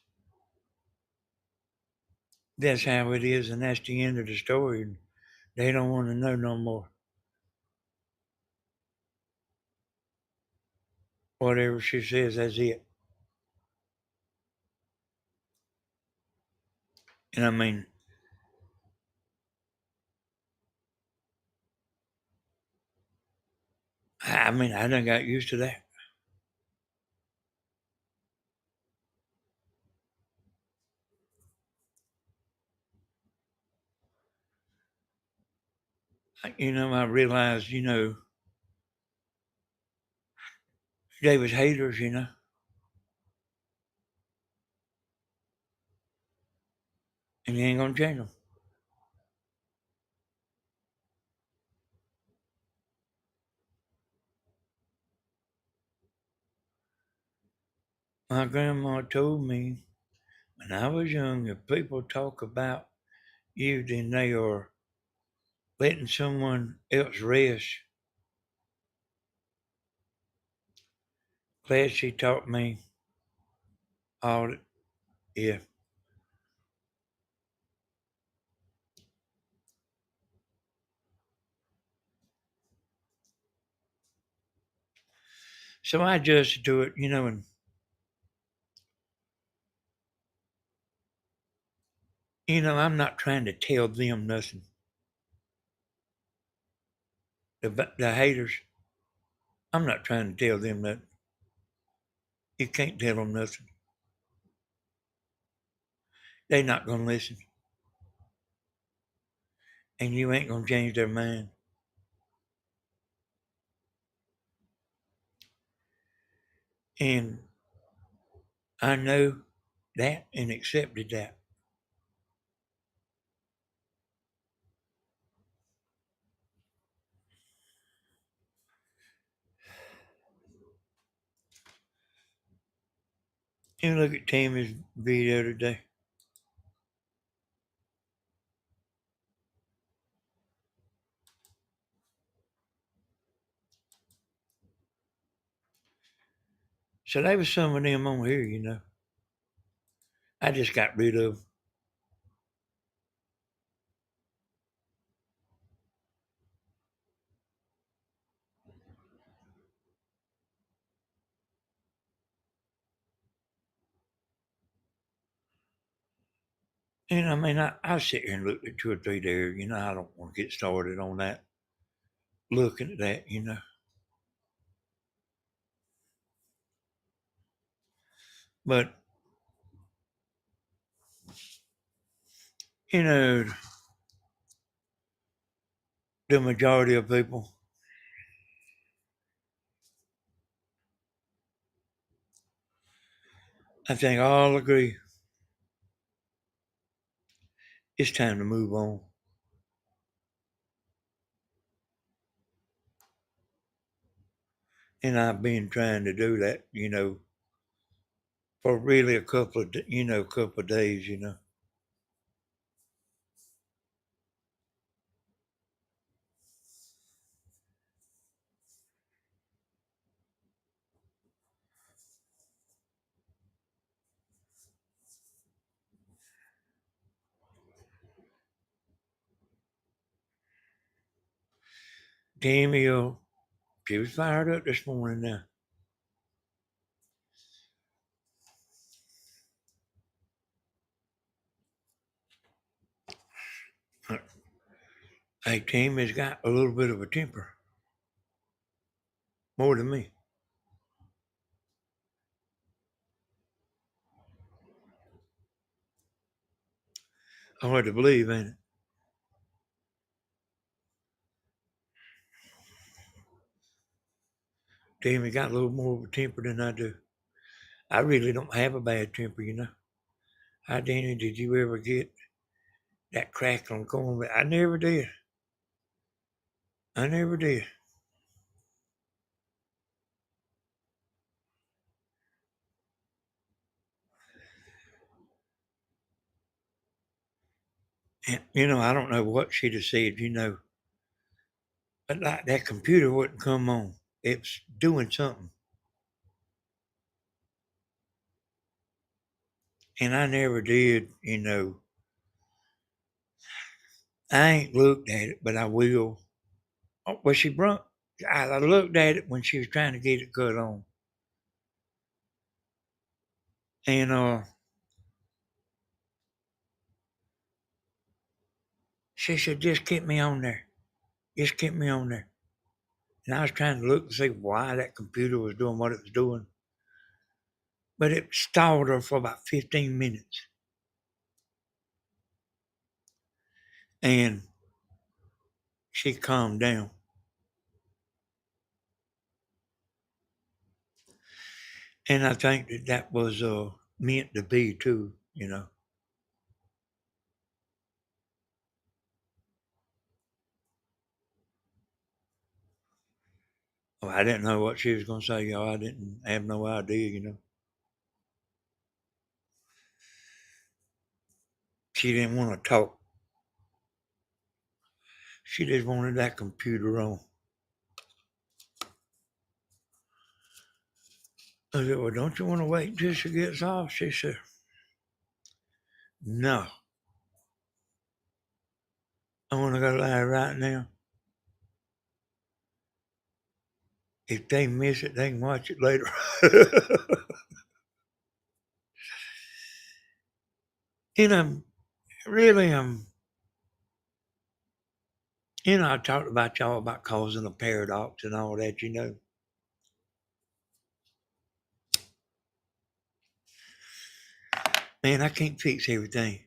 that's how it is, and that's the end of the story. And they don't want to know no more. Whatever she says, that's it. And I mean, I done got used to that. I realized, they was haters, and you ain't gonna change them. My grandma told me when I was young, if people talk about you, then they are letting someone else rest. Glad she taught me all that. Yeah. So I adjusted to it, and I'm not trying to tell them nothing. The haters, I'm not trying to tell them that. You can't tell them nothing. They're not going to listen. And you ain't going to change their mind. And I know that and accepted that. You look at Tammy's video today. So there was some of them on here, you know. I just got rid of them. And I mean, I sit here and look at 2 or 3 there. You know, I don't want to get started on that. Looking at that, you know. But, you know, the majority of people, I think all agree it's time to move on. And I've been trying to do that, you know, for really a couple of, couple of days, you know. Tammy, she was fired up this morning now. Hey, Tammy's got a little bit of a temper, more than me. Hard to believe, ain't it? Tammy got a little more of a temper than I do. I really don't have a bad temper, you know. How, Danny, did you ever get that crackling corn? I never did. I never did. And, you know, I don't know what she'd have said, you know, but like that computer wouldn't come on. It's doing something. And I never did, you know. I ain't looked at it, but I will. Oh, well, she brought, I looked at it when she was trying to get it cut on. And she said, just keep me on there. Just keep me on there. And I was trying to look to see why that computer was doing what it was doing. But it stalled her for about 15 minutes. And she calmed down. And I think that that was meant to be too, you know. Well, I didn't know what she was going to say, y'all. I didn't have no idea, you know. She didn't want to talk. She just wanted that computer on. I said, well, don't you want to wait until she gets off? She said, no, I want to go live right now. If they miss it, they can watch it later. And I'm really, I talked about y'all about causing a paradox and all that. Man, I can't fix everything.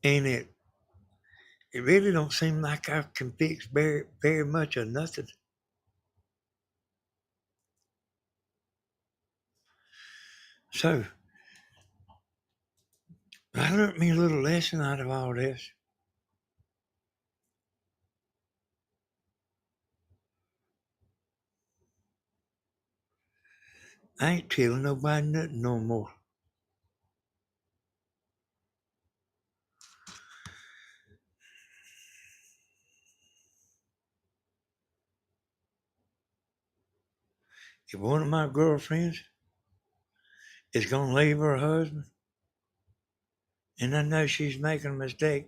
And it really don't seem like I can fix very much of nothing. So I learned me a little lesson out of all this. I ain't telling nobody nothing no more. If one of my girlfriends is gonna leave her husband, and I know she's making a mistake,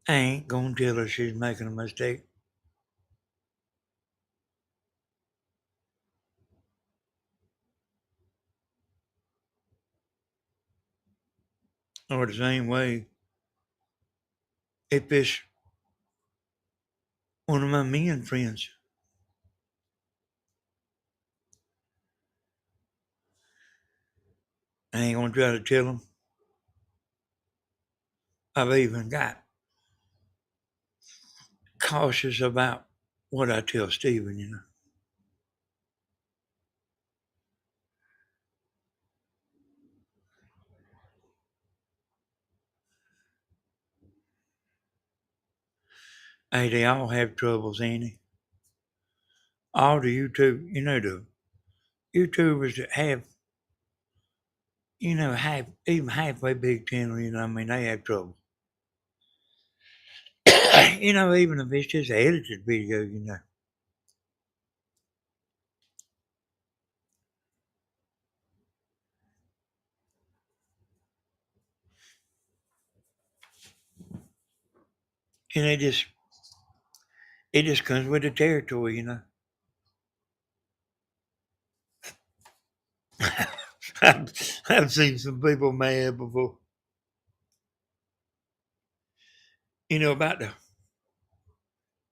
I ain't gonna tell her she's making a mistake. Or the same way, if it's one of my men friends, I ain't gonna try to tell them. I've even got cautious about what I tell Stephen. Hey, they all have troubles, Annie. All the YouTube, the YouTubers that have, even halfway big channel, I mean, they have trouble. Even if it's just an edited video. And it just comes with the territory. I've seen some people mad before, about the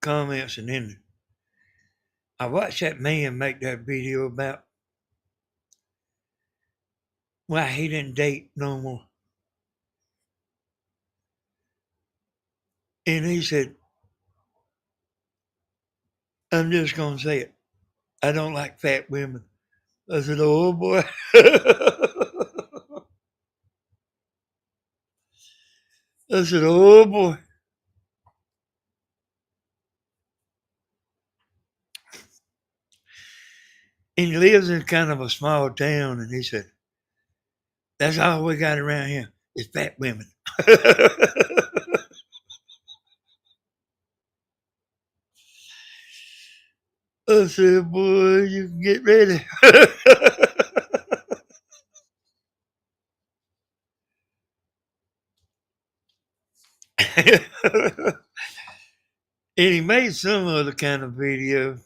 comments, and then I watched that man make that video about why he didn't date no more. And he said, I'm just gonna say it. I don't like fat women. I said, oh boy. I said, oh boy. And he lives in kind of a small town, and he said, that's all we got around here is fat women. I said, boy, you can get ready. And he made some other kind of video.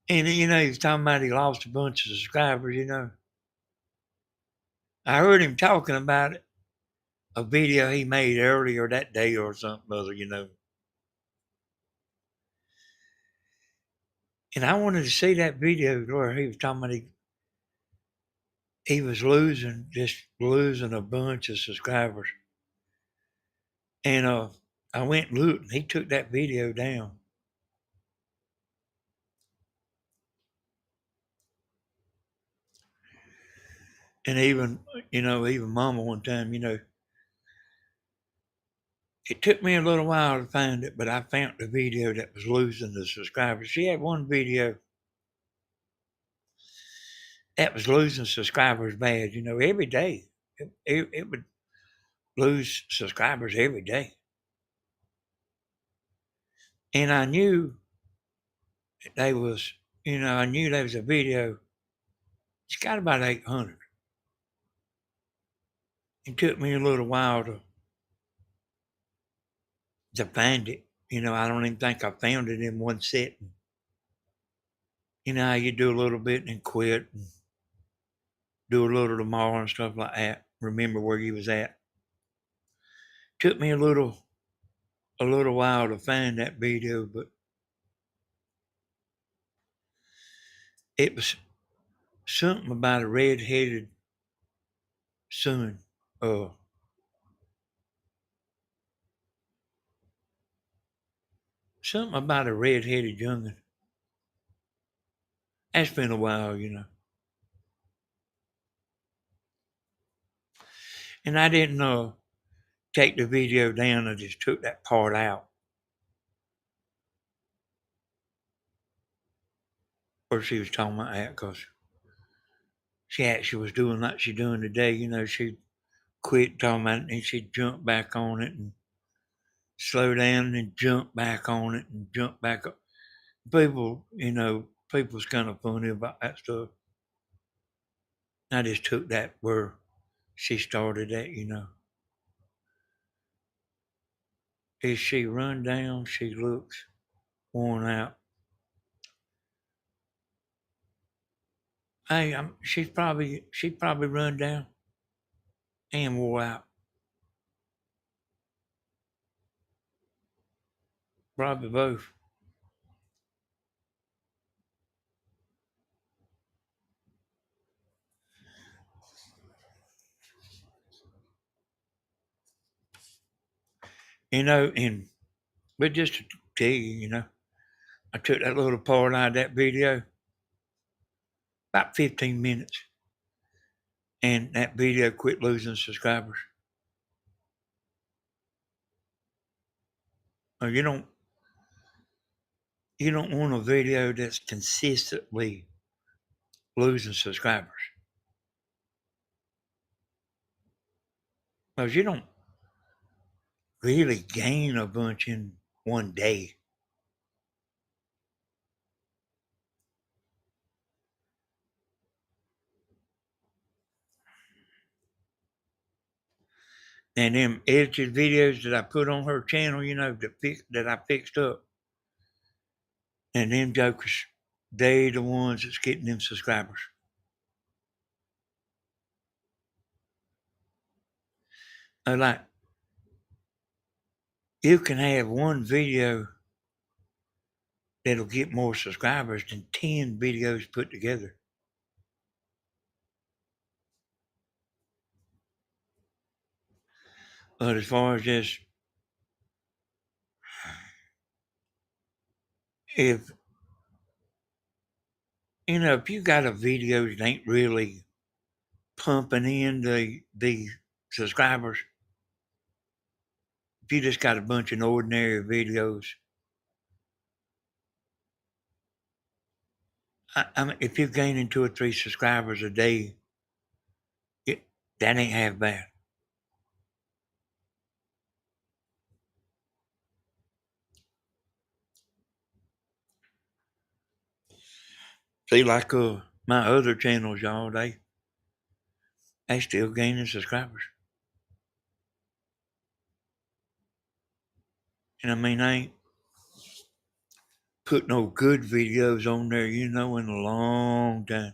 And, he was talking about he lost a bunch of subscribers. I heard him talking about it, a video he made earlier that day or something other. And I wanted to see that video where he was talking about he was just losing a bunch of subscribers. And I went and looked, and he took that video down. And even Mama one time, it took me a little while to find it, but I found the video that was losing the subscribers. She had one video that was losing subscribers bad, every day. It would lose subscribers every day. And I knew they was, I knew there was a video. It's got about 800. It took me a little while to find it. I don't even think I found it in one setting. You know how you do a little bit and then quit and do a little tomorrow and stuff like that. Remember where you was at. Took me a little while to find that video, but it was something about a red-headed son. Uh, something about a red-headed youngin. That's been a while. And I didn't take the video down. I just took that part out where she was talking about that because she actually was doing like she's doing today. She'd quit talking about it and she'd jump back on it and slow down and jump back on it and jump back up. People's kind of funny about that stuff. I just took that where she started at. As she run down, she looks worn out. Hey, she probably run down and wore out. Probably both. And but just to tell you, I took that little part out of that video, about 15 minutes, and that video quit losing subscribers. Oh, you don't want a video that's consistently losing subscribers. Because you don't really gain a bunch in one day. And them edited videos that I put on her channel, that I fixed up, and them jokers, they the ones that's getting them subscribers. Like, you can have one video that'll get more subscribers than 10 videos put together. But as far as this, if if you got a video that ain't really pumping in the subscribers, if you just got a bunch of ordinary videos, I mean, if you're gaining 2 or 3 subscribers a day, it, that ain't half bad. See, like my other channels, y'all, they still gaining subscribers. And I mean, I ain't put no good videos on there, in a long time.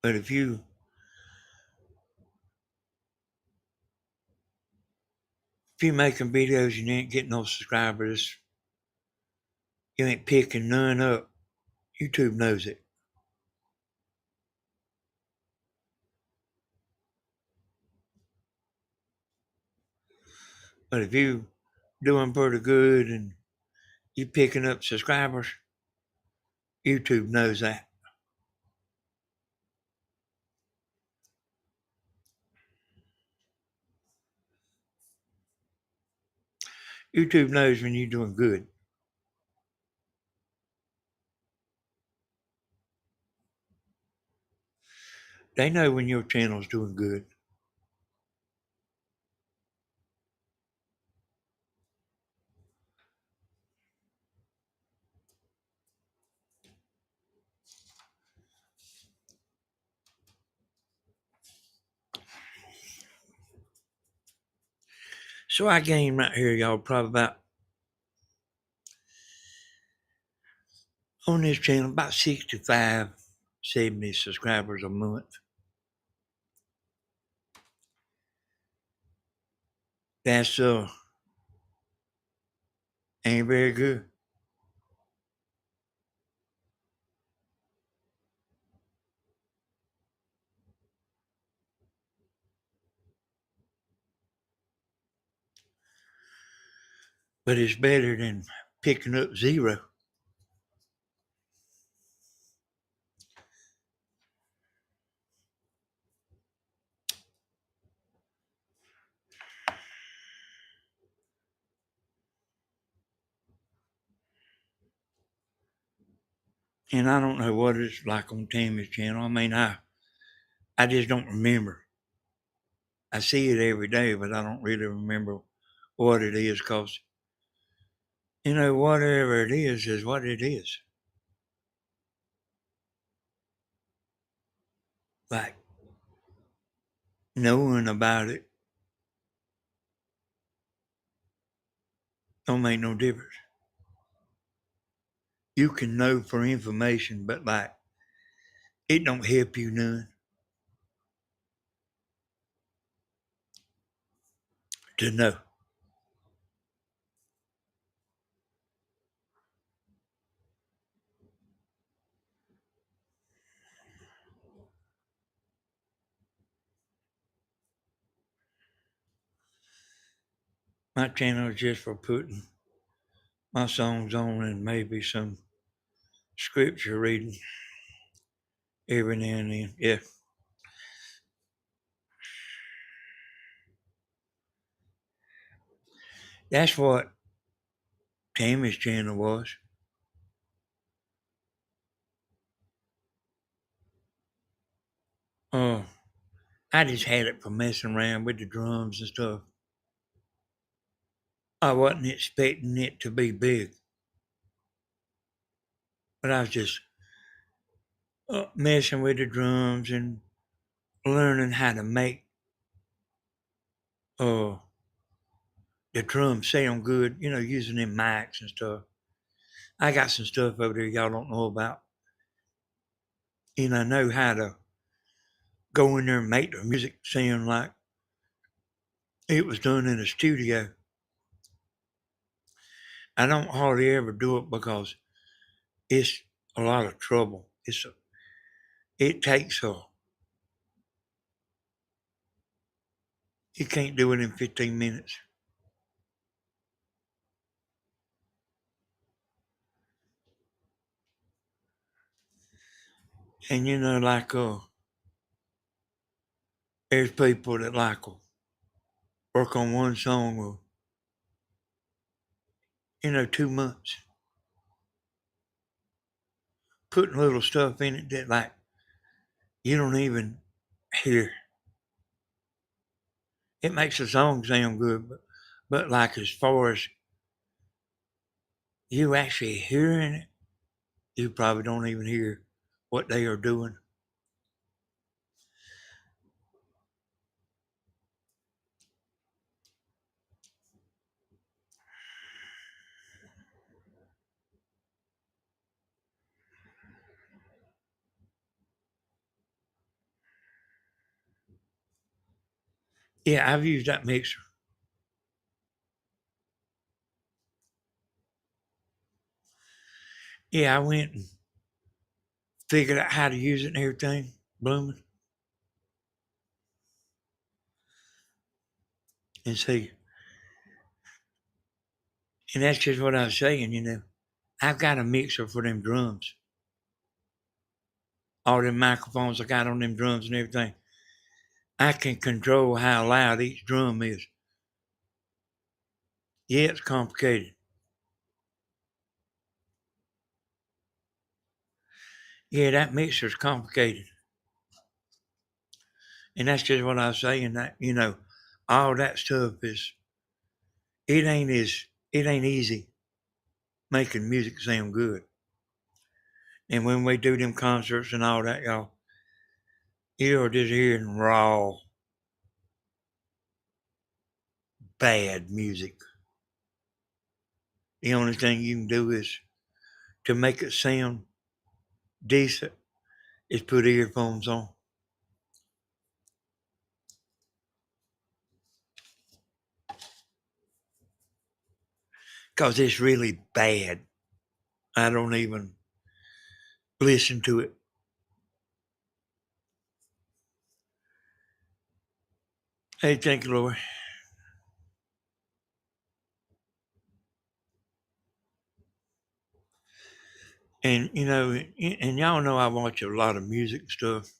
But if you're making videos and you ain't getting no subscribers, you ain't picking none up, YouTube knows it. But if you doing pretty good and you picking up subscribers, YouTube knows that. YouTube knows when you're doing good. They know when your channel's doing good. So I gained right here, y'all, probably about on this channel, about 65, 70 subscribers a month. That's ain't very good. But it's better than picking up zero. And I don't know what it's like on Tammy's channel. I mean, I just don't remember. I see it every day, but I don't really remember what it is because, whatever it is what it is. Like, knowing about it don't make no difference. You can know for information, but like, it don't help you none to know. My channel is just for putting my songs on and maybe some scripture reading every now and then. Yeah. That's what Tammy's channel was. Oh, I just had it for messing around with the drums and stuff. I wasn't expecting it to be big, but I was just messing with the drums and learning how to make uh, the drums sound good, using them mics and stuff. I got some stuff over there y'all don't know about. And I know how to go in there and make the music sound like it was done in a studio. I don't hardly ever do it because it's a lot of trouble. It takes you can't do it in 15 minutes. And like there's people that like will work on one song or 2 months, putting little stuff in it that like you don't even hear. It makes the song sound good, but like as far as you actually hearing it, you probably don't even hear what they are doing. Yeah, I've used that mixer. Yeah, I went and figured out how to use it and everything, blooming. And see, and that's just what I was saying. I've got a mixer for them drums. All them microphones I got on them drums and everything. I can control how loud each drum is. Yeah, it's complicated. Yeah, that mixer's complicated. And that's just what I was saying, that, all that stuff it ain't easy making music sound good. And when we do them concerts and all that, y'all, you're just hearing raw, bad music. The only thing you can do is to make it sound decent is put earphones on. Because it's really bad. I don't even listen to it. Hey, thank you, Lord. And, and y'all know I watch a lot of music stuff,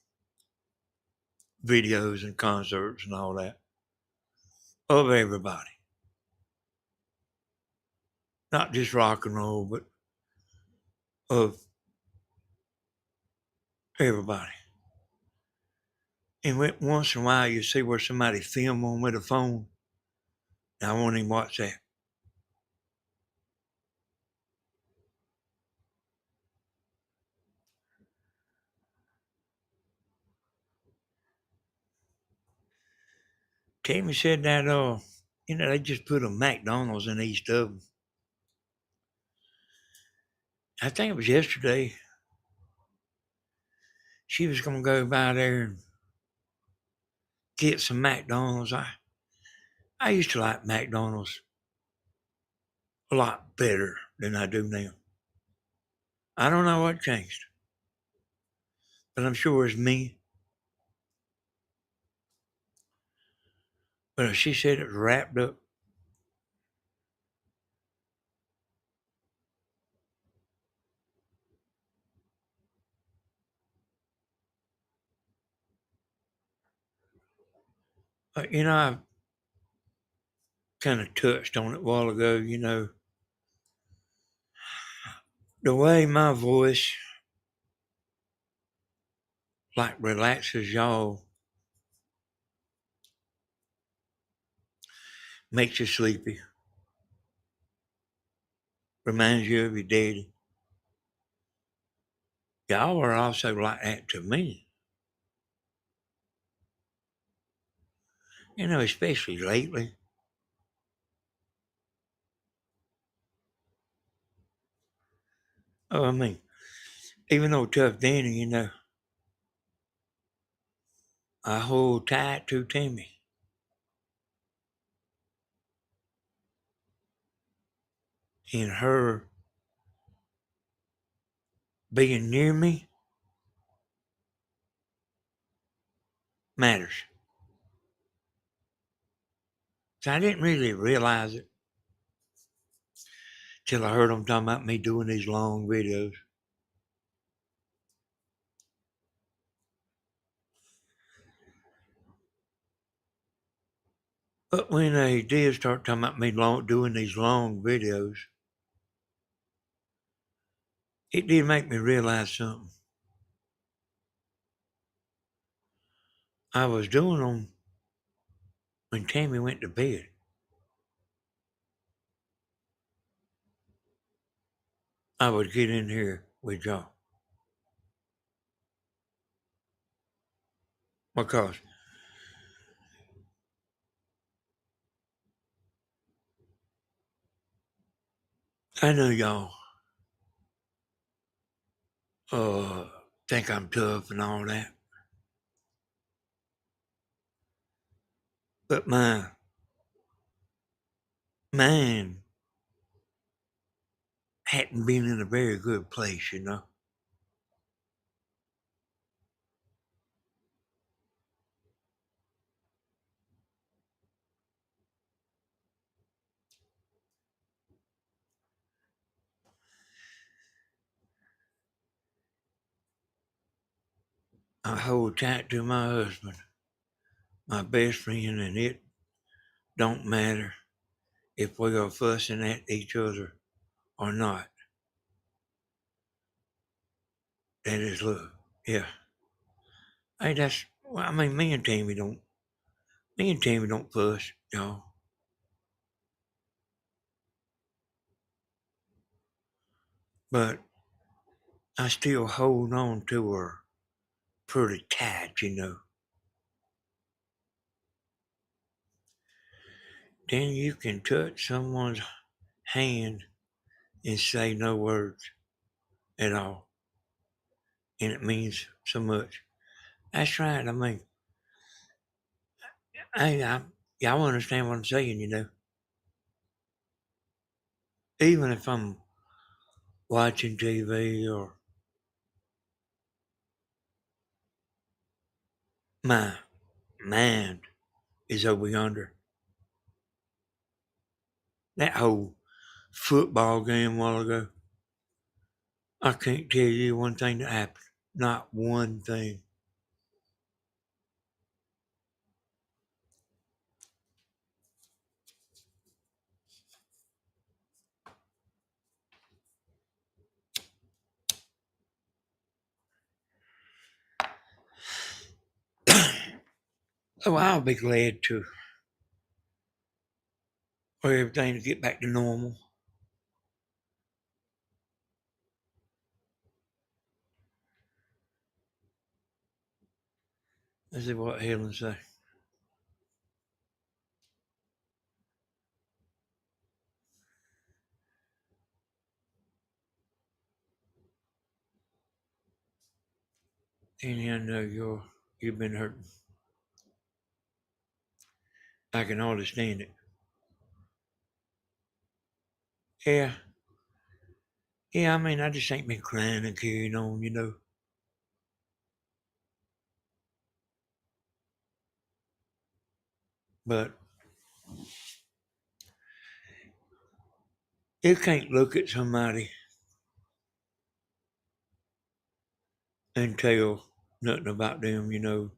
videos and concerts and all that of everybody. Not just rock and roll, but of everybody. And once in a while, you see where somebody film on with a phone. I won't even watch that. Tammy said that, they just put a McDonald's in east of them. I think it was yesterday. She was going to go by there and get some McDonald's. I used to like McDonald's a lot better than I do now. I don't know what changed, but I'm sure it's me. But she said it was wrapped up. I kind of touched on it a while ago. The way my voice like relaxes y'all, makes you sleepy, reminds you of your daddy. Y'all are also like that to me. Especially lately. Oh, I mean, even though Tough Danny, I hold tight to Timmy. And her being near me matters. So I didn't really realize it till I heard them talking about me doing these long videos. But when they did start talking about me doing these long videos, it did make me realize something. I was doing them when Tammy went to bed. I would get in here with y'all. Because I know y'all uh, think I'm tough and all that. But my mind hadn't been in a very good place. I hold tight to my husband, my best friend, and it don't matter if we are fussing at each other or not. That is love. Yeah. Hey, I mean, me and Tammy don't fuss, y'all. But I still hold on to her pretty tight. Then you can touch someone's hand and say no words. at all. And it means so much. That's right. I mean, y'all understand what I'm saying, Even if I'm watching TV or my mind is over yonder. That whole football game a while ago, I can't tell you one thing that happened. Not one thing. Oh, I'll be glad to for everything to get back to normal. Let's see what Helen say. Danny, I know you've been hurting. I can understand it. Yeah, yeah. I mean, I just ain't been crying and carrying on. But you can't look at somebody and tell nothing about them.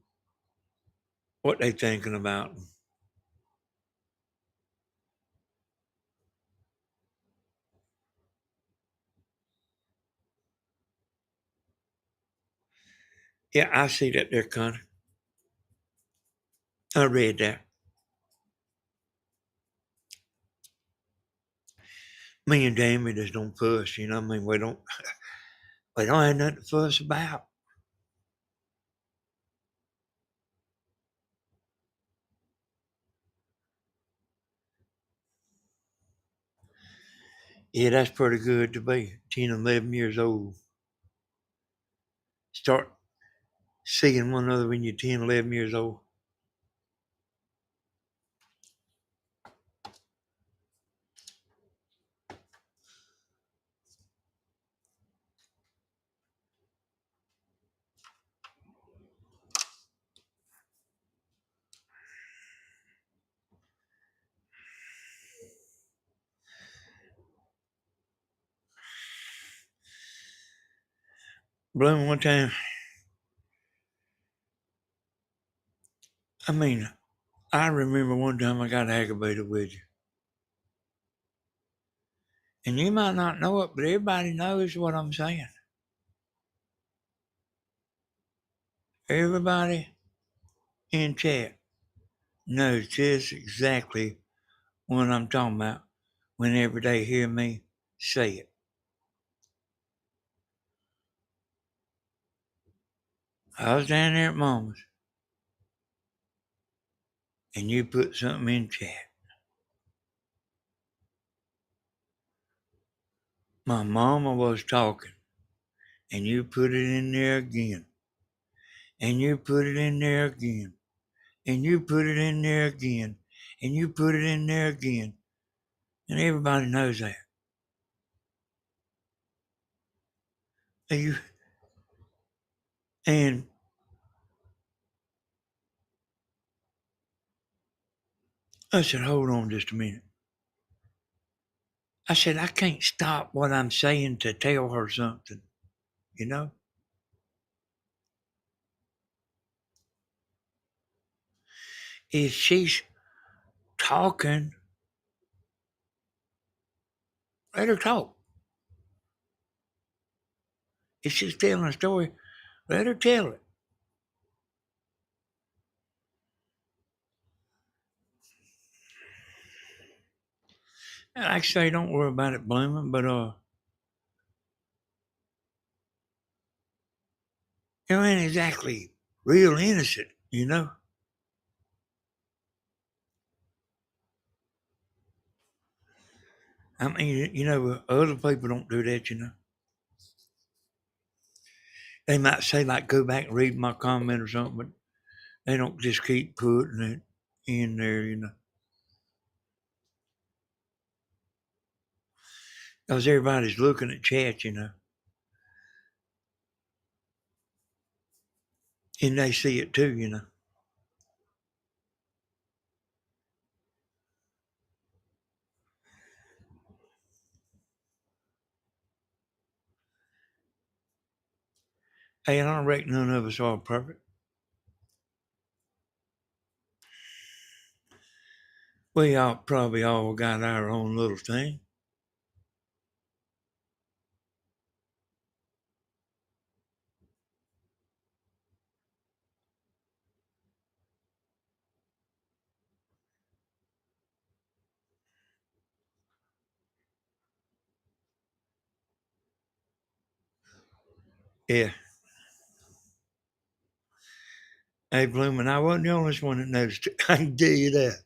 What they thinking about. Yeah, I see that there, Connie. I read that. Me and Dammy just don't fuss. I mean, we don't have nothing to fuss about. Yeah, that's pretty good to be 10, 11 years old. Start seeing one another when you're 10, 11 years old. Bloom, one time, I mean, I remember one time I got aggravated with you. And you might not know it, but everybody knows what I'm saying. Everybody in chat knows just exactly what I'm talking about whenever they hear me say it. I was down there at Mama's and you put something in chat. My mama was talking and you put it in there again. And you put it in there again. And you put it in there again. And you put it in there again. And everybody knows that. And and I said, hold on just a minute. I said, I can't stop what I'm saying to tell her something, you know? If she's talking, let her talk. If she's telling a story, let her tell it. And like I say, don't worry about it blooming, but it ain't exactly real innocent. I mean, other people don't do that. They might say like, go back and read my comment or something, but they don't just keep putting it in there, you know. Because everybody's looking at chat, you know, and they see it too, you know. Hey, I don't reckon none of us are perfect. We all probably all got our own little thing. Yeah. Hey, Bloomin', I wasn't the only one that noticed it. I can tell you that.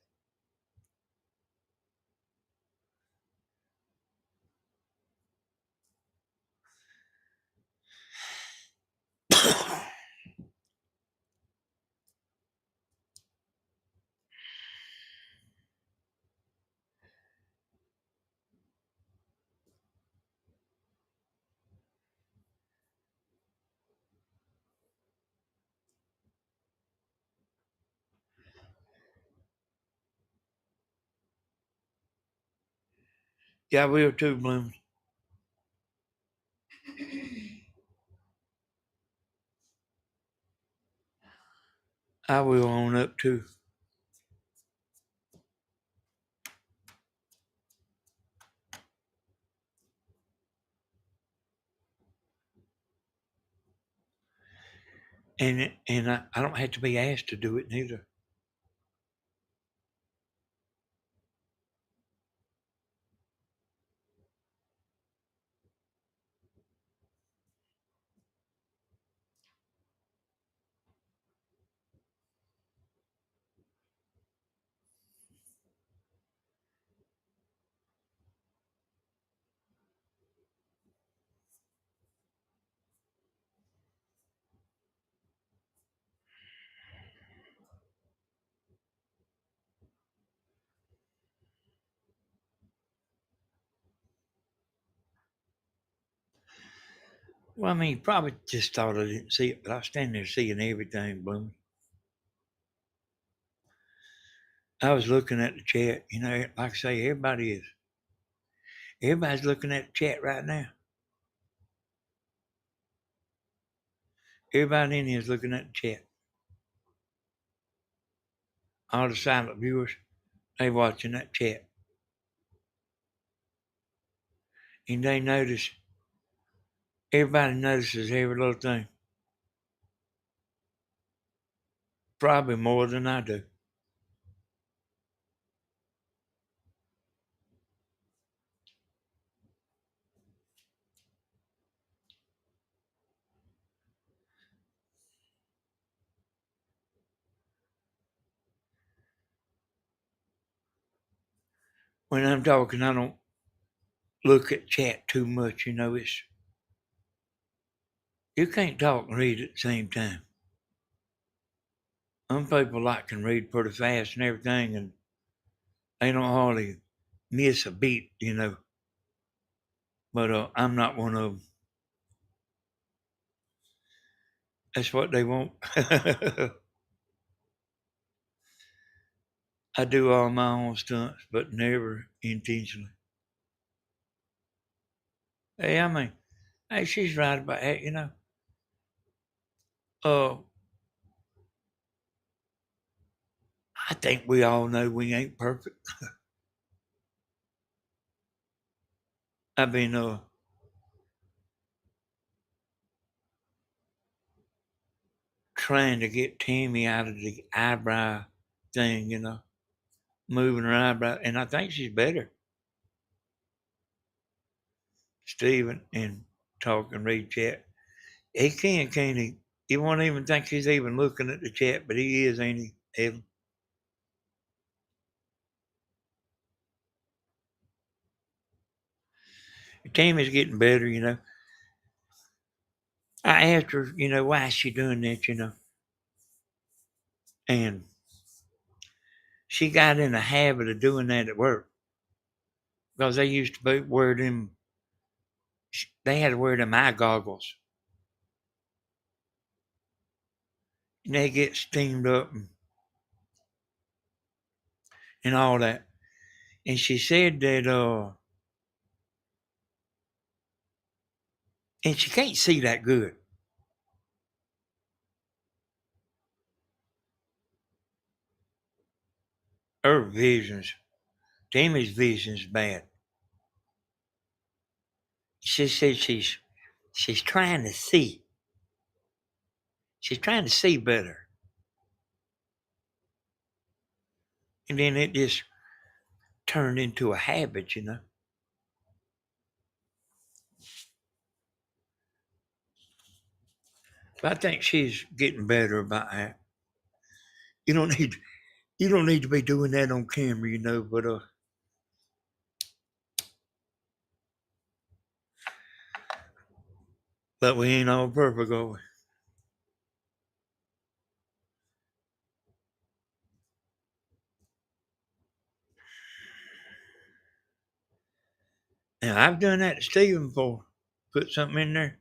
Yeah, I will too, Bloomin'. I will own up too. And I don't have to be asked to do it neither. Well, I mean, probably just thought I didn't see it, but I was standing there seeing everything, Bloomin'. I was looking at the chat, you know, like I say, everybody is. Everybody's looking at the chat right now. Everybody in here is looking at the chat. All the silent viewers, they watching that chat. And they notice, everybody notices every little thing. Probably more than I do. When I'm talking, I don't look at chat too much, you know, it's, you can't talk and read at the same time. Some people like can read pretty fast and everything, and they don't hardly miss a beat, you know. But I'm not one of them. That's what they want. I do all my own stunts, but never intentionally. Hey, I mean, hey, she's right about that, you know. Uh, I think we all know we ain't perfect. I've been trying to get Tammy out of the eyebrow thing, you know, moving her eyebrow, and I think she's better. Steven and talk and read chat. He can't he? You won't even think he's even looking at the chat, but he is, ain't he, Evan? Tammy's getting better, you know. I asked her, why is she doing that, and she got in the habit of doing that at work because they used to wear them. They had to wear them eye goggles, and they get steamed up and all that. And she said that, and she can't see that good. Her visions, Tammy's vision's bad. She said she's trying to see. She's trying to see better, and then it just turned into a habit. But I think she's getting better about that. You don't need you don't need to be doing that on camera. But we ain't all perfect, are we? Now I've done that to Stephen before. Put something in there.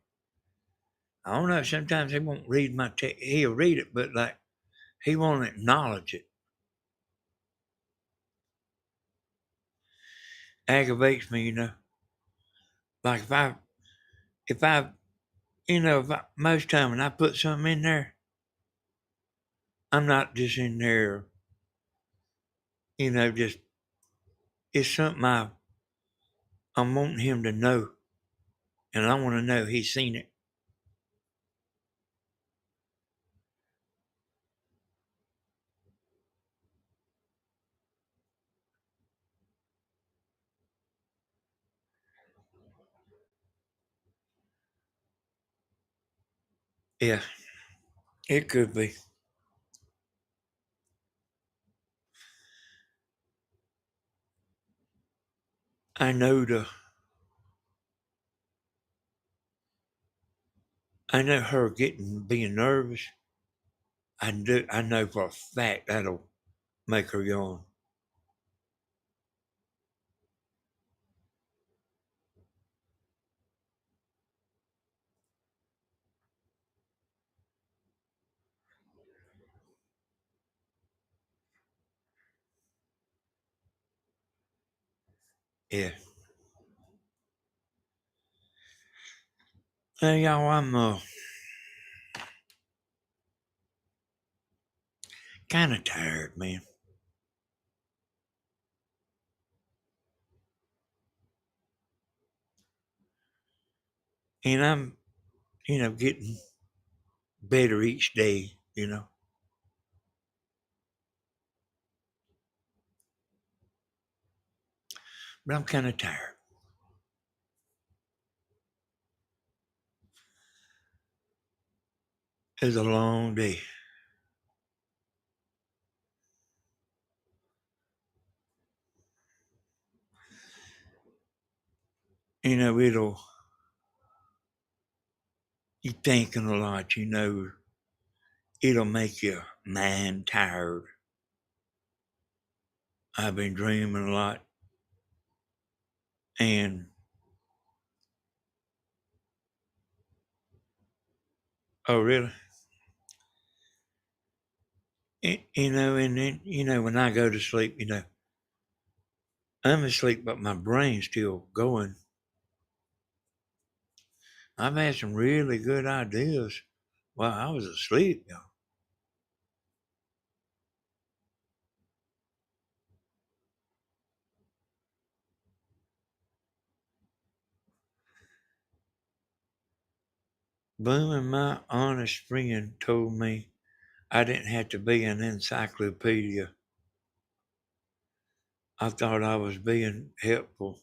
I don't know. Sometimes he won't read my text. He'll read it, but like he won't acknowledge it. Aggravates me. Like if I, most time when I put something in there, I'm not just in there. Just it's something I'm wanting him to know, and I want to know he's seen it. Yeah, it could be. I know the I know her being nervous. I know for a fact that'll make her yawn. Yeah. Hey y'all, I'm kind of tired, man, and I'm getting better each day. But I'm kind of tired. It's a long day. It'll you thinking a lot. It'll make your mind tired. I've been dreaming a lot, and oh really? And then when I go to sleep, I'm asleep, but my brain's still going. I've had some really good ideas while I was asleep, y'all. Boom and my honest friend told me I didn't have to be an encyclopedia. I thought I was being helpful.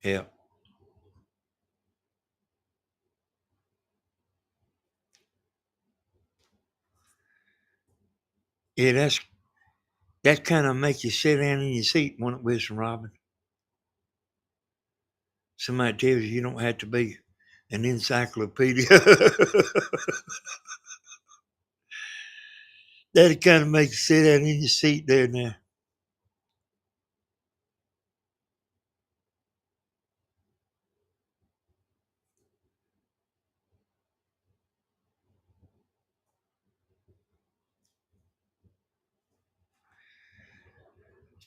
Yeah. Yeah, that kind of make you sit down in your seat, won't it, Wilson Robin? Somebody tells you you don't have to be an encyclopedia. That kind of makes you sit down in your seat there now.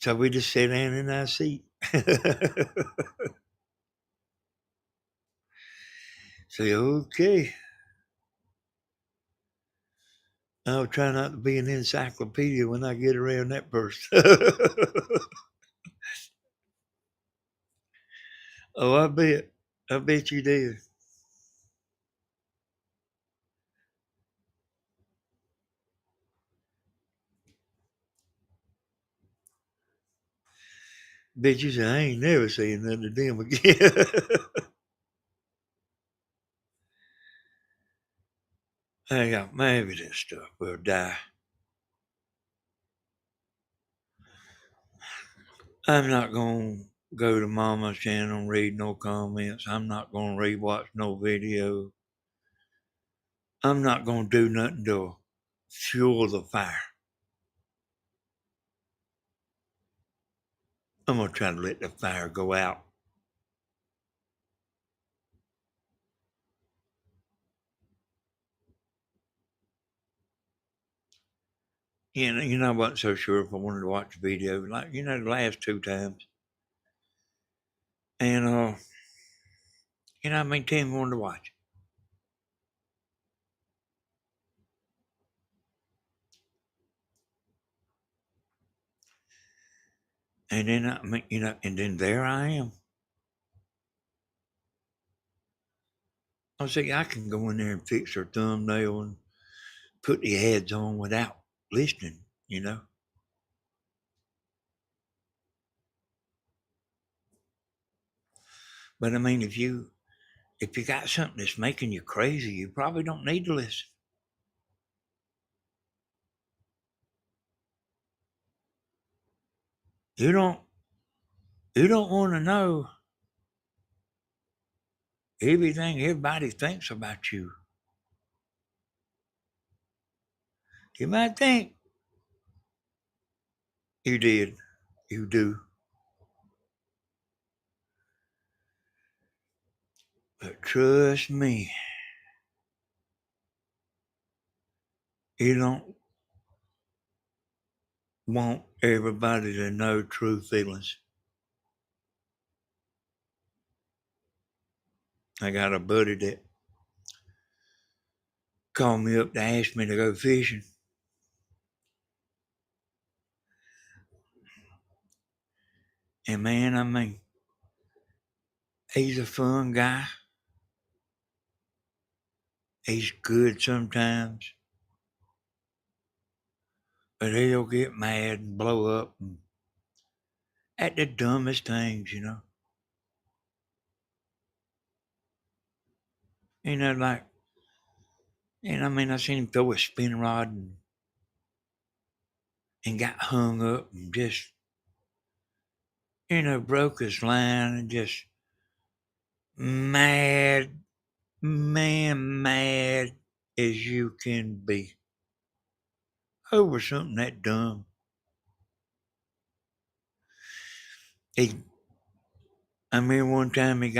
So we just sit down in our seat. Say, okay. I'll try not to be an encyclopedia when I get around that person. Oh, I bet. I bet you did. Bet you say, I ain't never saying nothing to them again. I got my evidence stuff will die. I'm not going to go to Mama's channel and read no comments. I'm not going to rewatch no video. I'm not going to do nothing to fuel the fire. I'm going to try to let the fire go out. I wasn't so sure if I wanted to watch a video, like, the last two times. And, Tim wanted to watch. And then, and then there I am. I say, I can go in there and fix her thumbnail and put the ads on without listening. But I mean, if you got something that's making you crazy, you probably don't need to listen. You don't want to know everything everybody thinks about you. You might think you did. You do. But trust me, you don't want everybody to know true feelings. I got a buddy that called me up to ask me to go fishing. And man, he's a fun guy. He's good sometimes, but he'll get mad and blow up at the dumbest things. Like, I seen him throw a spin rod and got hung up and just, broke his line and just mad, man, mad as you can be over something that dumb. He, I remember one time we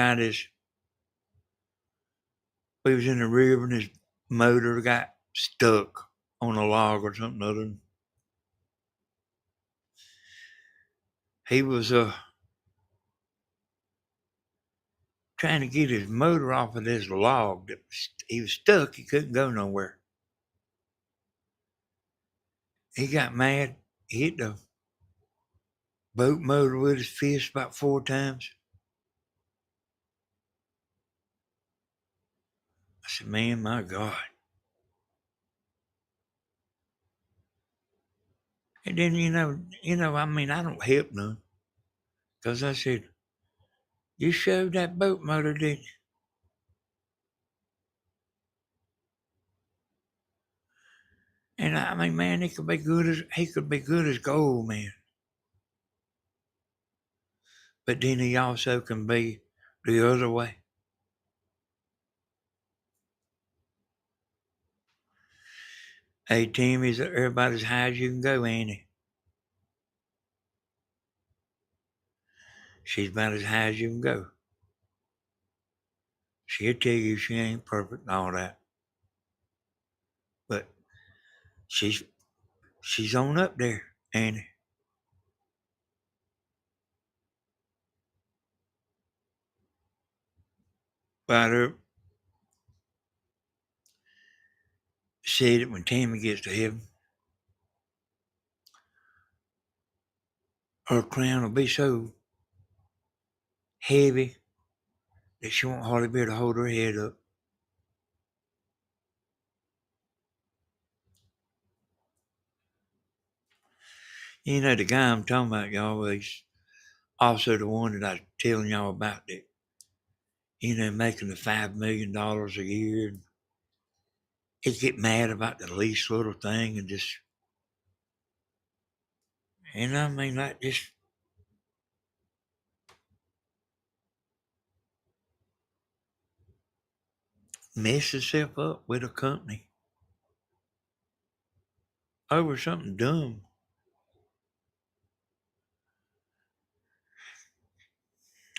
was in the river and his motor got stuck on a log or something other. He was trying to get his motor off of this log he was stuck. He couldn't go nowhere. He got mad. He hit the boat motor with his fist about 4 times. I said, man, my God. And then, I don't help none. Because I said, you showed that boat motor, did you? And man, he could be good as gold, man. But then he also can be the other way. Hey, Timmy's about as high as you can go, ain't he? She's about as high as you can go. She'll tell you she ain't perfect and all that, but she's she's on up there, ain't he? But her said that when Tammy gets to heaven, her crown will be so heavy that she won't hardly be able to hold her head up. You know, the guy I'm talking about, y'all, he's also the one that I was telling y'all about that, making the $5 million a year. And he'd get mad about the least little thing and just, I mean, like just mess himself up with a company over something dumb.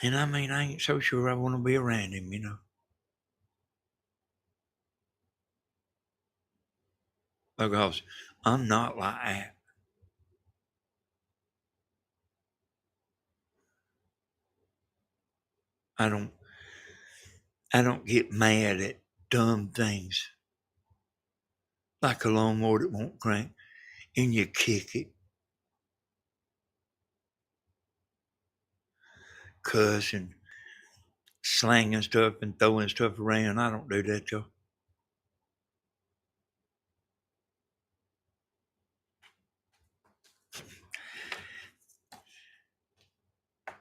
And I mean, I ain't so sure I want to be around him. Because I'm not like that. I don't I don't get mad at dumb things like a lawnmower that won't crank and you kick it, cuss and slanging stuff and throwing stuff around. I don't do that, y'all.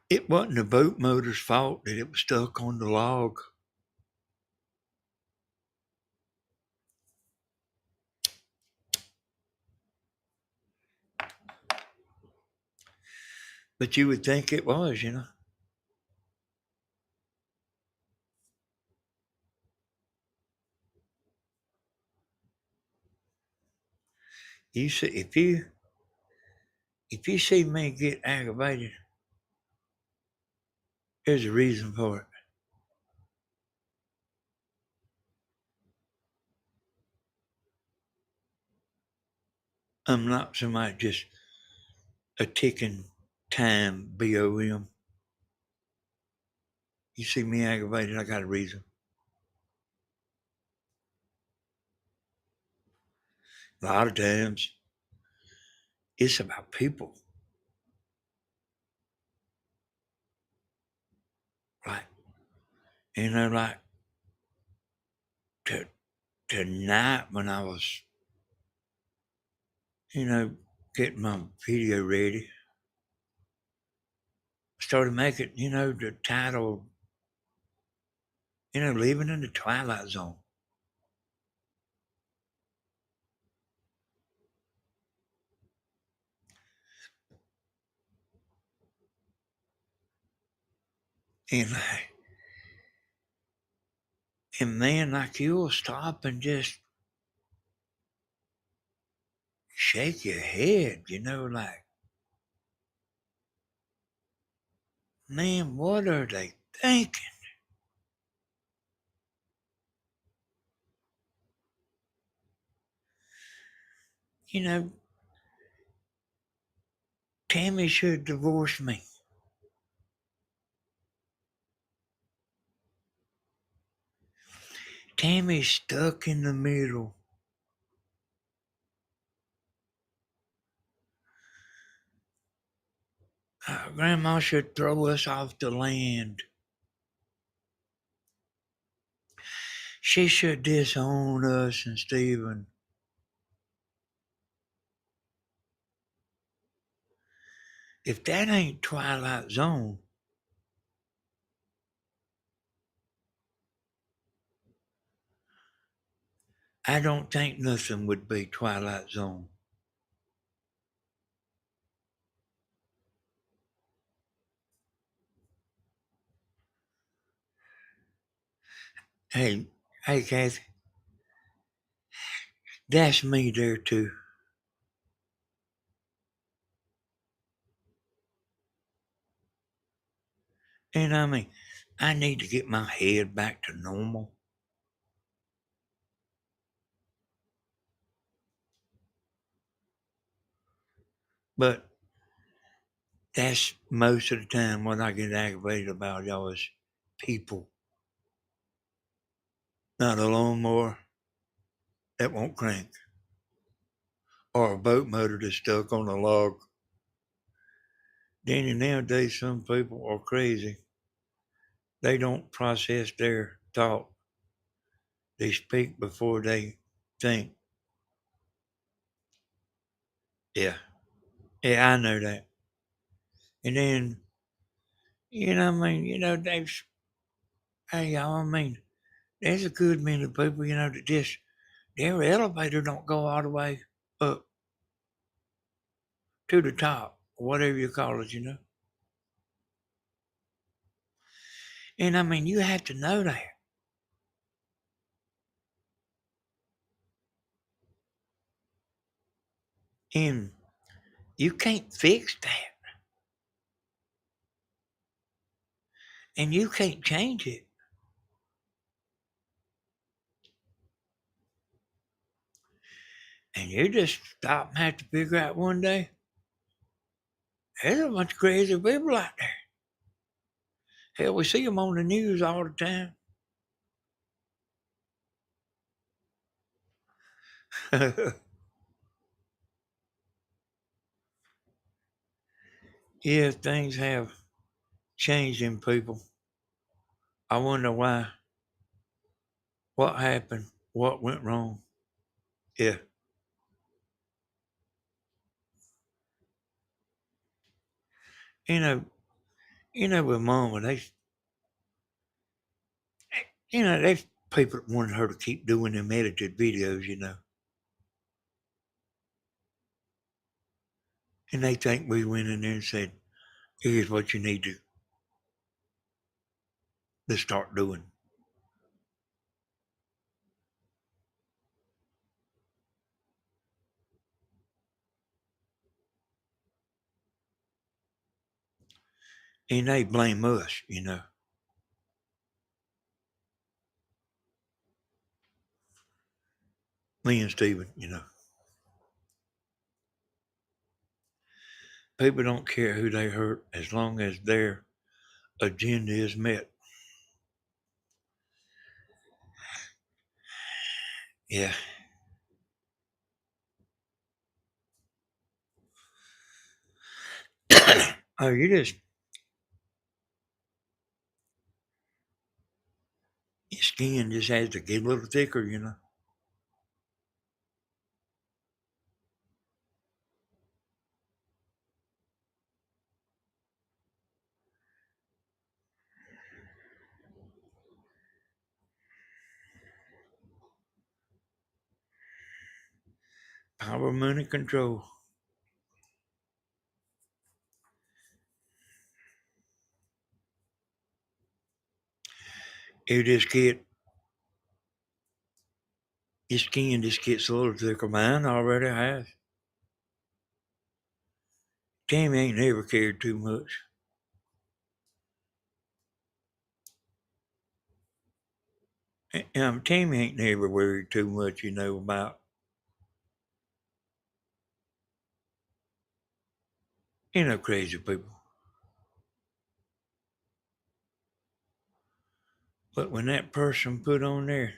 It wasn't the boat motor's fault that it was stuck on the log. But you would think it was. You see, if you see me get aggravated, there's a reason for it. I'm not somebody just a ticking time BOM. You see me aggravated, I got a reason. A lot of times it's about people. Like, like to, tonight when I was, getting my video ready, I started making, the title, Living in the Twilight Zone. And like, and man, like you'll stop and just shake your head, like, man, what are they thinking? You know, Tammy should divorce me. Tammy's stuck in the middle. Grandma should throw us off the land. She should disown us and Stephen. If that ain't Twilight Zone, I don't think nothing would be Twilight Zone. Hey, Kathy, That's me there too. And I mean, I need to get my head back to normal. But that's most of the time what I get aggravated about, y'all, is people. Not a lawnmower that won't crank, or a boat motor that's stuck on a log. Danny, nowadays some people are crazy. They don't process their thought. They speak before they think. Yeah. Yeah, I know that. And then, hey, y'all, there's a good many people, that just, their elevator don't go all the way up to the top, whatever you call it. And you have to know that. And you can't fix that. And you can't change it. And you just stop and have to figure out one day, there's a bunch of crazy people out there. Hell, we see them on the news all the time. Yeah, things have changed in people. I wonder why, what happened, what went wrong. Yeah. You know, with Mama, there's people that wanted her to keep doing them edited videos. And they think we went in there and said, here's what you need to start doing. And they blame us. Me and Steven. People don't care who they hurt as long as their agenda is met. Yeah. Oh, your skin just has to get a little thicker. Power, money, control. You just get, your skin just gets a little thicker. Mine already has. Tammy ain't never cared too much. Tammy ain't never worried too much, about, crazy people. But when that person put on there,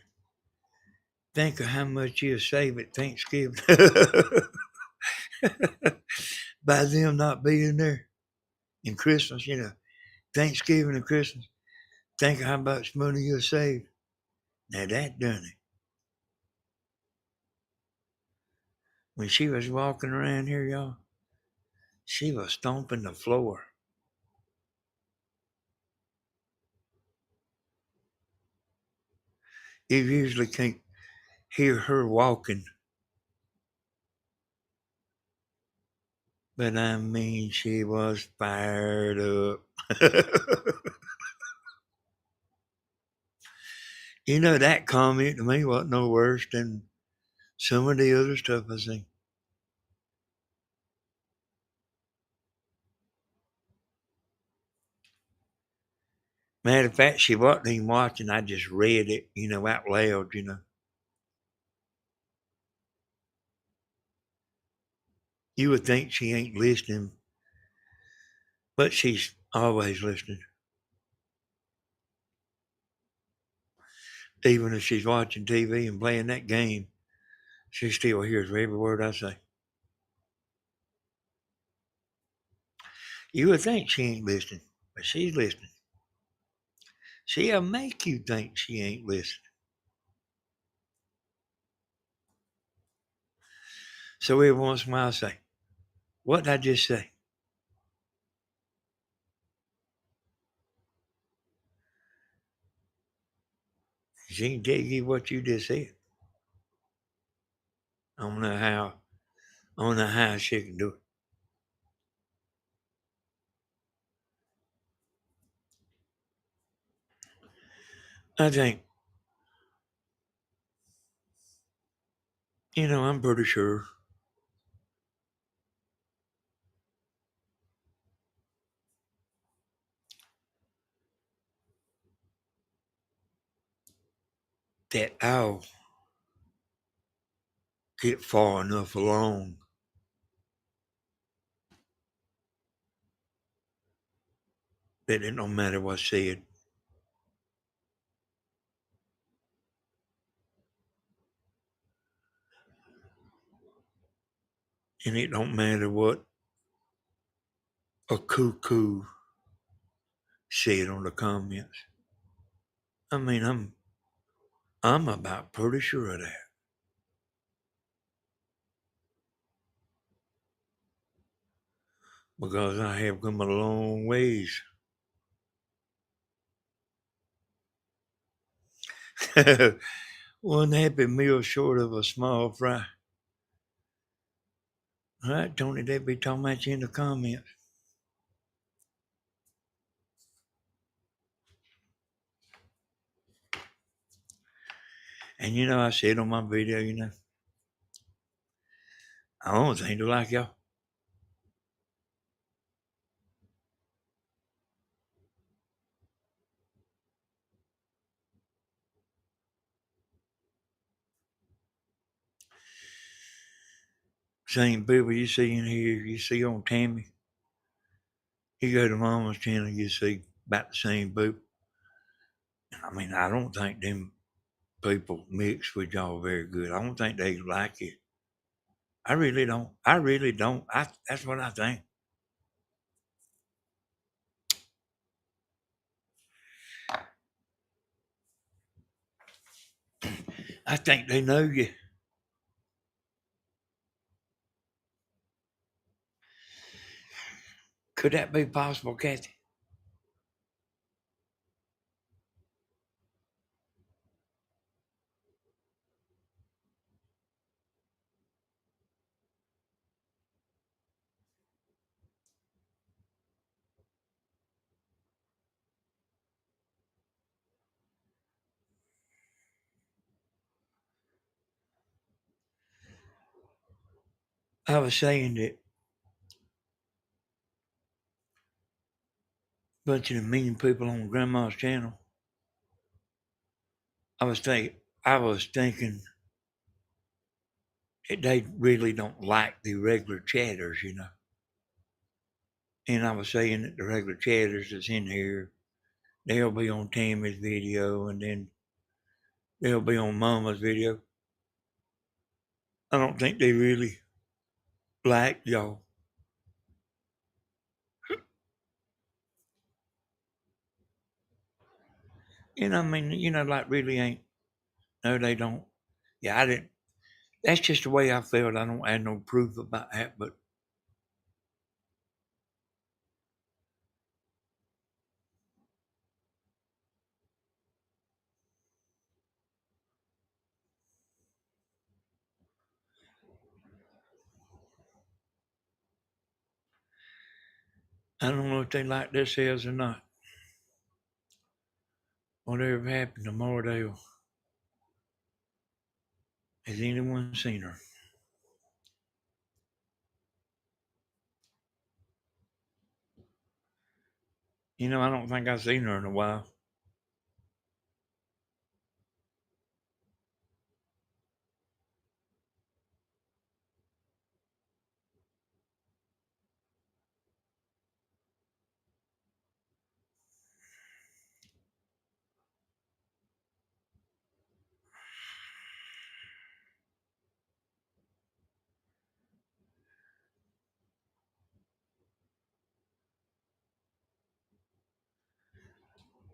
think of how much you'll save at Thanksgiving by them not being there. And Christmas, Thanksgiving and Christmas, think of how much money you'll save. Now that done it. When she was walking around here, y'all, she was stomping the floor. You usually can't hear her walking, but she was fired up. That comment to me wasn't no worse than some of the other stuff I seen. Matter of fact, she wasn't even watching. I just read it, out loud. You would think she ain't listening, but she's always listening. Even if she's watching TV and playing that game, she still hears every word I say. You would think she ain't listening, but she's listening. She'll make you think she ain't listening. So every once in a while I say, what did I just say? She can tell you what you just said. I don't know how she can do it. I think, I'm pretty sure that I'll get far enough along that it don't matter what's said. And it don't matter what a cuckoo said on the comments. I mean, I'm about pretty sure of that. Because I have come a long ways. One happy meal short of a small fry. All right, Tony, they be talking about you in the comments. And I said on my video, I don't think they like y'all. Same people you see in here, you see on Tammy. You go to Mama's channel, you see about the same people. I mean, I don't think them people mix with y'all very good. I don't think they like it. I really don't. I really don't. That's what I think. I think they know you. Could that be possible, Kathy? I was saying that a bunch of the mean people on Grandma's channel. I was thinking that they really don't like the regular chatters. And I was saying that the regular chatters that's in here, they'll be on Tammy's video and then they'll be on Mama's video. I don't think they really like y'all. And I mean, like really ain't. No, they don't. Yeah, I didn't. That's just the way I felt. I don't have no proof about that, but I don't know if they like themselves or not. Whatever happened to Mordale? Has anyone seen her? I don't think I've seen her in a while.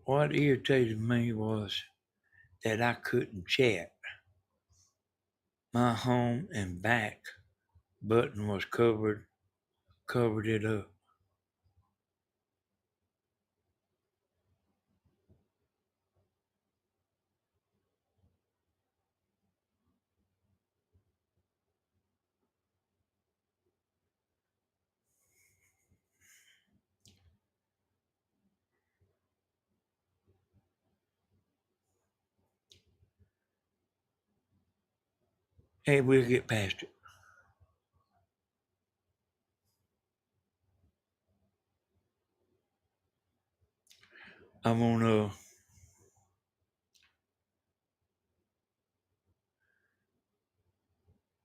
What irritated me was that I couldn't chat. My home and back button was covered it up. Hey, we'll get past it. I wanna.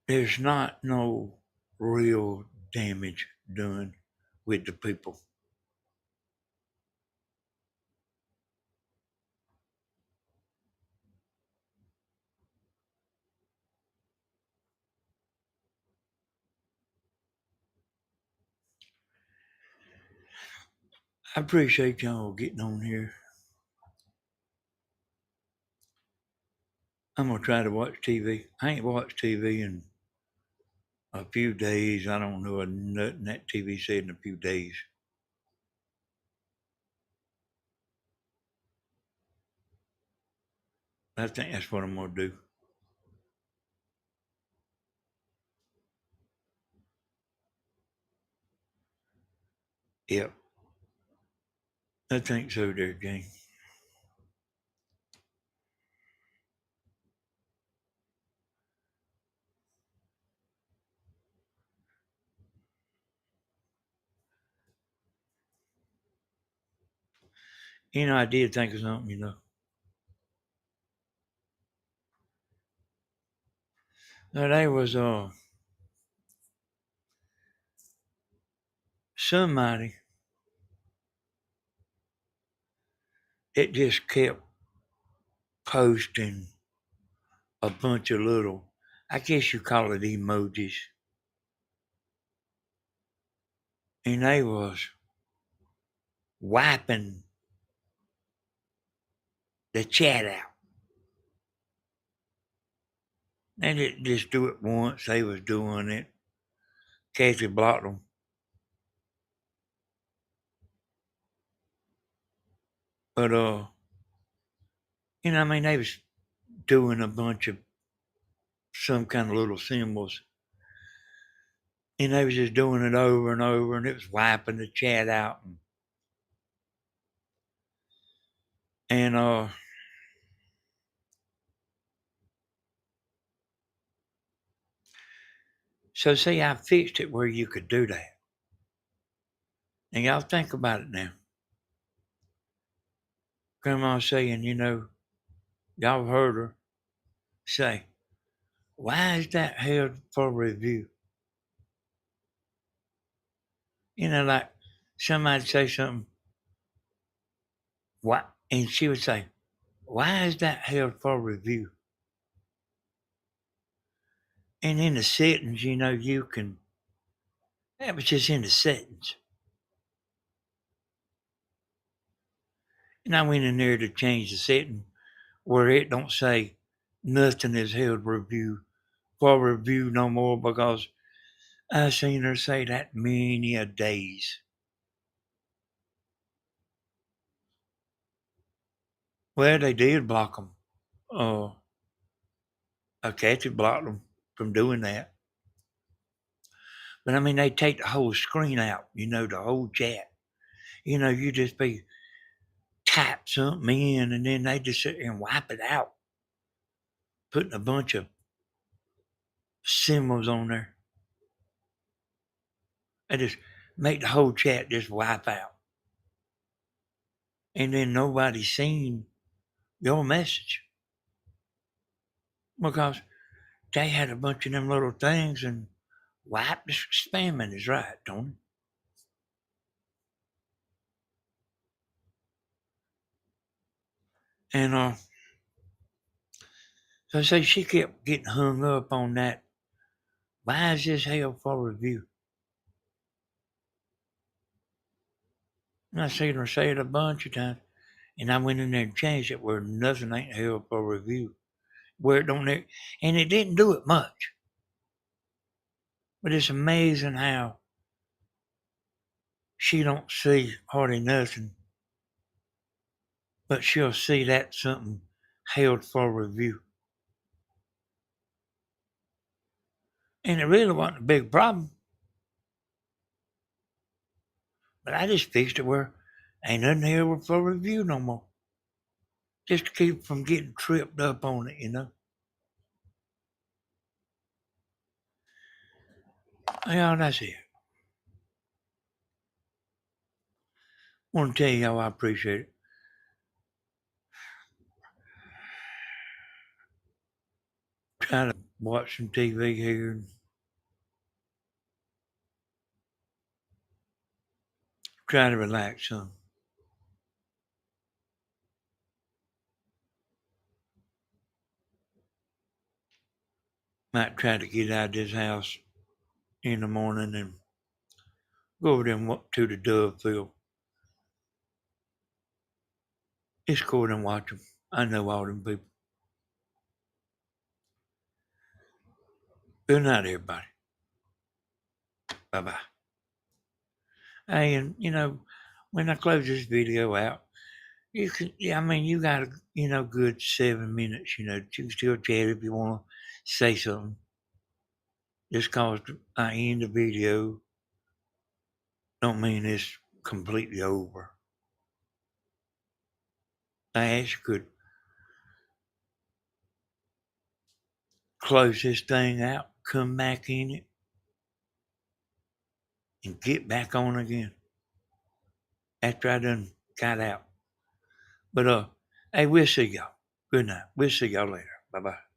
There's not no real damage done with the people. I appreciate y'all getting on here. I'm gonna try to watch TV. I ain't watched TV in a few days. I don't know nothing that TV said in a few days. I think that's what I'm gonna do. Yep, I think so, there, Jane. I did think of something. Now, there was somebody that just kept posting a bunch of little, I guess you call it emojis, and they was wiping the chat out. They didn't just do it once; they was doing it. Kathy blocked them, but I mean, they was doing a bunch of some kind of little symbols, and they was just doing it over and over, and it was wiping the chat out, and so see, I fixed it where you could do that. And y'all think about it now. Grandma saying, y'all heard her say, why is that held for review? Like somebody say something, why? And she would say, why is that held for review? And in the settings, you can, that was just in the settings. And I went in there to change the setting where it don't say nothing is held for review no more because I seen her say that many a days. Well, they did block them. Kathy blocked them from doing that. But I mean, they take the whole screen out, the whole chat. You just be type something in and then they just sit there and wipe it out, putting a bunch of symbols on there. They just make the whole chat just wipe out. And then nobody's seen your message. Because they had a bunch of them little things and wiped the spamming is right, Tony. And so I say she kept getting hung up on that. Why is this hell for review? And I seen her say it a bunch of times. And I went in there and changed it where nothing ain't hell for review. Where it don't, and it didn't do it much. But it's amazing how she don't see hardly nothing, but she'll see that something held for review. And it really wasn't a big problem. But I just fixed it where ain't nothing held for review no more. Just to keep from getting tripped up on it, Yeah, that's it. I want to tell you how I appreciate it. Try to watch some TV here and try to relax some. Might try to get out of this house in the morning and go over there and walk to the dove field. It's cool to watch them. I know all them people. Good night, everybody. Bye bye. Hey, and when I close this video out, you can, you got a, good 7 minutes, you can still chat if you want to say something. Just cause I end the video don't mean it's completely over. I actually could close this thing out, come back in it, and get back on again after I done got out. But hey, we'll see y'all. Good night. We'll see y'all later. Bye bye.